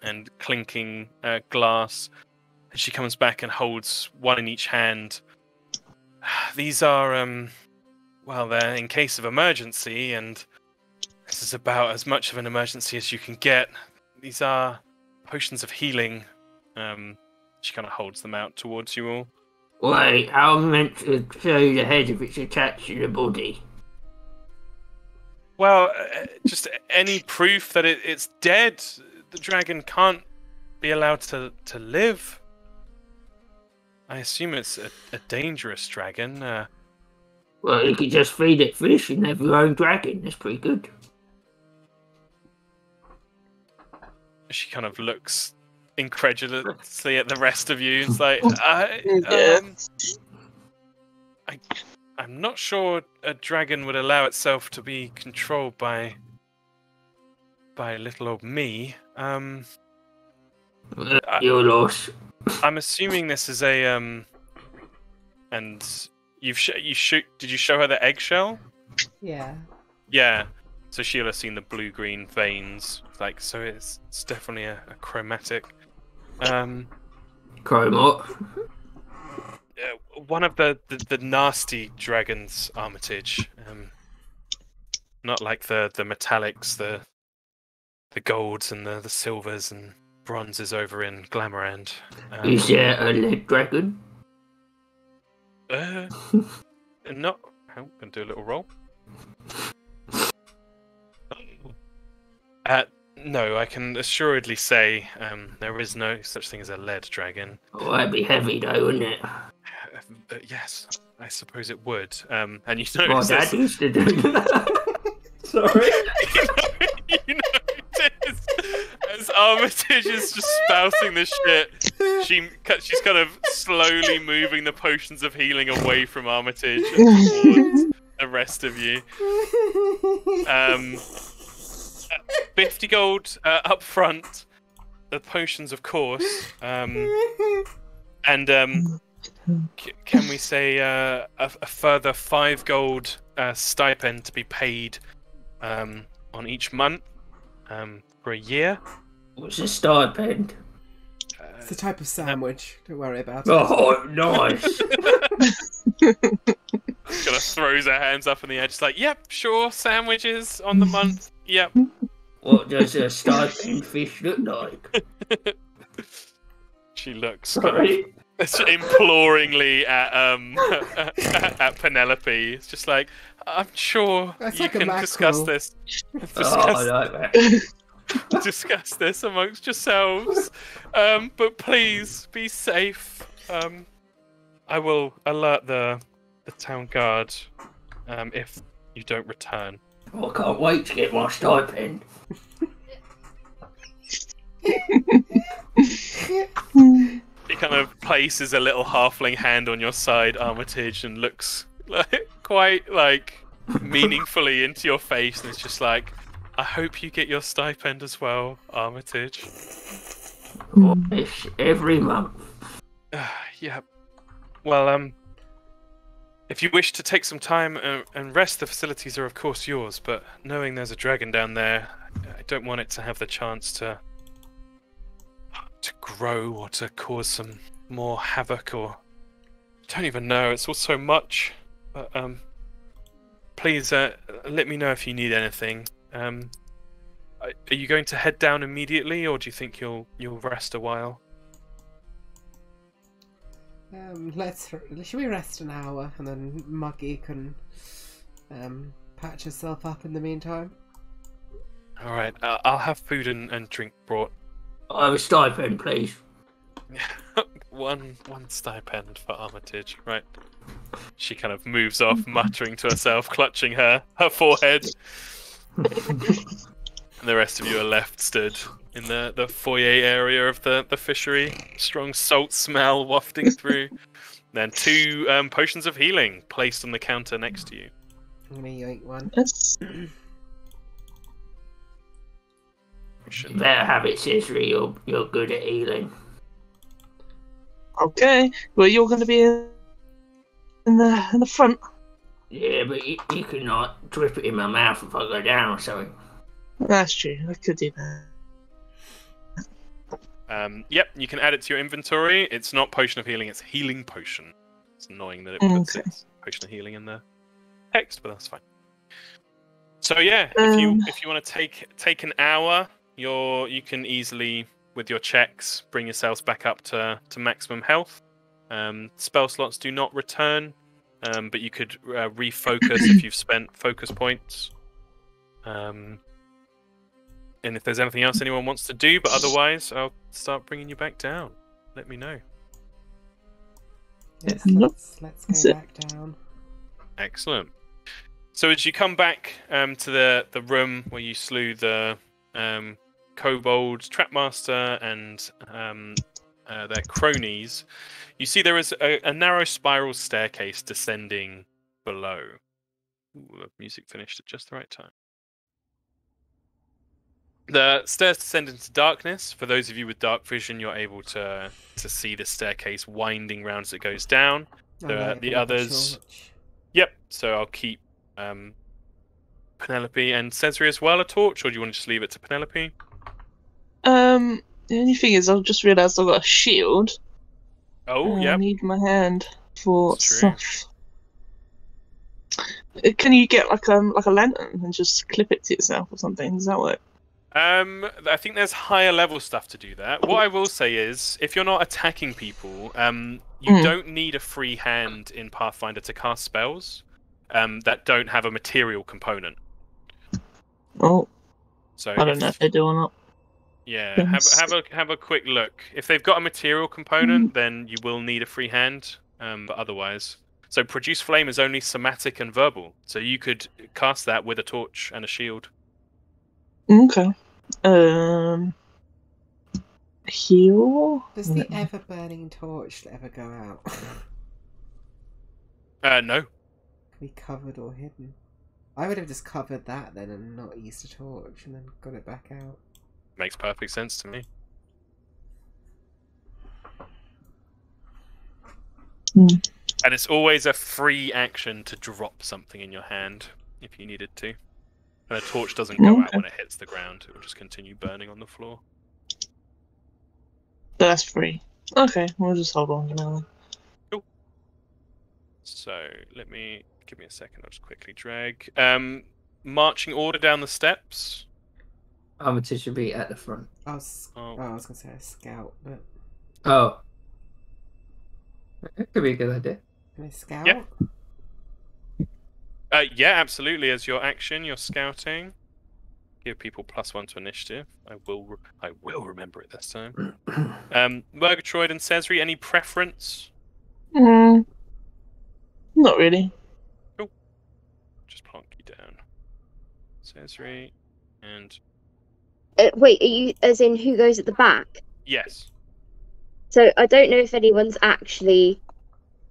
A: and clinking glass. And she comes back and holds one in each hand. These are, they're in case of emergency, and this is about as much of an emergency as you can get. These are potions of healing. She kind of holds them out towards you all.
C: Wait, how am I meant to show you the head if it's attached to the body?
A: Well, just any proof that it's dead. The dragon can't be allowed to live. I assume it's a dangerous dragon.
C: Well, you could just feed it fish and have your own dragon. That's pretty good.
A: She kind of looks incredulously at the rest of you. It's like, I'm not sure a dragon would allow itself to be controlled by little old me.
C: Your loss.
A: I'm assuming this is a and did you show her the eggshell?
D: Yeah.
A: Yeah. So she'll have seen the blue-green veins. Like, so it's definitely a chromatic.
C: Chromot.
A: one of the nasty dragons, Armitage. Not like the metallics, the golds and the silvers and bronzes over in Glamorand.
C: Is there a lead dragon?
A: Not. I'm gonna do a little roll. No, I can assuredly say there is no such thing as a lead dragon.
C: Oh, that'd be heavy though, wouldn't it?
A: Yes, I suppose it would. And you
C: My
A: notice
C: dad used to do that. Sorry.
A: you notice as Armitage is just spouting this shit, she's kind of slowly moving the potions of healing away from Armitage and towards the rest of you. 50 gold up front, the potions, of course. And can we say a further 5 gold stipend to be paid on each month for a year?
C: What's a stipend?
D: It's a type of sandwich. Don't worry about it.
C: Oh, nice.
A: Kind of throws her hands up in the air, just like, yep, sure, sandwiches on the month. Yep.
C: What does a stipend fish look like?
A: She looks
C: Sorry.
A: imploringly at Penelope. It's just like, I'm sure
D: That's
A: you
D: like a
A: can discuss
D: mackerel.
A: this.
C: Oh, I like that.
A: Discuss this amongst yourselves. But please be safe. I will alert the town guard if you don't return.
C: Oh, I can't wait to get my stipend.
A: He kind of places a little halfling hand on your side, Armitage, and looks quite meaningfully into your face, and it's just like, I hope you get your stipend as well, Armitage.
C: Oh, it's every month.
A: Yeah. Well, if you wish to take some time and rest, the facilities are of course yours, but knowing there's a dragon down there, I don't want it to have the chance to grow or to cause some more havoc, or don't even know, it's all so much. But please let me know if you need anything. Are you going to head down immediately, or do you think you'll rest a while?
D: Should we rest an hour and then Muggy can patch herself up in the meantime?
A: All right, I'll have food and drink brought.
C: I have a stipend, please.
A: one stipend for Armitage, right? She kind of moves off, muttering to herself, clutching her forehead. And the rest of you are left stood in the foyer area of the fishery. Strong salt smell wafting through. Then 2 potions of healing placed on the counter next to you.
D: I'm gonna yoink one.
F: Yes.
C: You better have it, Cesare. You're good at healing.
F: Okay. Well, you're going to be in the front.
C: Yeah, but you can like drip it in my mouth if I go down or something.
F: That's true. I could do that.
A: Yep, you can add it to your inventory. It's not potion of healing, it's healing potion. It's annoying that it puts its potion of healing in the text, but that's fine. So yeah, if you want to take an hour, you can easily, with your checks, bring yourselves back up to maximum health. Spell slots do not return, but you could refocus if you've spent focus points. And if there's anything else anyone wants to do, but otherwise, I'll start bringing you back down. Let me know.
D: Yes, let's go back down.
A: Excellent. So as you come back to the room where you slew the kobold trapmaster and their cronies, you see there is a narrow spiral staircase descending below. Ooh, the music finished at just the right time. The stairs descend into darkness. For those of you with dark vision, you're able to see the staircase winding round as it goes down. The others... Yep, so I'll keep Penelope and Cesare as well a torch, or do you want to just leave it to Penelope?
F: The only thing is, I've just realised I've got a shield.
A: Oh,
F: I
A: yeah.
F: need my hand for
A: It's true.
F: stuff. Can you get like a lantern and just clip it to yourself or something? Does that work?
A: I think there's higher level stuff to do that. What I will say is, if you're not attacking people, you don't need a free hand in Pathfinder to cast spells that don't have a material component.
F: Oh,
A: So
F: I don't know if they do or not.
A: Yeah, have a quick look. If they've got a material component, then you will need a free hand. But otherwise, so produce flame is only somatic and verbal. So you could cast that with a torch and a shield.
F: Okay. Heal?
D: Does the ever burning torch ever go out?
A: No.
D: Be covered or hidden? I would have just covered that then and not used a torch and then got it back out.
A: Makes perfect sense to me. And it's always a free action to drop something in your hand if you needed to. And a torch doesn't go out when it hits the ground. It will just continue burning on the floor.
F: That's free. Okay, we'll just hold on for now then.
A: Cool. So, give me a second, I'll just quickly drag. Marching order down the steps.
C: Armitage should be at the front.
D: I was gonna say a scout, but
C: Oh. It could be a good idea.
D: can I scout?
A: Yeah. Yeah, absolutely. As your action, you're scouting. Give people +1 to initiative. I will remember it this time. Murgatroyd and Cesri, any preference?
F: Not really.
A: Cool. Just plonk you down. Cesri and
E: Wait, are you as in who goes at the back?
A: yes.
E: So I don't know if anyone's actually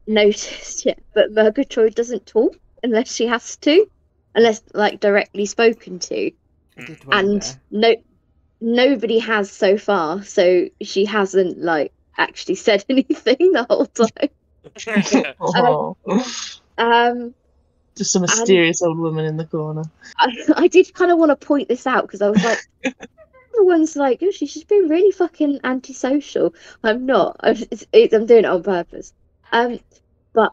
E: noticed yet, but Murgatroyd doesn't talk unless she has to, unless like directly spoken to.
D: I did
E: And
D: wonder.
E: nobody has so far, so she hasn't like actually said anything the whole time.
F: Oh. Just a mysterious old woman in the corner.
E: I did kind of want to point this out because I was like, everyone's like, oh, she's been really fucking antisocial. I'm not. I'm doing it on purpose. But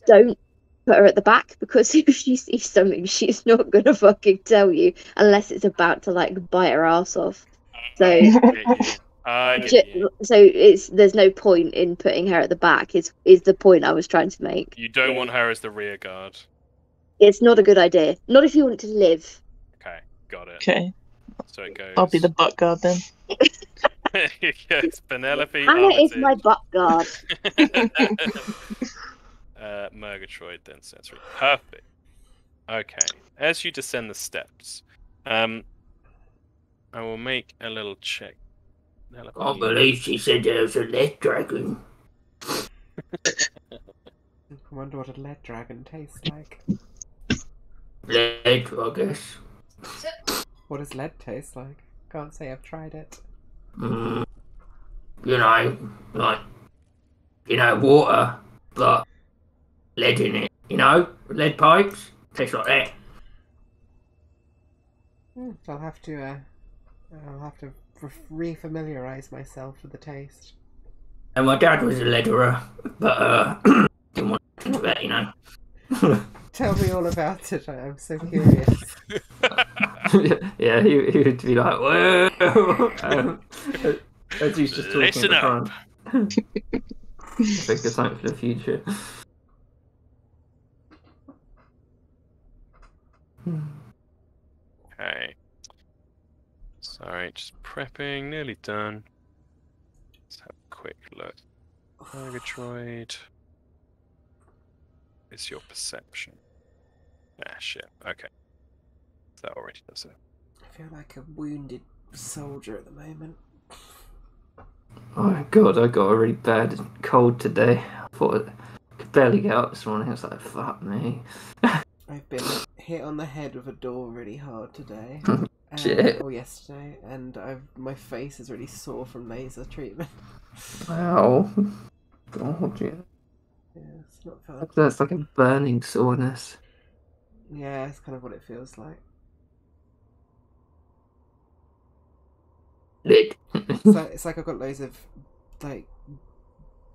E: don't put her at the back because if she sees something, she's not gonna fucking tell you unless it's about to like bite her ass off. So. So there's no point in putting her at the back. Is the point I was trying to make?
A: You don't want her as the rear guard.
E: It's not a good idea. Not if you want to live.
A: Okay, got it.
F: Okay.
A: So it goes.
F: I'll be the butt guard then.
A: Yes, Penelope.
E: Hannah is my butt guard.
A: Murgatroyd then Cesri. Perfect. Okay. As you descend the steps, I will make a little check. Penelope.
C: I believe she said there was a lead dragon.
D: I wonder what a lead dragon tastes like.
C: Lead, I guess.
D: What does lead taste like? Can't say I've tried it.
C: You know, like, water, but lead in it. Lead pipes. Tastes like that.
D: I'll have to re-familiarise myself with the taste.
C: And my dad was a leaderer, but didn't want to do that,
D: Tell me all about it. I'm so curious.
C: Yeah, he would be like, whoa. As he's just talking
A: Listen
C: at the
A: up.
C: front. I think it's something for the future.
A: Okay. Sorry, just prepping. Nearly done. Let's have a quick look. Murgatroyd. It's your perception. Ah, shit. Okay. That already does it.
D: I feel like a wounded soldier at the moment.
C: Oh my god, I got a really bad cold today. I thought I could barely get up this morning. I was like, fuck me.
D: I've been hit on the head with a door really hard today.
C: Shit.
D: Or yesterday, and my face is really sore from laser treatment.
C: Wow. God, yeah.
D: Yeah, it's not fun.
C: That's like a burning soreness.
D: Yeah, it's kind of what it feels like.
C: Lit.
D: It's like I've got loads of like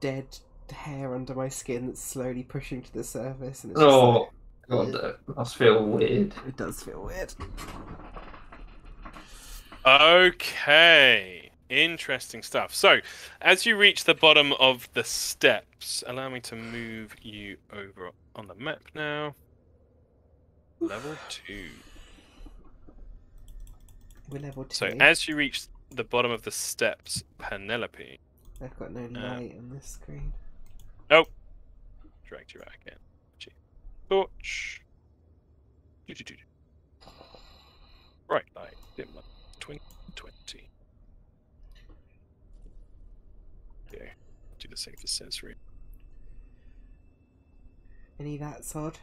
D: dead hair under my skin that's slowly pushing to the surface, and it's
C: Oh,
D: just
C: God, that must feel weird.
D: it does feel weird.
A: Okay. Interesting stuff. So, as you reach the bottom of the steps, allow me to move you over on the map now. Level 2.
D: We're level 2.
A: So, as you reach the bottom of the steps, Penelope.
D: I've got no light on this screen.
A: Nope. Dragged you out again. Gee. Torch. Bright light. Dim light. 2020. Okay. Do the same for sensory.
D: Any that sod?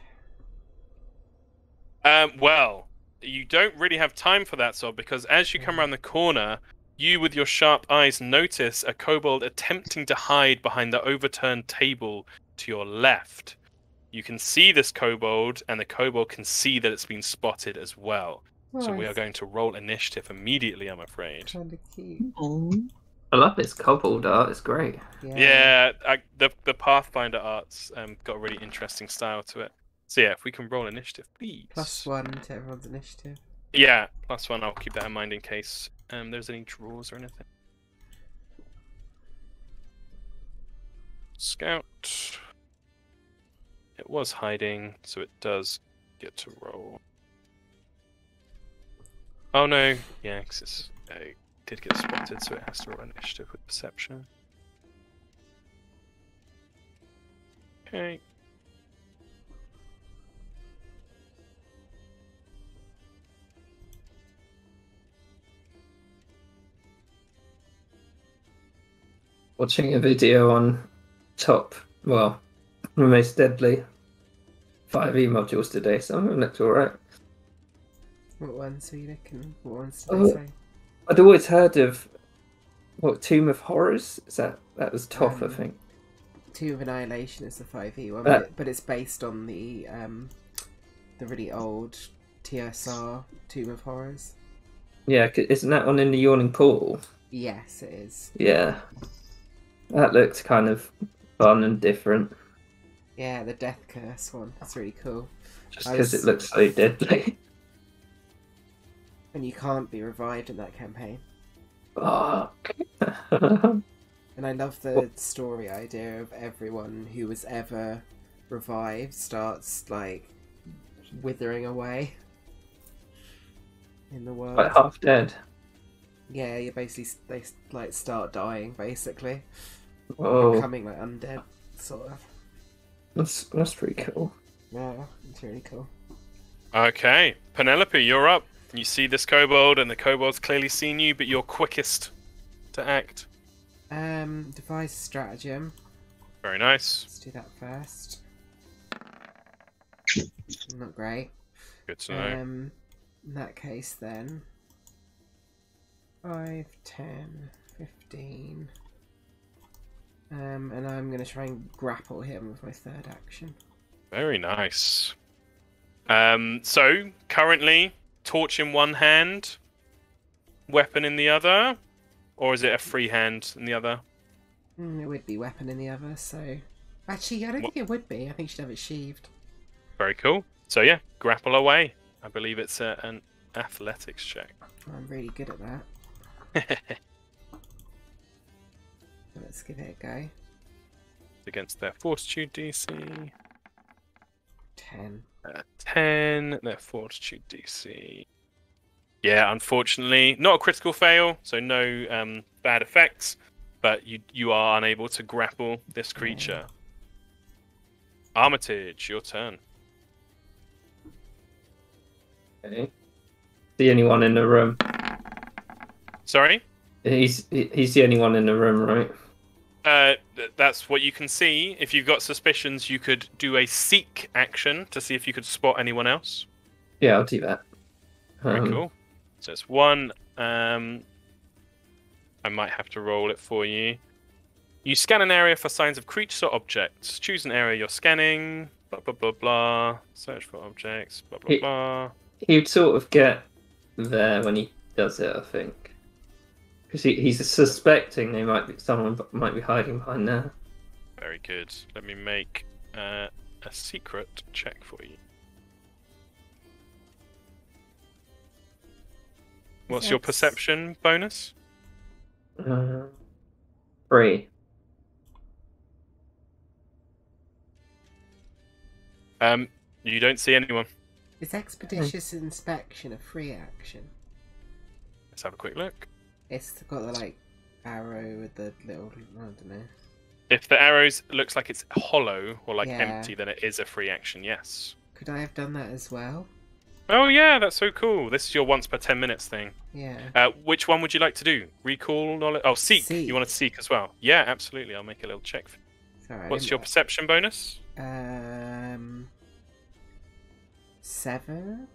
A: Well, you don't really have time for that, Sob, because as you come around the corner, you with your sharp eyes notice a kobold attempting to hide behind the overturned table to your left. You can see this kobold, and the kobold can see that it's been spotted as well. So we are going to roll initiative immediately, I'm afraid.
D: Kind of cute.
C: I love this kobold art. It's great.
A: Yeah, the Pathfinder art's got a really interesting style to it. So yeah, if we can roll initiative, please.
D: +1 to everyone's initiative.
A: Yeah, +1. I'll keep that in mind in case there's any draws or anything. Scout. It was hiding, so it does get to roll. Oh no, yeah, because it did get spotted, so it has to roll initiative with perception. Okay.
C: Watching a video on top, well, the most deadly 5e modules today, so it looks alright.
D: What ones are you looking? What ones did
C: Oh.
D: they say?
C: I'd always heard of, what, Tomb of Horrors? That was top, I
D: Um,
C: think.
D: Tomb of Annihilation is the 5e one,
C: Uh,
D: but it's based on the really old TSR Tomb of Horrors.
C: Yeah, isn't that one in the Yawning Portal?
D: Yes, it is.
C: Yeah. That looked kind of fun and different,
D: Yeah, the Death Curse one. That's really cool.
C: just
D: I
C: because
D: was-
C: it looks so deadly.
D: And you can't be revived in that campaign.
C: Fuck.
D: And I love the story idea of everyone who was ever revived starts, like, withering away in the world.
C: Like half dead.
D: Yeah, you basically, they, like, start dying, basically.
C: Whoa.
D: Becoming, like, undead, sort of.
C: That's pretty cool.
D: Yeah, it's really cool.
A: Okay, Penelope, you're up. You see this kobold, and the kobold's clearly seen you, but you're quickest to act.
D: Devise a stratagem.
A: Very nice.
D: Let's do that first. Not great.
A: Good to know.
D: In that case, then 5, 10, 15. And I'm going to try and grapple him with my third action.
A: Very nice. So, currently, torch in one hand, weapon in the other, or is it a free hand in the other?
D: It would be weapon in the other, so... Actually, I don't think it would be. I think she'd have it sheathed.
A: Very cool. So yeah, grapple away. I believe it's an athletics check.
D: I'm really good at that. Let's give it a go.
A: Against their fortitude DC.
D: 10.
A: 10, their fortitude DC. Yeah, unfortunately, not a critical fail, so no bad effects, but you are unable to grapple this creature. Armitage, your turn.
C: Okay. The only one in the room.
A: Sorry?
C: He's the only one in the room, right?
A: That's what you can see. If you've got suspicions, you could do a seek action to see if you could spot anyone else.
C: Yeah, I'll do that.
A: Very cool. So it's one. I might have to roll it for you. You scan an area for signs of creatures or objects. Choose an area you're scanning. Blah, blah, blah, blah. Search for objects. Blah, blah, blah.
C: He'd sort of get there when he does it, I think. Because he's suspecting someone might be hiding behind there.
A: Very good. Let me make a secret check for you. What's your perception bonus?
C: 3.
A: You don't see anyone.
D: Is expeditious inspection a free action?
A: Let's have a quick look.
D: It's got the like arrow with the little, I don't know.
A: If the arrows looks like it's hollow or like
D: Yeah.
A: empty, then it is a free action, yes.
D: Could I have done that as well?
A: Oh yeah, that's so cool. This is your once per 10 minutes thing.
D: Yeah.
A: Which one would you like to do? Recall, knowledge? Oh, seek.
D: Seek.
A: You want to seek as well? Yeah, absolutely. I'll make a little check.
D: Sorry.
A: What's your perception bonus?
D: 7?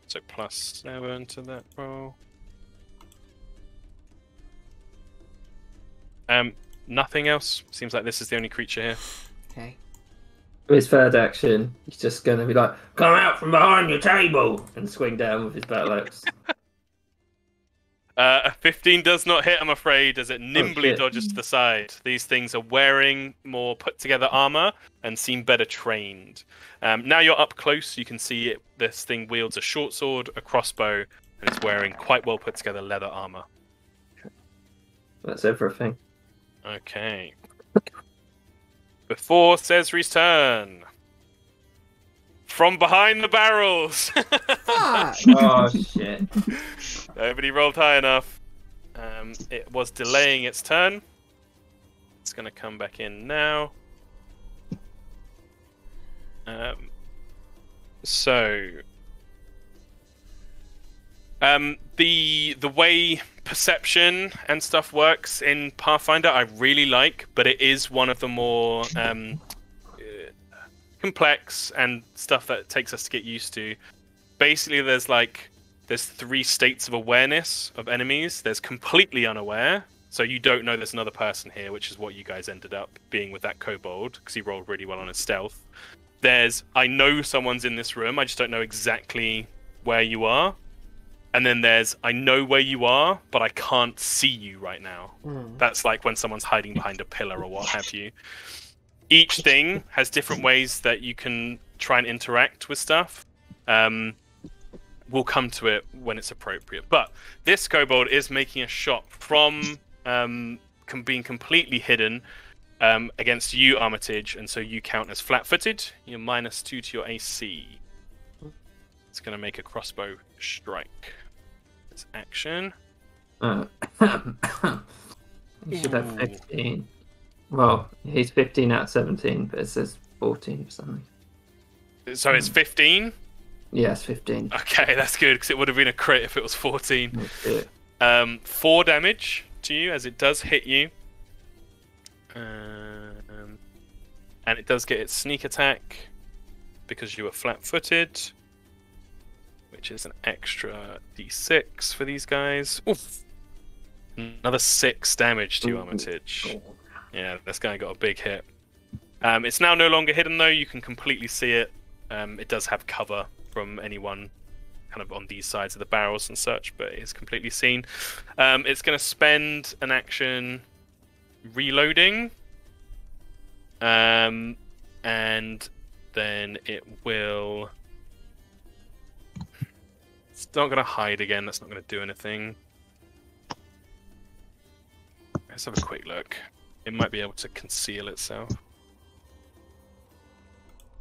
A: So +7 to that roll. Nothing else. Seems like this is the only creature here.
D: Okay.
C: With his third action, he's just going to be like, "Come out from behind your table!" and swing down with his battle axe.
A: A 15 does not hit, I'm afraid, as it nimbly
C: shit.
A: dodges to the side. These things are wearing more put-together armor and seem better trained. Now you're up close, you can see it. This thing wields a short sword, a crossbow, and it's wearing quite well put-together leather armor.
C: That's everything.
A: Okay. Before Cesri's turn. From behind the barrels!
D: Fuck!
C: Oh, shit.
A: Nobody rolled high enough. It was delaying its turn. It's going to come back in now. The way perception and stuff works in Pathfinder, I really like, but it is one of the more complex and stuff that takes us to get used to. Basically, there's 3 states of awareness of enemies. There's completely unaware, so you don't know there's another person here, which is what you guys ended up being with that kobold, because he rolled really well on his stealth. There's, I know someone's in this room, I just don't know exactly where you are. And then there's, I know where you are, but I can't see you right now. That's like when someone's hiding behind a pillar or what have you. Each thing has different ways that you can try and interact with stuff. We'll come to it when it's appropriate. But this kobold is making a shot from being completely hidden against you, Armitage, and so you count as flat-footed. You're -2 to your AC. It's going to make a crossbow strike. It's action.
C: He should have 15. Well, he's 15 out of 17, but it says 14 or something.
A: So it's 15?
C: Yes, 15.
A: Okay, that's good, because it would have been a crit if it was 14.
C: That's it.
A: 4 damage to you, as it does hit you. And it does get its sneak attack, because you were flat-footed, which is an extra d6 for these guys. Oof. Another 6 damage to you, Armitage. Yeah, this guy got a big hit. It's now no longer hidden, though. You can completely see it. It does have cover from anyone kind of on these sides of the barrels and such, but it's completely seen. It's going to spend an action reloading. And then it will... It's not going to hide again. That's not going to do anything. Let's have a quick look. It might be able to conceal itself.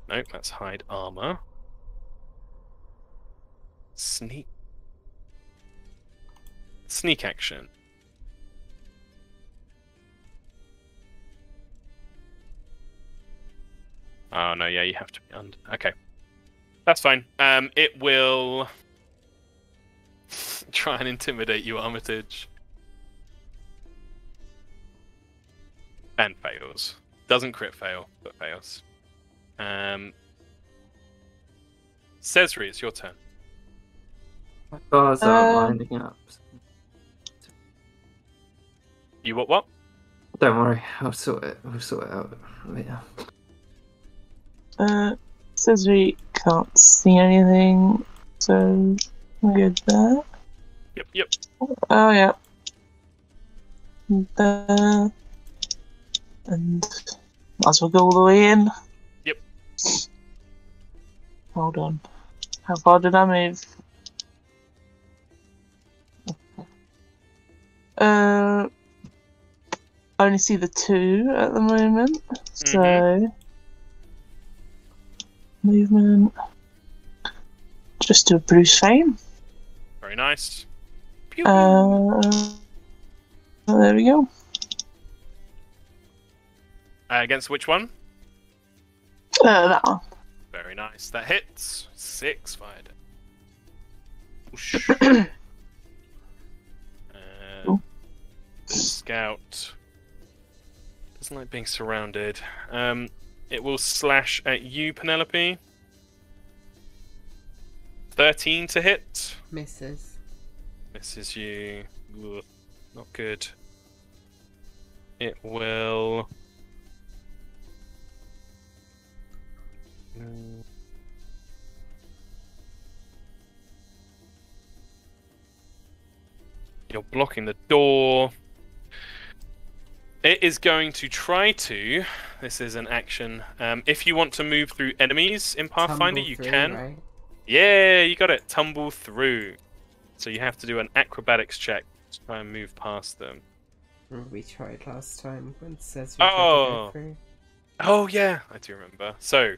A: Nope, that's hide armor. Sneak action. Oh no, yeah, you have to be under. Okay, that's fine. It will try and intimidate you, Armitage, and fails. Doesn't crit fail, but fails. Cesri, it's your turn.
C: My bars are winding up.
A: You what?
C: Don't worry, I'll sort it. We'll sort it out later.
F: Cesri can't see anything, so we're good there.
A: Yep.
F: Oh yeah. There. And might as well go all the way in.
A: Yep.
F: Hold on. How far did I move? I only see the 2 at the moment. So movement. Just do a Bruce Fame.
A: Very nice. Pew, pew.
F: There we go.
A: Against which one?
F: That one.
A: Very nice. That hits. 6 fired.
F: Cool.
A: Scout doesn't like being surrounded. It will slash at you, Penelope. 13 to hit.
D: Misses.
A: Misses you. Ugh, not good. It will. You're blocking the door. It is going to try to. This is an action. If you want to move through enemies in Pathfinder,
D: Tumble
A: you
D: through,
A: can.
D: Right?
A: Yeah, you got it. Tumble through. So you have to do an acrobatics check to try and move past them.
D: We tried last time when it says we tried to
A: Oh.
D: go through.
A: Oh yeah, I do remember. So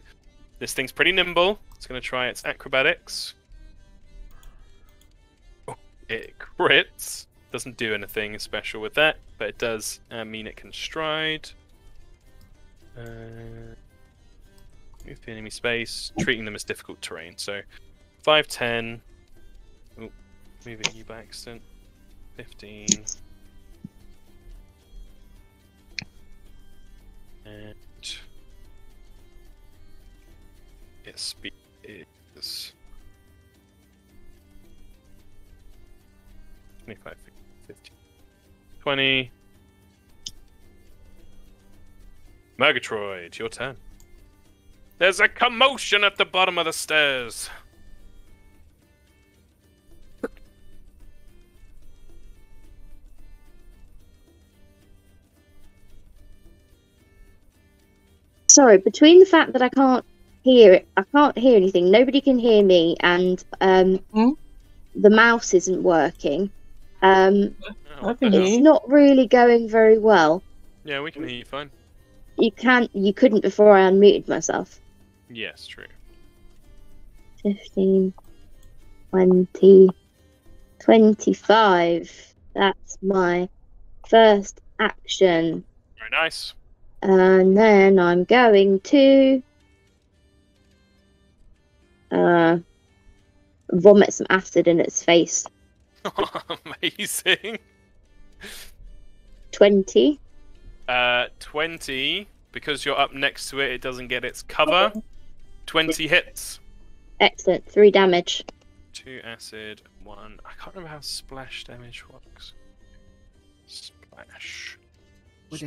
A: this thing's pretty nimble. It's going to try its acrobatics. Oh, it crits. Doesn't do anything special with that, but it does mean it can stride. Move to enemy space, treating them as difficult terrain. So 5, 10. Oh, move it you by accident. 15. And its speed is 25, 50, 20. Murgatroyd, your turn. There's a commotion at the bottom of the stairs.
E: Sorry, between the fact that I can't hear anything, nobody can hear me, and the mouse isn't working.
F: I can hear
E: It's
F: you.
E: not really going very well.
A: Yeah, we can hear you fine.
E: You couldn't before I unmuted myself.
A: Yes, true.
E: 15, 20, 25. That's my first action.
A: Very nice.
E: And then I'm going to vomit some acid in its face.
A: Amazing.
E: 20.
A: 20. Because you're up next to it, it doesn't get its cover. 20 hits.
E: Excellent. 3 damage.
A: 2 acid, 1. I can't remember how splash damage works. Splash.
D: Would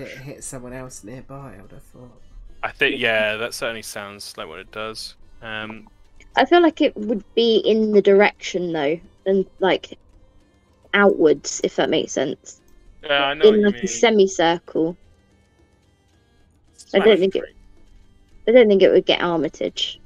D: it hit someone else nearby? I would have thought.
A: I think, yeah, that certainly sounds like what it does.
E: I feel like it would be in the direction though, and like outwards, if that makes sense.
A: Yeah, I know
E: In
A: what
E: like
A: you
E: a
A: mean.
E: semicircle. I
A: Splash
E: don't think
A: free.
E: I don't think it would get Armitage.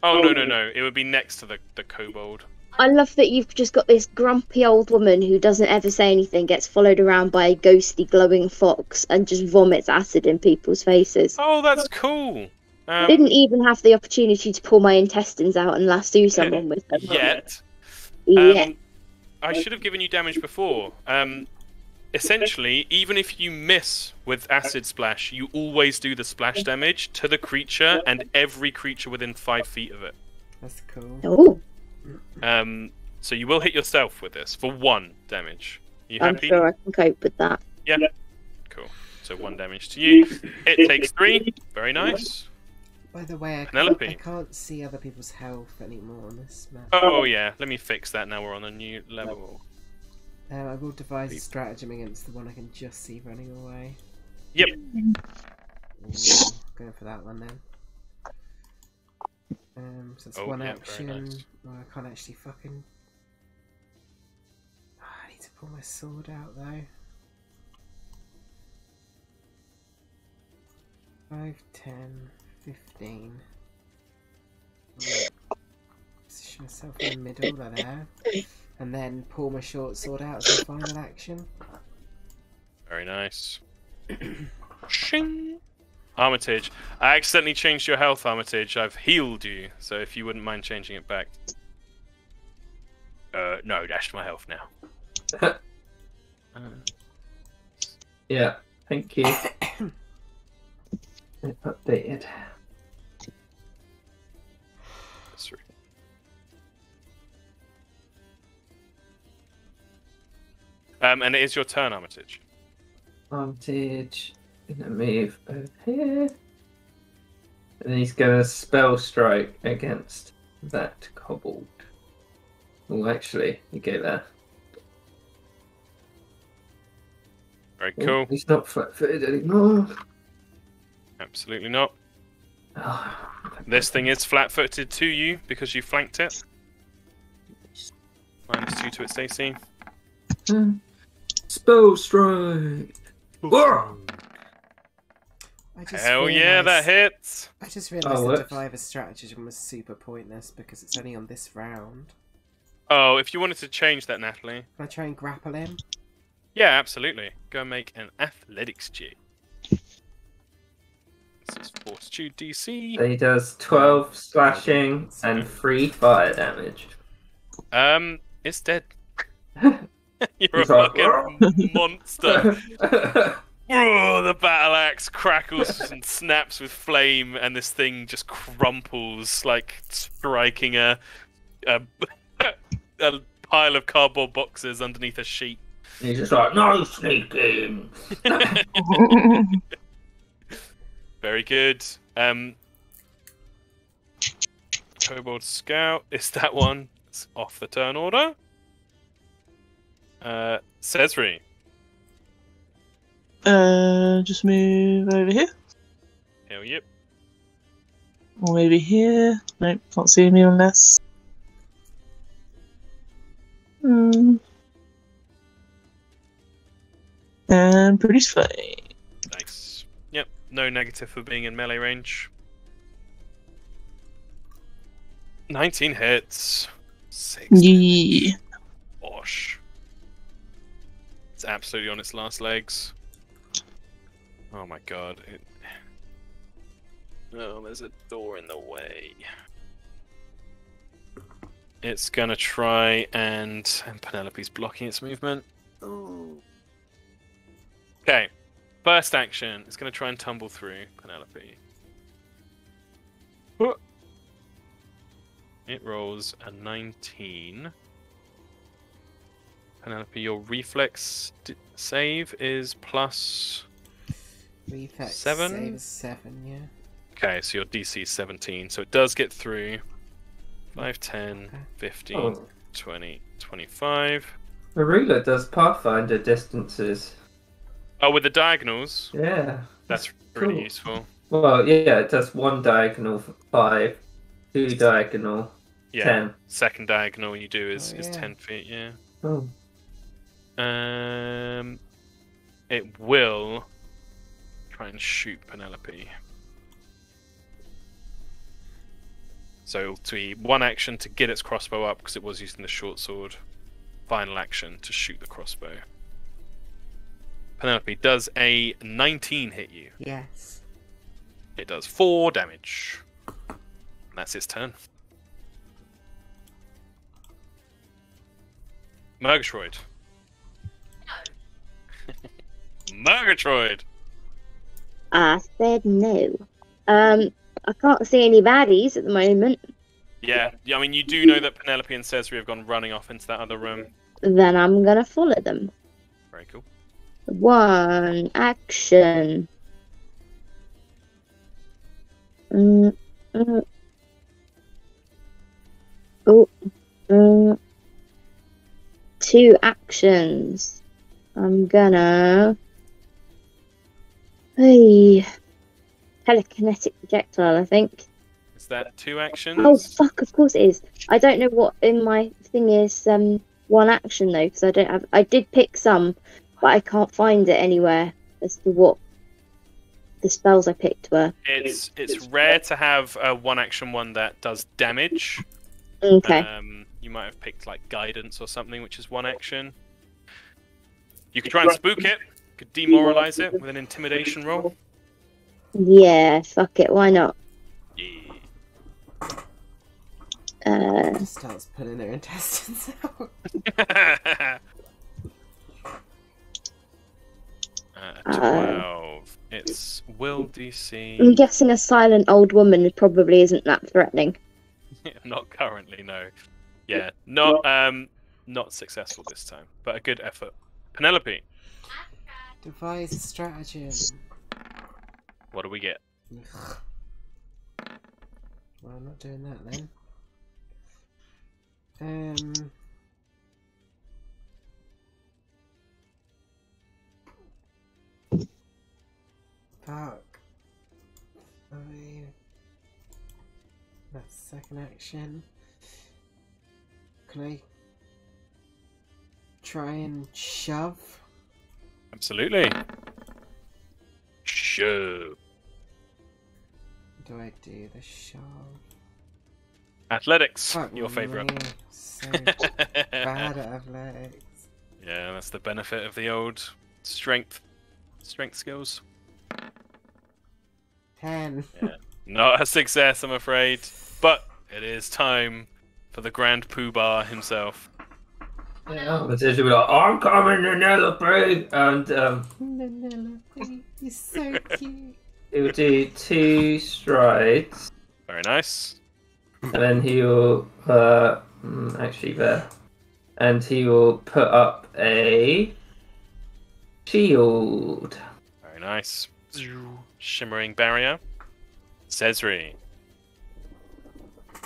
A: Oh, no. It would be next to the kobold.
E: I love that you've just got this grumpy old woman who doesn't ever say anything, gets followed around by a ghostly glowing fox, and just vomits acid in people's faces.
A: Oh, that's cool.
E: Didn't even have the opportunity to pull my intestines out and lasso someone with them.
A: Yet.
E: Yeah.
A: I should have given you damage before. Essentially, even if you miss with acid splash, you always do the splash damage to the creature and every creature within 5 feet of it.
D: That's cool.
E: Oh,
A: So you will hit yourself with this for 1 damage. You
E: I'm
A: happy?
E: sure I can cope with that.
A: Yeah. Cool. So 1 damage to you. It takes 3. Very nice.
D: By the way, I
A: Penelope.
D: can't see other people's health anymore on this map.
A: Oh yeah, let me fix that now we're on a new level.
D: I will devise a stratagem against the one I can just see running away.
A: Yep.
D: Going for that one then. So it's
A: Oh,
D: one
A: yeah, very
D: action.
A: nice.
D: Oh, I can't actually fucking. I need to pull my sword out though. 5, 10, 15. Position myself in the middle of there. And then pull my short sword out as my final action.
A: Very nice. Shing. Armitage. I accidentally changed your health, Armitage. I've healed you, so if you wouldn't mind changing it back. No, dash my health now.
C: Yeah, thank you. Updated.
A: That's right. And it is your turn, Armitage.
C: Armitage. Gonna move over here. And he's gonna spell strike against that kobold. Oh, actually, you go there.
A: Very
C: Oh,
A: cool.
C: he's not flat-footed anymore.
A: Absolutely not.
C: Oh,
A: This thing is flat-footed to you because you flanked it. -2 to its AC.
C: Spell strike. Whoa!
D: I just
A: Hell yeah, that
D: realised-
A: hits!
D: I just realised
C: Oh,
D: that
C: whoops.
D: Devivor's stratagem was super pointless because it's only on this round.
A: Oh, if you wanted to change that, Natalie.
D: Can I try and grapple him?
A: Yeah, absolutely. Go and make an athletics check. This is Fortitude DC.
C: He does 12 slashing and 3 fire damage.
A: It's dead. You're a
C: He's like,
A: fucking monster. Oh, the battle axe crackles and snaps with flame, and this thing just crumples like striking a pile of cardboard boxes underneath a sheet.
C: He's just like, no sneaking.
A: Very good. Kobold Scout. It's that one. It's off the turn order. Cesri.
F: Just move over here.
A: Hell yep.
F: Or maybe here. Nope, can't see me unless. And produce flame.
A: Nice. Yep. No negative for being in melee range. 19 hits. 6.
F: Yeah.
A: Bosh. It's absolutely on its last legs. Oh my god. Oh, there's a door in the way. It's gonna try and Penelope's blocking its movement. Ooh. Okay. First action. It's gonna try and tumble through Penelope. It rolls a 19. Penelope, your reflex save is plus
D: Reflex
A: 7?
D: save is 7, yeah.
A: Okay, so your DC is 17, so it does get through. 5, 10,
D: Okay.
A: 15,
C: Oh.
A: 20, 25.
C: The ruler does Pathfinder distances.
A: Oh, with the diagonals?
C: Yeah.
A: That's pretty
C: cool.
A: useful.
C: Well, yeah, it does one diagonal for 5, 2 diagonal,
A: Yeah,
C: 10.
A: second diagonal you do is
D: Oh, yeah.
A: 10 feet, yeah.
C: Oh.
A: It will try and shoot Penelope. So it'll be one action to get its crossbow up because it was using the short sword. Final action to shoot the crossbow. Penelope, does a 19 hit you?
D: Yes.
A: It does 4 damage. And that's its turn. Murgatroyd. Murgatroyd!
E: I said no. I can't see any baddies at the moment.
A: Yeah, I mean, you do know that Penelope and Cesri have gone running off into that other room.
E: Then I'm gonna follow them.
A: Very cool.
E: One action. Two actions. I'm gonna. Hey. Telekinetic projectile, I think.
A: Is that 2 actions?
E: Oh fuck! Of course it is. I don't know what in my thing is one action though, because I don't have. I did pick some, but I can't find it anywhere as to what the spells I picked were.
A: It's rare to have a one action one that does damage.
E: Okay.
A: You might have picked like guidance or something, which is one action. You could try and spook it. You could demoralize it with an intimidation roll.
E: Yeah, fuck it, why not?
A: Yeah.
D: Just starts pulling her intestines out.
A: 12. It's will DC.
E: I'm guessing a silent old woman probably isn't that threatening.
A: Not currently, no. Yeah, not successful this time, but a good effort. Penelope,
D: Devise a stratagem.
A: what do we get?
D: Ugh. Well, I'm not doing that then. Fuck. That's second action. Can I try and shove?
A: Absolutely. Shove.
D: What do I do? The shove.
A: Athletics,
D: Fuck
A: your favourite.
D: me, so bad at athletics.
A: Yeah, that's the benefit of the old strength skills.
D: 10.
A: Yeah. Not a success, I'm afraid. But it is time for the Grand Poobah himself.
C: Yeah, but she'll be like, I'm coming to Penelope, and
D: Penelope, you're so cute.
C: he'll do 2 strides,
A: Very nice.
C: and then he'll actually there, and he will put up a shield.
A: Very nice. Shimmering barrier. Cesri.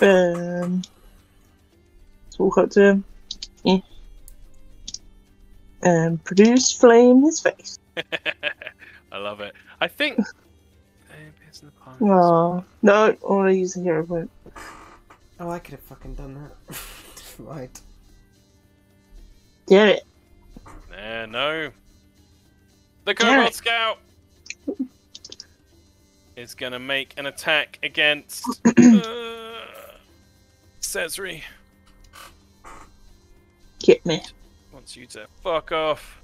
F: Let's walk up to him. Yeah. And produce flame in his face.
A: I love it. I think.
F: Oh no! I want to use the hero point.
D: Oh, I could have fucking done that. Right.
F: Get it.
A: No. The
F: Damn
A: Kobold
F: it.
A: Scout is gonna make an attack against Cesri.
F: Get me.
A: Wants you to fuck off.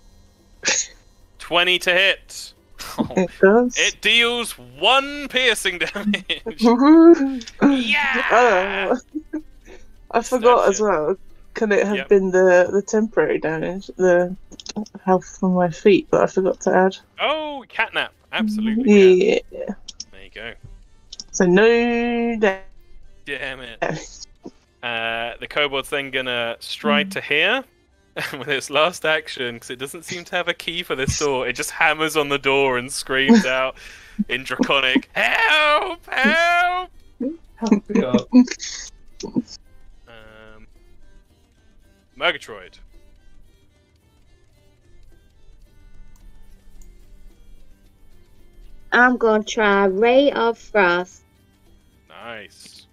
A: 20 to hit.
F: It does.
A: It deals 1 piercing damage. Yeah!
F: Oh. I forgot as well. Can it have
A: Yep.
F: been the temporary damage, the health from my feet? But I forgot to add.
A: Oh, catnap. Absolutely. Yeah.
F: Yeah.
A: There you go.
F: So no damage.
A: Damn it. The kobold's then gonna stride to here with its last action because it doesn't seem to have a key for this door. It just hammers on the door and screams out in Draconic, "Help! Help!" Murgatroyd.
E: I'm gonna try Ray of Frost.
A: Nice.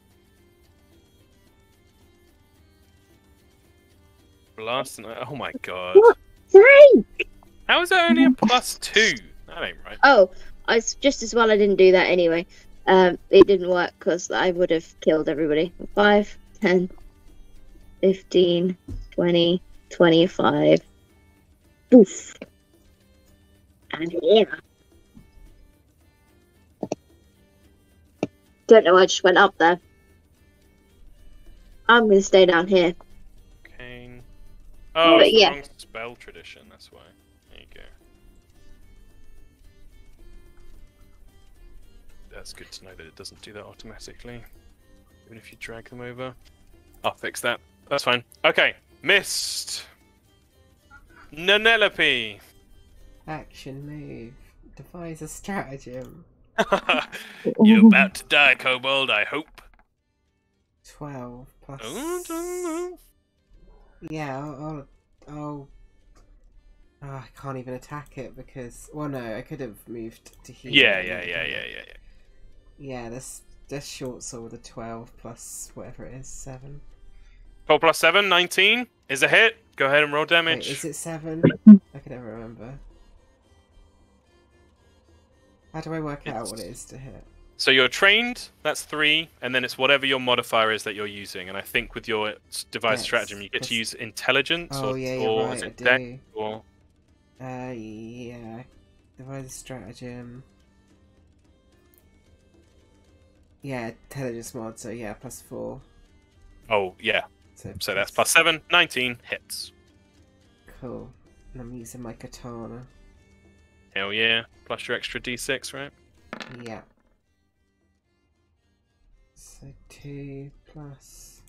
A: Blast and oh my god.
E: What? Three!
A: How is that only a +2? That ain't right.
E: Oh, it's just as well I didn't do that anyway. It didn't work because I would have killed everybody. 5, 10, 15, 20, 25. Boof. And here. Don't know why I just went up there. I'm gonna stay down here.
A: Cane. Oh,
E: But
A: it's the
E: yeah.
A: wrong spell tradition, that's why. There you go. That's good to know that it doesn't do that automatically. Even if you drag them over. I'll fix that. That's fine. Okay. Missed. Nanelope.
D: Action move. Devise a stratagem.
A: You're about to die, Kobold, I hope.
D: 12 plus.
A: Oh, don't know.
D: Yeah, I'll oh, I can't even attack it because. Well, no, I could have moved to here.
A: Yeah.
D: Yeah, this short sword, a 12 plus whatever it is, 7.
A: 12 plus 7, 19 is a hit. Go ahead and roll damage.
D: Wait, is it 7? I can never remember. How do I work out what it is to hit?
A: So you're trained, that's 3, and then it's whatever your modifier is that you're using. And I think with your device stratagem, you get to use intelligence
D: Oh,
A: or,
D: yeah,
A: or
D: you're right,
A: is
D: I
A: it dex
D: do.
A: or
D: Yeah. Devise stratagem. Yeah, intelligence mod, so yeah, +4.
A: oh yeah. So that's +7, 19 hits.
D: Cool. And I'm using my katana.
A: Hell yeah! Plus your extra d6, right?
D: Yeah. So 2 plus.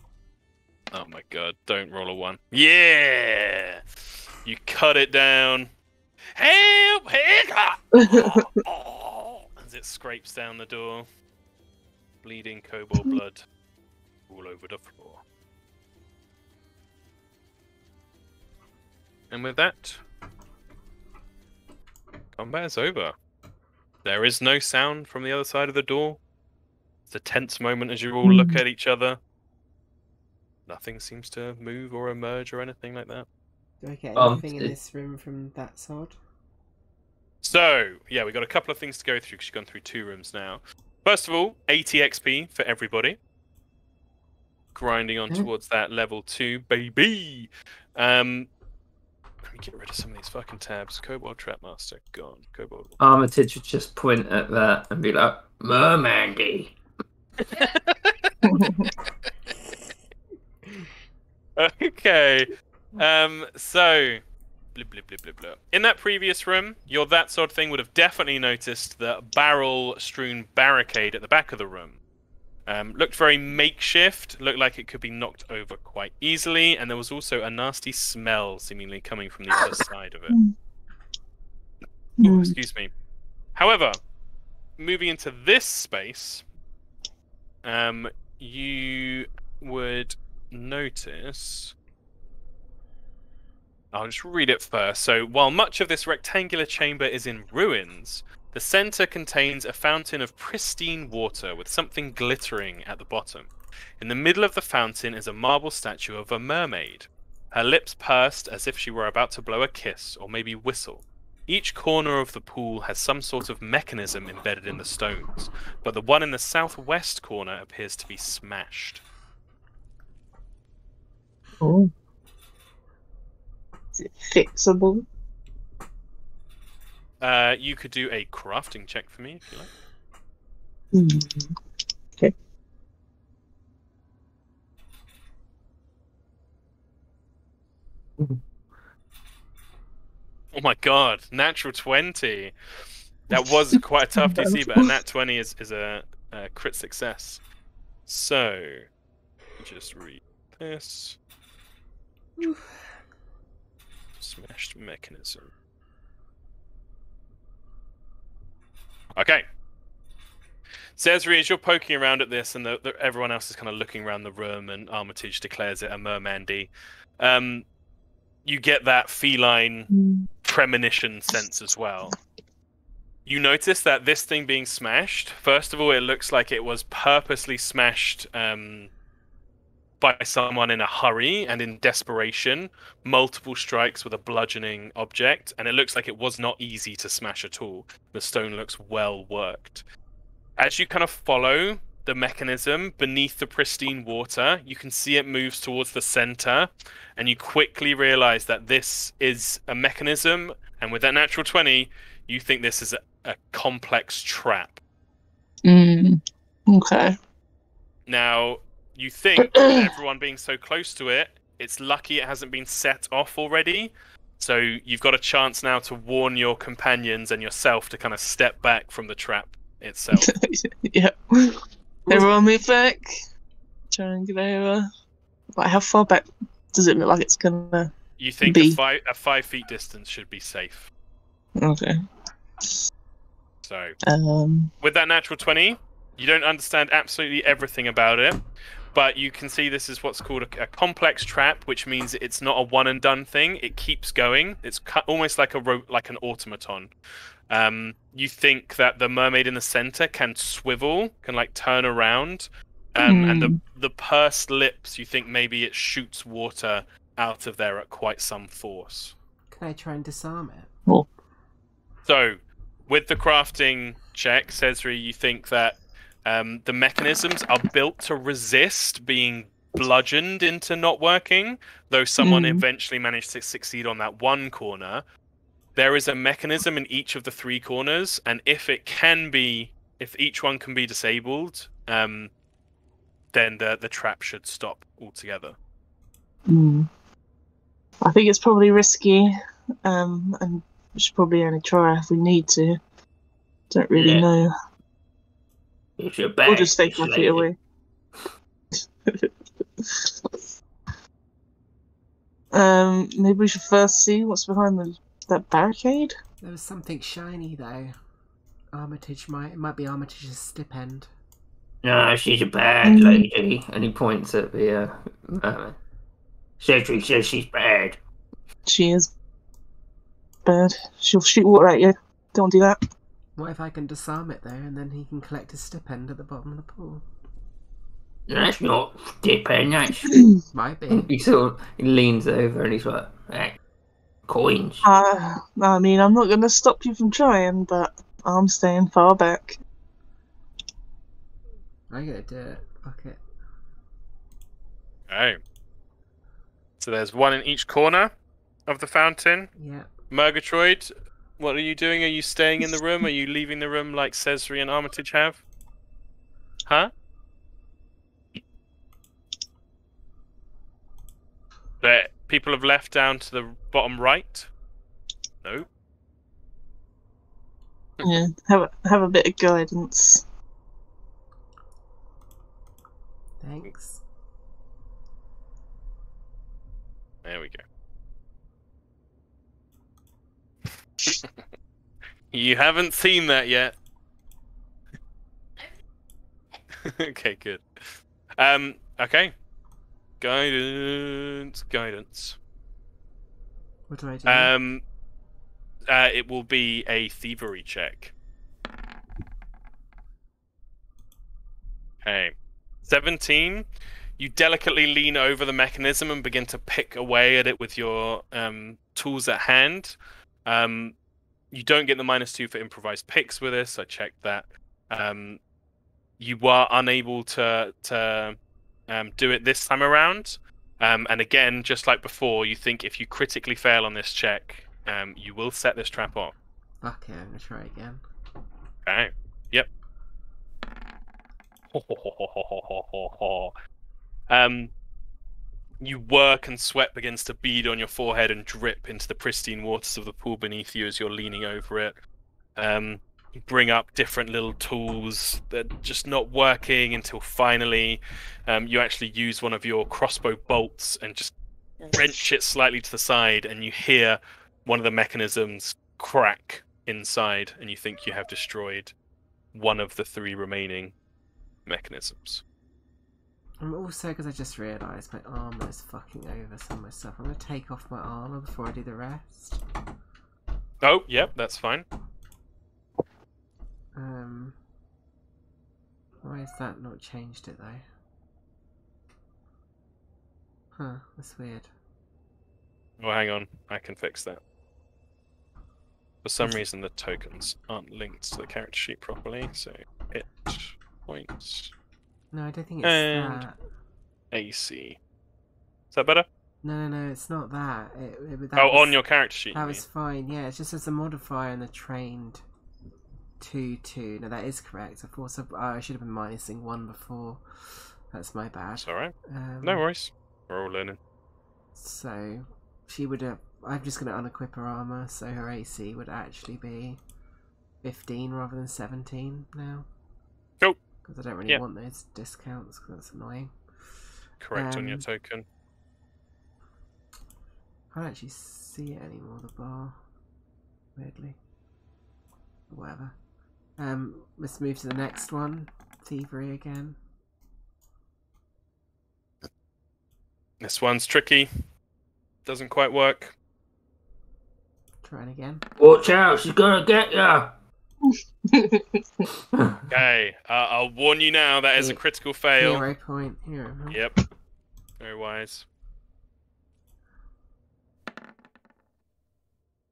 A: Oh my god! Don't roll a 1. Yeah! You cut it down. Help! As it scrapes down the door, bleeding kobold blood all over the floor. And with that, combat is over. There is no sound from the other side of the door. It's a tense moment as you all look at each other. Nothing seems to move or emerge or anything like that.
D: Do I get anything in this room from that sod?
A: So, yeah, we've got a couple of things to go through because you've gone through 2 rooms now. First of all, 80 XP for everybody. Grinding on towards that level 2, baby! Let me get rid of some of these fucking tabs. Kobold Trapmaster, gone. Kobold.
C: Armitage would just point at that and be like, Mermandy.
A: Okay. So blip, blip, blip, blip, blip. In that previous room, your that sort of thing would have definitely noticed the barrel-strewn barricade at the back of the room. Looked very makeshift, looked like it could be knocked over quite easily, and there was also a nasty smell seemingly coming from the other side of it. Ooh, excuse me. However, moving into this space, you would notice... I'll just read it first. So, while much of this rectangular chamber is in ruins, the center contains a fountain of pristine water with something glittering at the bottom. In the middle of the fountain is a marble statue of a mermaid, her lips pursed as if she were about to blow a kiss or maybe whistle. Each corner of the pool has some sort of mechanism embedded in the stones, but the one in the southwest corner appears to be smashed.
F: Oh. Is it fixable?
A: You could do a crafting check for me if you like.
F: Okay.
A: Oh my god, natural 20. That was quite a tough DC, but a nat 20 is a crit success. So, just read this. Smashed mechanism. Okay. Cesare, as you're poking around at this, and everyone else is kind of looking around the room, and Armitage declares it a mermandy, you get that feline premonition sense as well. You notice that this thing being smashed, first of all, it looks like it was purposely smashed by someone in a hurry and in desperation, multiple strikes with a bludgeoning object, and it looks like it was not easy to smash at all. The stone looks well worked. As you kind of follow the mechanism beneath the pristine water, you can see it moves towards the center, and you quickly realize that this is a mechanism, and with that natural 20, you think this is a complex trap.
F: Okay.
A: Now, you think, with everyone being so close to it, it's lucky it hasn't been set off already. So you've got a chance now to warn your companions and yourself to kind of step back from the trap itself.
F: Yeah. Everyone move back. Try and get over. Like, how far back does it look like it's gonna
A: You think
F: be?
A: a 5 feet distance should be safe.
F: Okay.
A: So, with that natural 20, you don't understand absolutely everything about it, but you can see this is what's called a complex trap, which means it's not a one and done thing. It keeps going. It's almost like like an automaton. You think that the mermaid in the center can swivel, can like turn around, and the pursed lips, you think maybe it shoots water out of there at quite some force.
D: Can I try and disarm it?
F: Oh.
A: So, with the crafting check, Cesri, you think that the mechanisms are built to resist being bludgeoned into not working, though someone eventually managed to succeed on that one corner. There is a mechanism in each of the 3 corners, and if each one can be disabled, then the trap should stop altogether.
F: I think it's probably risky, and we should probably only try if we need to. Don't really know.
C: It's your bag.
F: We'll just take our feet away. Maybe we should first see what's behind that barricade.
D: There was something shiny though. It might be Armitage's stipend.
C: No, she's a bad lady. And he points at the Cedric says she's bad.
F: She is bad. She'll shoot water at you. Don't do that.
D: What if I can disarm it though, and then he can collect his stipend at the bottom of the pool?
C: That's not stipend, that's...
D: Might be.
C: He leans over and he's like, coins.
F: I mean, I'm not going to stop you from trying, but I'm staying far back.
D: I'm gonna do it. Fuck it.
A: Okay. So there's one in each corner of the fountain.
D: Yeah.
A: Murgatroyd, what are you doing? Are you staying in the room? Are you leaving the room like Cesri and Armitage have? Huh? That people have left down to the bottom right? No.
F: Yeah, have a bit of guidance.
D: Thanks.
A: There we go. You haven't seen that yet. Okay, good. Okay. Guidance.
D: What do I do?
A: It will be a thievery check. Okay. 17. You delicately lean over the mechanism and begin to pick away at it with your tools at hand. You don't get the -2 for improvised picks with this. I checked that. You are unable to do it this time around. And again, just like before, you think if you critically fail on this check, you will set this trap off.
D: Fuck yeah, I'm gonna try again.
A: Okay. Yep. You work and sweat begins to bead on your forehead and drip into the pristine waters of the pool beneath you as you're leaning over it. You bring up different little tools that are just not working until finally you actually use one of your crossbow bolts and just wrench it slightly to the side, and you hear one of the mechanisms crack inside, and you think you have destroyed one of the 3 remaining mechanisms.
D: I'm also, because I just realised my armour is fucking over some of my stuff. I'm going to take off my armour before I do the rest.
A: Oh, yep, that's fine.
D: Why has that not changed it though? Huh, that's weird.
A: Well, hang on, I can fix that. For some reason, the tokens aren't linked to the character sheet properly, so hit points.
D: No, I don't think it's
A: And
D: that.
A: AC. Is that better?
D: No, it's not that.
A: On your character sheet.
D: That was fine, yeah. It's just as a modifier in the trained 2-2. No, that is correct. Of course, I should have been minusing 1 before. That's my bad.
A: It's alright. No worries. We're all learning.
D: So, she would have... I'm just going to unequip her armour, so her AC would actually be 15 rather than 17 now.
A: Cool.
D: Because I don't really want those discounts, because that's annoying.
A: Correct on your token.
D: I don't actually see it anymore, the bar. Weirdly. Whatever. Let's move to the next one. Thievery again.
A: This one's tricky. Doesn't quite work.
D: Trying again.
C: Watch out, she's gonna get ya!
A: Okay, I'll warn you now, that is a critical fail.
D: Hero point. Hero point.
A: Yep. Very wise.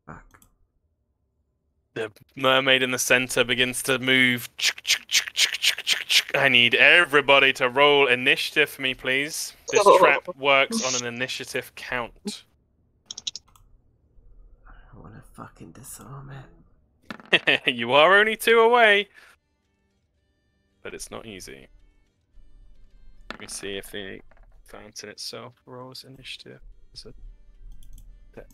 D: Fuck.
A: The mermaid in the center begins to move. I need everybody to roll initiative for me, please. This trap works on an initiative count.
D: I want to fucking disarm it.
A: You are only 2 away. But it's not easy. Let me see if the fountain itself rolls initiative. Is it that?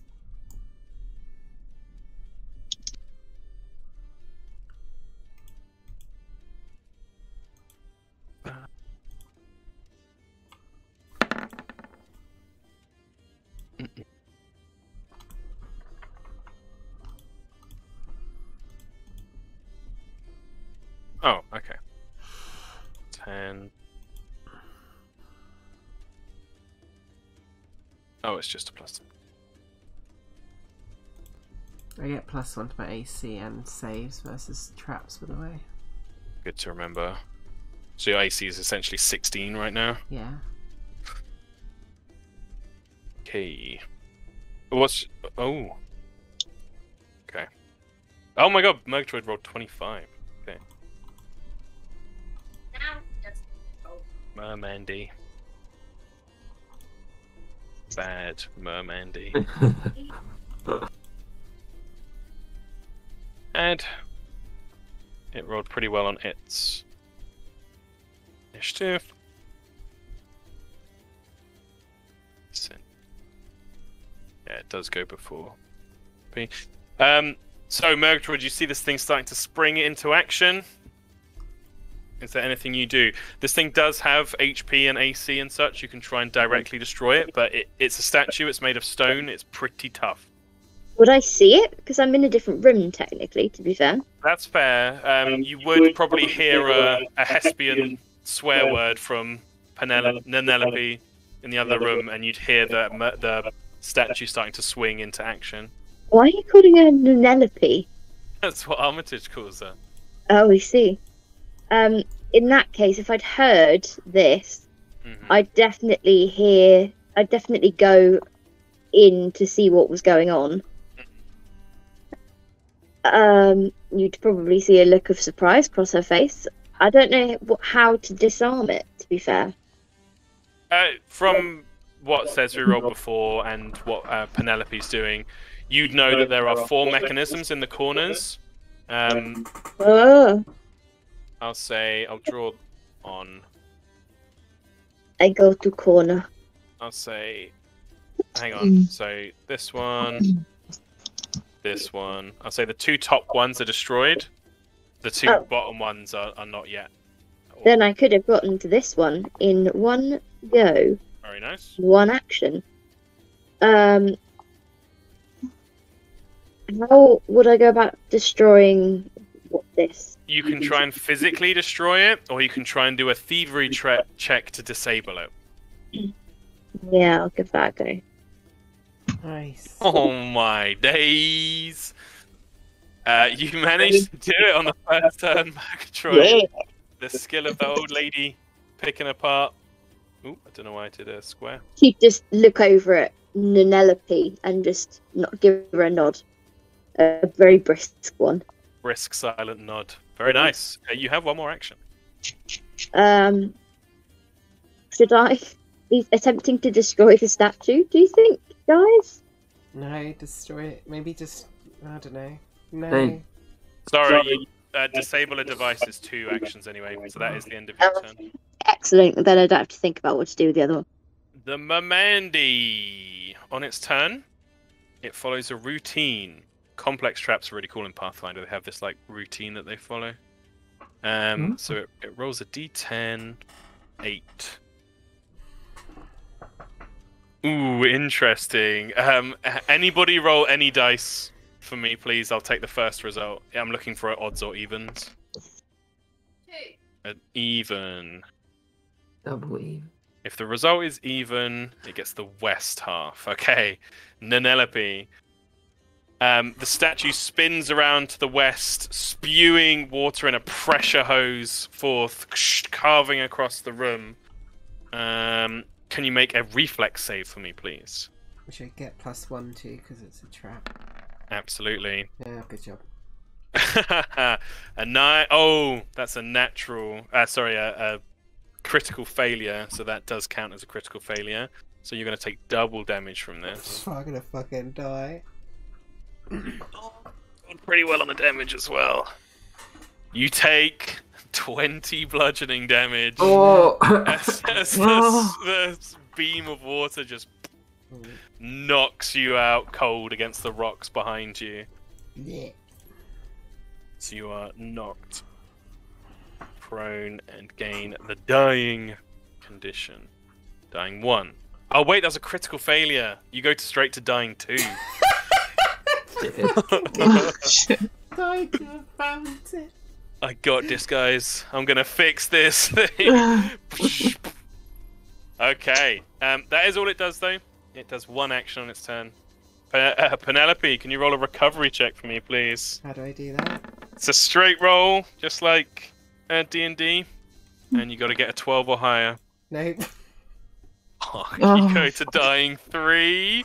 A: Oh, okay. 10. Oh, it's just a plus.
D: I get +1 to my AC and saves versus traps, by the way.
A: Good to remember. So your AC is essentially 16 right now.
D: Yeah.
A: Okay. What's... Oh. Okay. Oh my god, Murgatroyd rolled 25. Okay.
B: Now, just
A: Mermandy. Bad Mermandy. And it rolled pretty well on its initiative. Yeah, it does go before P. So Murgatroyd, you see this thing starting to spring into action? Is there anything you do? This thing does have HP and AC and such. You can try and directly destroy it, but it's a statue. It's made of stone. It's pretty tough.
E: Would I see it? Because I'm in a different room, technically, to be fair.
A: That's fair. You would probably hear a Hespian swear word from Penelope in the other room, and you'd hear the statue starting to swing into action.
E: Why are you calling her Penelope?
A: That's what Armitage calls her.
E: Oh, I see. In that case, if I'd heard this, I'd definitely go in to see what was going on. You'd probably see a look of surprise cross her face. I don't know how to disarm it, to be fair.
A: From what Cesare rolled before and what Penelope's doing, you'd know that there are 4 mechanisms in the corners. I'll draw on.
E: I go to corner.
A: I'll say, hang on. So this one, this one. I'll say the 2 top ones are destroyed. The 2 bottom ones are not yet.
E: Then I could have gotten to this one in one go.
A: Very nice.
E: One action. How would I go about destroying this?
A: You can try and physically destroy it, or you can try and do a thievery check to disable it.
E: Yeah, I'll give that a go.
D: Nice.
A: Oh my days! You managed to do it on the first turn, Murgatroyd.
E: Yeah.
A: The skill of the old lady picking apart. Ooh, I don't know why I did a square.
E: She'd just look over at Penelope and just not give her a nod. A very brisk one.
A: Brisk, silent nod. Very nice. You have one more action.
E: Should I be attempting to destroy the statue, do you think, guys?
D: No, destroy it. Maybe just... I don't know. No.
C: Hey.
A: Sorry, disable a device is 2 actions anyway, so that is the end of your turn.
E: Excellent, then I don't have to think about what to do with the other one.
A: The Mermandy. On its turn, it follows a routine. Complex traps are really cool in Pathfinder. They have this like routine that they follow. So it rolls a d10, 8. Ooh, interesting. Anybody roll any dice for me, please? I'll take the first result. I'm looking for odds or evens.
B: 2.
A: An even.
C: Double even.
A: If the result is even, it gets the west half. Okay, Penelope. The statue spins around to the west, spewing water in a pressure hose forth, carving across the room. Can you make a reflex save for me, please?
D: Which I get +1 to because it's a trap.
A: Absolutely.
D: Yeah, good job.
A: A 9. Oh, that's a natural. Sorry, a critical failure. So that does count as a critical failure. So you're going to take double damage from this.
D: I'm gonna fucking die.
A: Oh, pretty well on the damage as well. You take 20 bludgeoning damage.
C: Oh!
A: As the beam of water just knocks you out cold against the rocks behind you.
D: Yeah.
A: So you are knocked prone and gain the dying condition. Dying 1. Oh wait, that's a critical failure. You go straight to dying 2.
D: Die to a fountain.
A: I got this, guys. I'm gonna fix this thing. Okay. That is all it does, though. It does 1 action on its turn. Penelope, can you roll a recovery check for me, please?
D: How do I do that?
A: It's a straight roll, just like D&D, and you got to get a 12 or higher.
D: Nope.
A: Oh, you go to dying 3.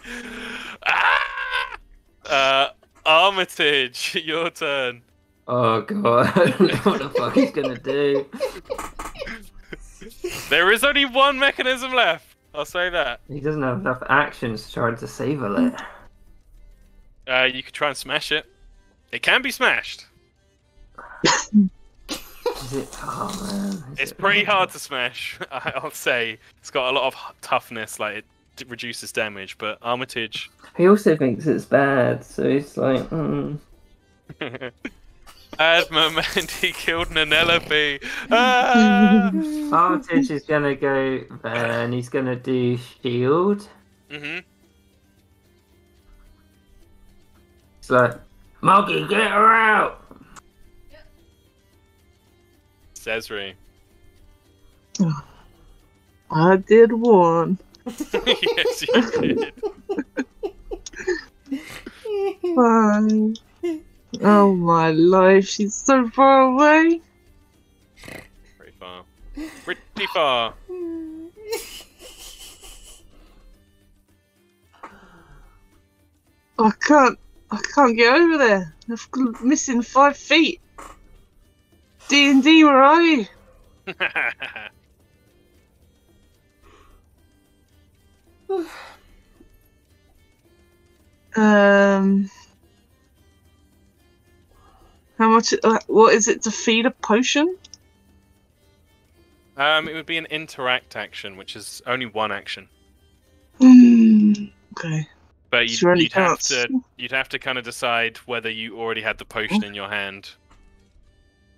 A: Armitage, your turn.
C: Oh god, I don't know what the fuck he's gonna do.
A: There is only 1 mechanism left. I'll say that.
C: He doesn't have enough actions to try to disable it.
A: You could try and smash it. It can be smashed.
C: Is it? Oh man.
A: It's pretty hard to smash, I'll say. It's got a lot of toughness, like it reduces damage, but Armitage...
C: He also thinks it's bad, so he's like,
A: Admament, he killed Nanelope. Ah!
C: Armitage is gonna go there and he's gonna do shield.
A: Mm-hmm.
C: It's like, Monkey, get her out!
A: Cesare.
F: I did 1.
A: Yes, you did.
F: 5. Oh my life, she's so far away.
A: Pretty far. Pretty far.
F: I can't get over there. I'm missing 5 feet. D&D, where are you? How much? What is it to feed a potion?
A: It would be an interact action, which is only 1 action.
F: Okay.
A: But
F: Sure,
A: you'd have to kind of decide whether you already had the potion in your hand.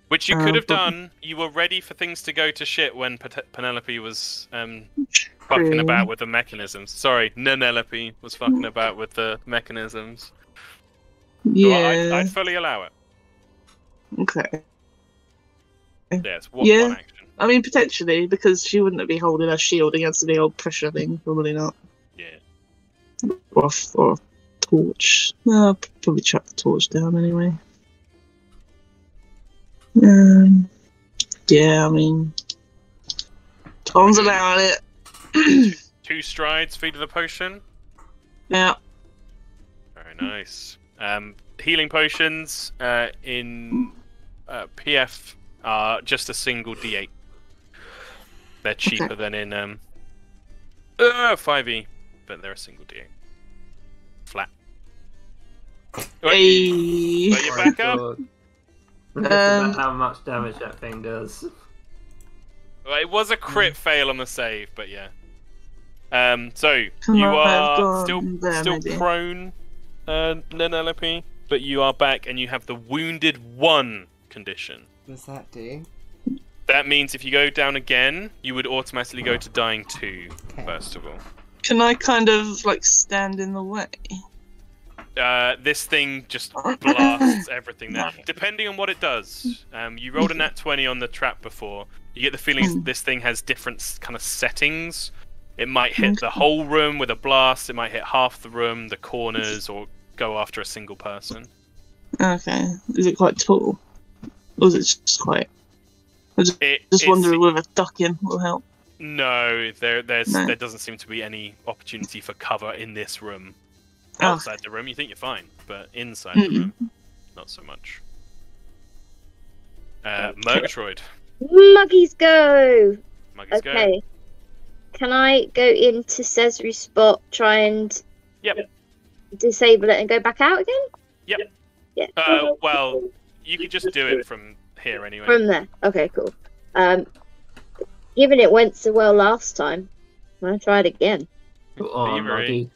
A: Which you could have done. You were ready for things to go to shit when Penelope was fucking about with the mechanisms. Sorry, Nanelope was fucking about with the mechanisms.
F: Yeah.
A: So I'd fully allow it.
F: Okay.
A: Yes, one action.
F: I mean, potentially, because she wouldn't be holding her shield against the old pressure thing. Probably not.
A: Yeah.
F: Or a torch. No, I'll probably chuck the torch down anyway. Yeah, I mean, Tom's allowing it.
A: 2 strides, feed of the potion.
F: Yeah.
A: Very nice. Healing potions in PF are just a single D8. They're cheaper than in 5e, but they're a single D8. Flat.
F: Hey.
A: But you're back up.
C: Look at how much damage that thing does.
A: Well, it was a crit fail on the save, but yeah. So you are still prone, Nanelope, but you are back and you have the wounded 1 condition.
D: What does that do?
A: That means if you go down again, you would automatically go to dying 2, first of all.
F: Can I kind of like stand in the way?
A: This thing just blasts everything there. Depending on what it does. You rolled a nat 20 on the trap before. You get the feeling this thing has different kind of settings. It might hit the whole room with a blast, it might hit half the room, the corners, or go after a single person.
F: Okay. Is it quite tall? Or is it just quite... I just wondering whether ducking will help.
A: No, there doesn't seem to be any opportunity for cover in this room. Outside the room, you think you're fine, but inside the room, not so much. Murgatroyd.
E: Muggies go!
A: Muggies go.
E: Okay. Can I go into Cesar's spot, try and disable it and go back out again?
A: Yep.
E: Yeah.
A: Well, you could just do it from here anyway.
E: From there. Okay, cool. Given it went so well last time, I'm gonna try it again.
C: Oh,
A: Thievery.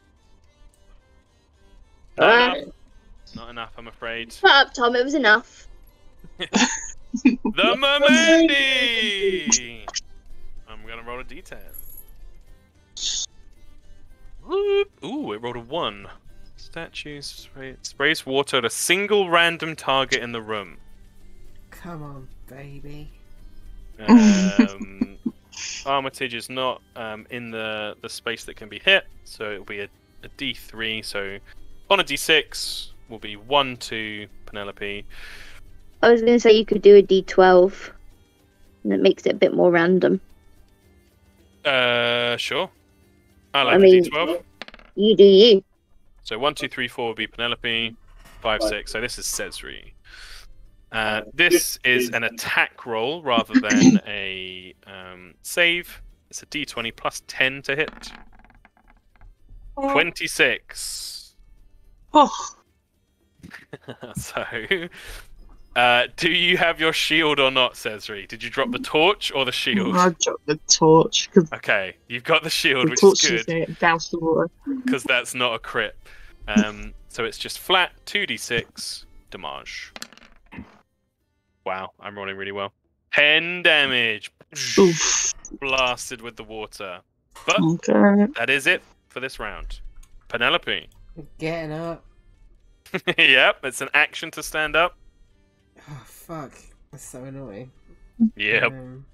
C: Muggy.
A: Not enough, I'm afraid.
E: Shut up, Tom. It was enough.
A: The Mermandi! I'm gonna roll a d10. Whoop. Ooh, it rolled a 1. Statues sprays water at a single random target in the room.
D: Come on, baby.
A: Armitage is not in the space that can be hit, so it'll be a d3. So on a d6 will be 1 to Penelope.
E: I was going to say you could do a d12, and it makes it a bit more random.
A: Sure. I like
E: I
A: a
E: mean,
A: d12.
E: You do you.
A: So 1, 2, 3, 4 will be Penelope. 5, 6. So this is Cesri. This is an attack roll rather than a save. It's a d20 plus 10 to hit. 26.
F: Oh,
A: So, do you have your shield or not, Cesri? Did you drop the torch or the shield?
F: I dropped the torch because
A: Okay, you've got the shield,
F: the
A: which
F: torch
A: is
F: is
A: good,
F: going to douse the water.
A: because that's not a crit. So it's just flat 2d6 damage. Wow, I'm rolling really well. 10 damage.
F: Oof.
A: Blasted with the water. But
F: Okay.
A: that is it for this round. Penelope.
D: Getting up.
A: Yep, it's an action to stand up.
D: Oh, fuck. That's so annoying.
A: Yep,
D: Um,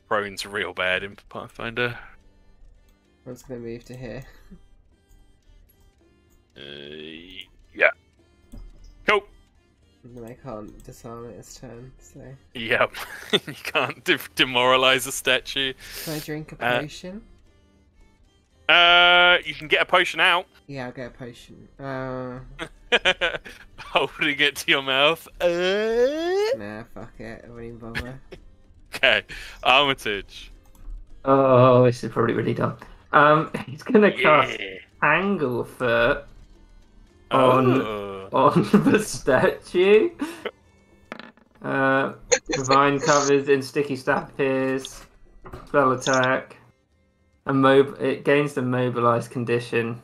A: prone's real bad in Pathfinder.
D: I'm just gonna move to here.
A: Yeah. Cool.
D: And then I can't disarm it this turn, so...
A: Yep. You can't demoralize a statue.
D: Can I drink a potion?
A: You can get a potion out.
D: Yeah, I'll get a potion.
A: Holding it to your mouth.
D: Nah, fuck it. I won't even bother.
A: Okay. Armitage.
C: Oh, this is probably really dumb. He's gonna cast
A: Yeah.
C: Anglefoot
A: Oh.
C: on the statue. Vine covers in sticky stab appears. Spell attack. It gains the mobilized condition.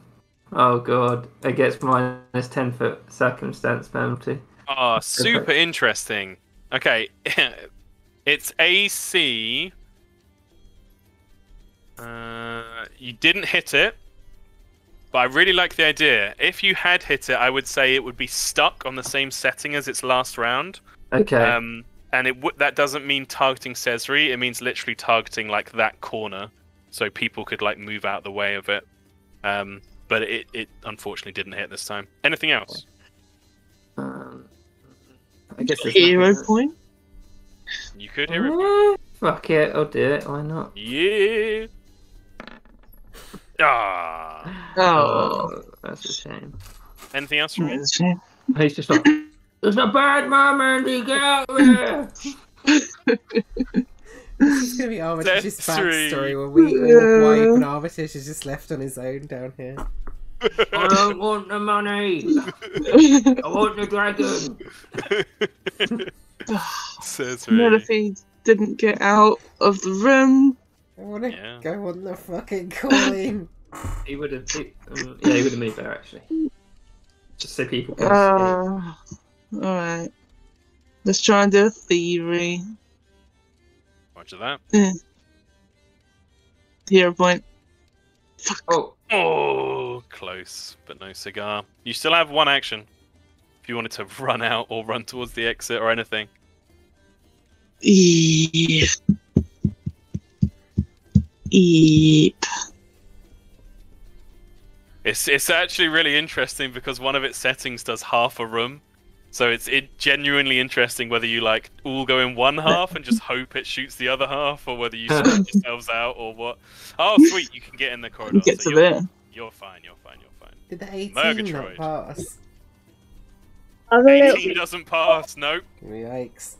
C: Oh god. It gets minus 10-foot circumstance penalty.
A: Oh, super interesting. Okay. It's AC. You didn't hit it. But I really like the idea. If you had hit it, I would say it would be stuck on the same setting as its last round.
C: Okay.
A: And that doesn't mean targeting Cesri. It means literally targeting like that corner, so people could like move out the way of it. But it unfortunately didn't hit this time. Anything else?
C: I guess there's
F: Hero
C: nothing
F: point.
A: You could hear it.
C: Fuck it, I'll do it. Why not?
A: Yeah. Ah.
F: Oh,
C: That's a shame.
A: Anything else from you?
F: that's a shame.
C: He's just like, there's a bad mom, Andy, get out of here!
D: This is gonna be Armitage's
A: That's three.
D: backstory where we all wipe and Armitage is just left on his own down here.
C: I don't want the money! I want the dragon!
A: Cesri.
F: Penelope didn't get out of the room.
D: I wanna
A: Yeah.
D: go on the fucking coin.
C: He would have, he would have moved there actually. Just so people can see.
F: Alright. Let's try and do a thievery.
A: Roger that.
F: Hero point. Fuck.
C: Oh,
A: Oh, close, but no cigar. You still have one action. If you wanted to run out or run towards the exit or anything.
F: Yep. Yep.
A: It's actually really interesting because one of its settings does half a room. So it's genuinely interesting whether you like all go in one half and just hope it shoots the other half, or whether you spread yourselves out or what. Oh, sweet, you can get in the corridor.
F: Get
A: so
F: to there.
A: You're fine, you're fine, you're fine.
D: Did the 18
A: Murgatroyd.
D: not pass?
E: I'm a little
A: 18 doesn't pass, nope.
D: Yikes.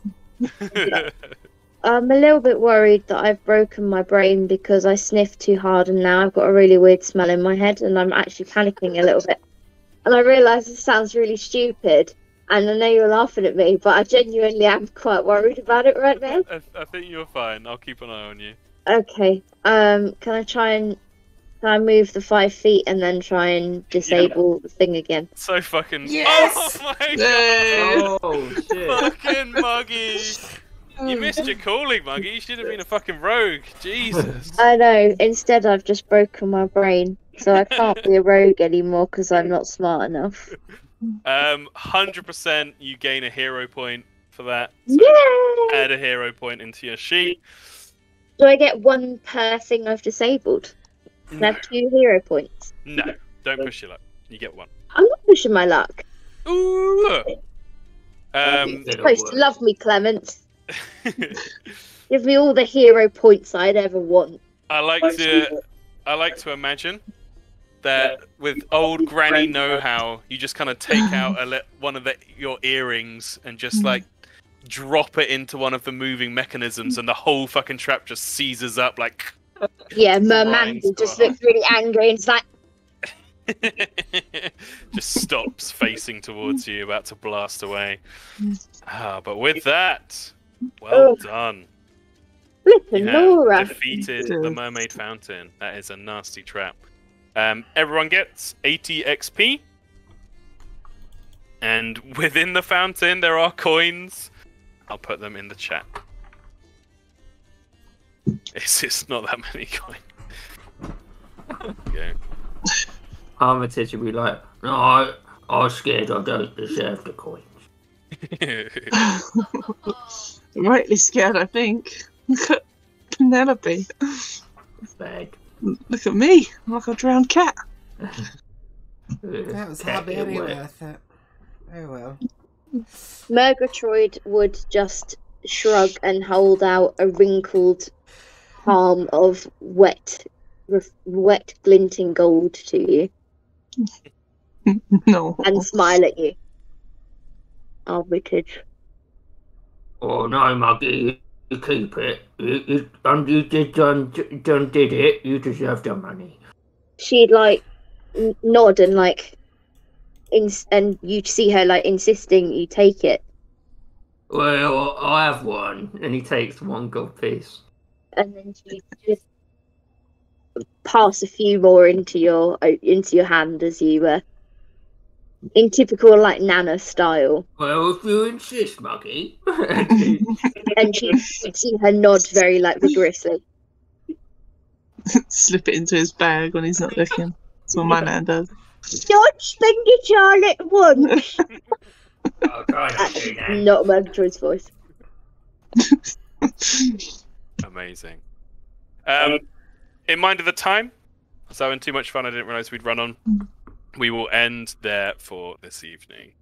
E: I'm a little bit worried that I've broken my brain because I sniffed too hard and now I've got a really weird smell in my head and I'm actually panicking a little bit. And I realise this sounds really stupid and I know you're laughing at me, but I genuinely am quite worried about it right now.
A: I think you're fine. I'll keep an eye on you.
E: Okay. Can I move the 5 feet and then try and disable the thing again?
A: So fucking.
D: Yes!
A: Oh my
F: Yay!
A: god!
C: Oh shit!
A: Fucking Muggy! You missed your calling, Muggy. You should have been a fucking rogue. Jesus.
E: I know. Instead, I've just broken my brain, so I can't be a rogue anymore because I'm not smart enough.
A: 100% you gain a hero point for that. So
E: Yay!
A: add a hero point into your sheet.
E: Do I get one per thing I've disabled? Can I have 2 hero points?
A: No, don't push your luck. You get 1.
E: I'm not pushing my luck.
A: Ooh.
E: You're supposed to love me, Clement. Give me all the hero points I'd ever want.
A: I like to imagine that with old granny know-how, you just kind of take out one of your earrings and just like drop it into one of the moving mechanisms, and the whole fucking trap just seizes up like.
E: Yeah, Mermandy just looks really angry and it's like.
A: Just stops facing towards you, about to blast away. But with that, well done.
E: Flippin'
A: You have
E: Laura.
A: defeated the mermaid fountain. That is a nasty trap. Everyone gets 80 XP. And within the fountain, there are coins. I'll put them in the chat. It's not that many coins. Okay.
C: Armitage will be like, no, I'm scared I don't deserve the coins.
F: Rightly scared, I think. Look at Penelope.
C: It's bad.
F: Look at me. I'm like a drowned cat.
D: That was hardly any worth it. Oh well.
E: Murgatroyd would just shrug and hold out a wrinkled palm of wet, glinting gold to you.
F: No.
E: And smile at you. Armitage.
C: Oh no, Muggy, you keep it. You did it. You deserve the money.
E: She'd like nod and like, and you'd see her like insisting you take it.
C: Well, I have one, and he takes one gold piece.
E: And then she just pass a few more into your hand as you in typical like Nana style.
C: Well, if you insist, Muggy.
E: And you'd see her nod very like vigorously.
F: Slip it into his bag when he's not looking. That's what my nan does.
E: Don't spend it all at once.
C: I'll try not to do that.
E: Not Murgatroyd's voice.
A: Amazing. In mind of the time, I was having too much fun. I didn't realise we'd run on. We will end there for this evening.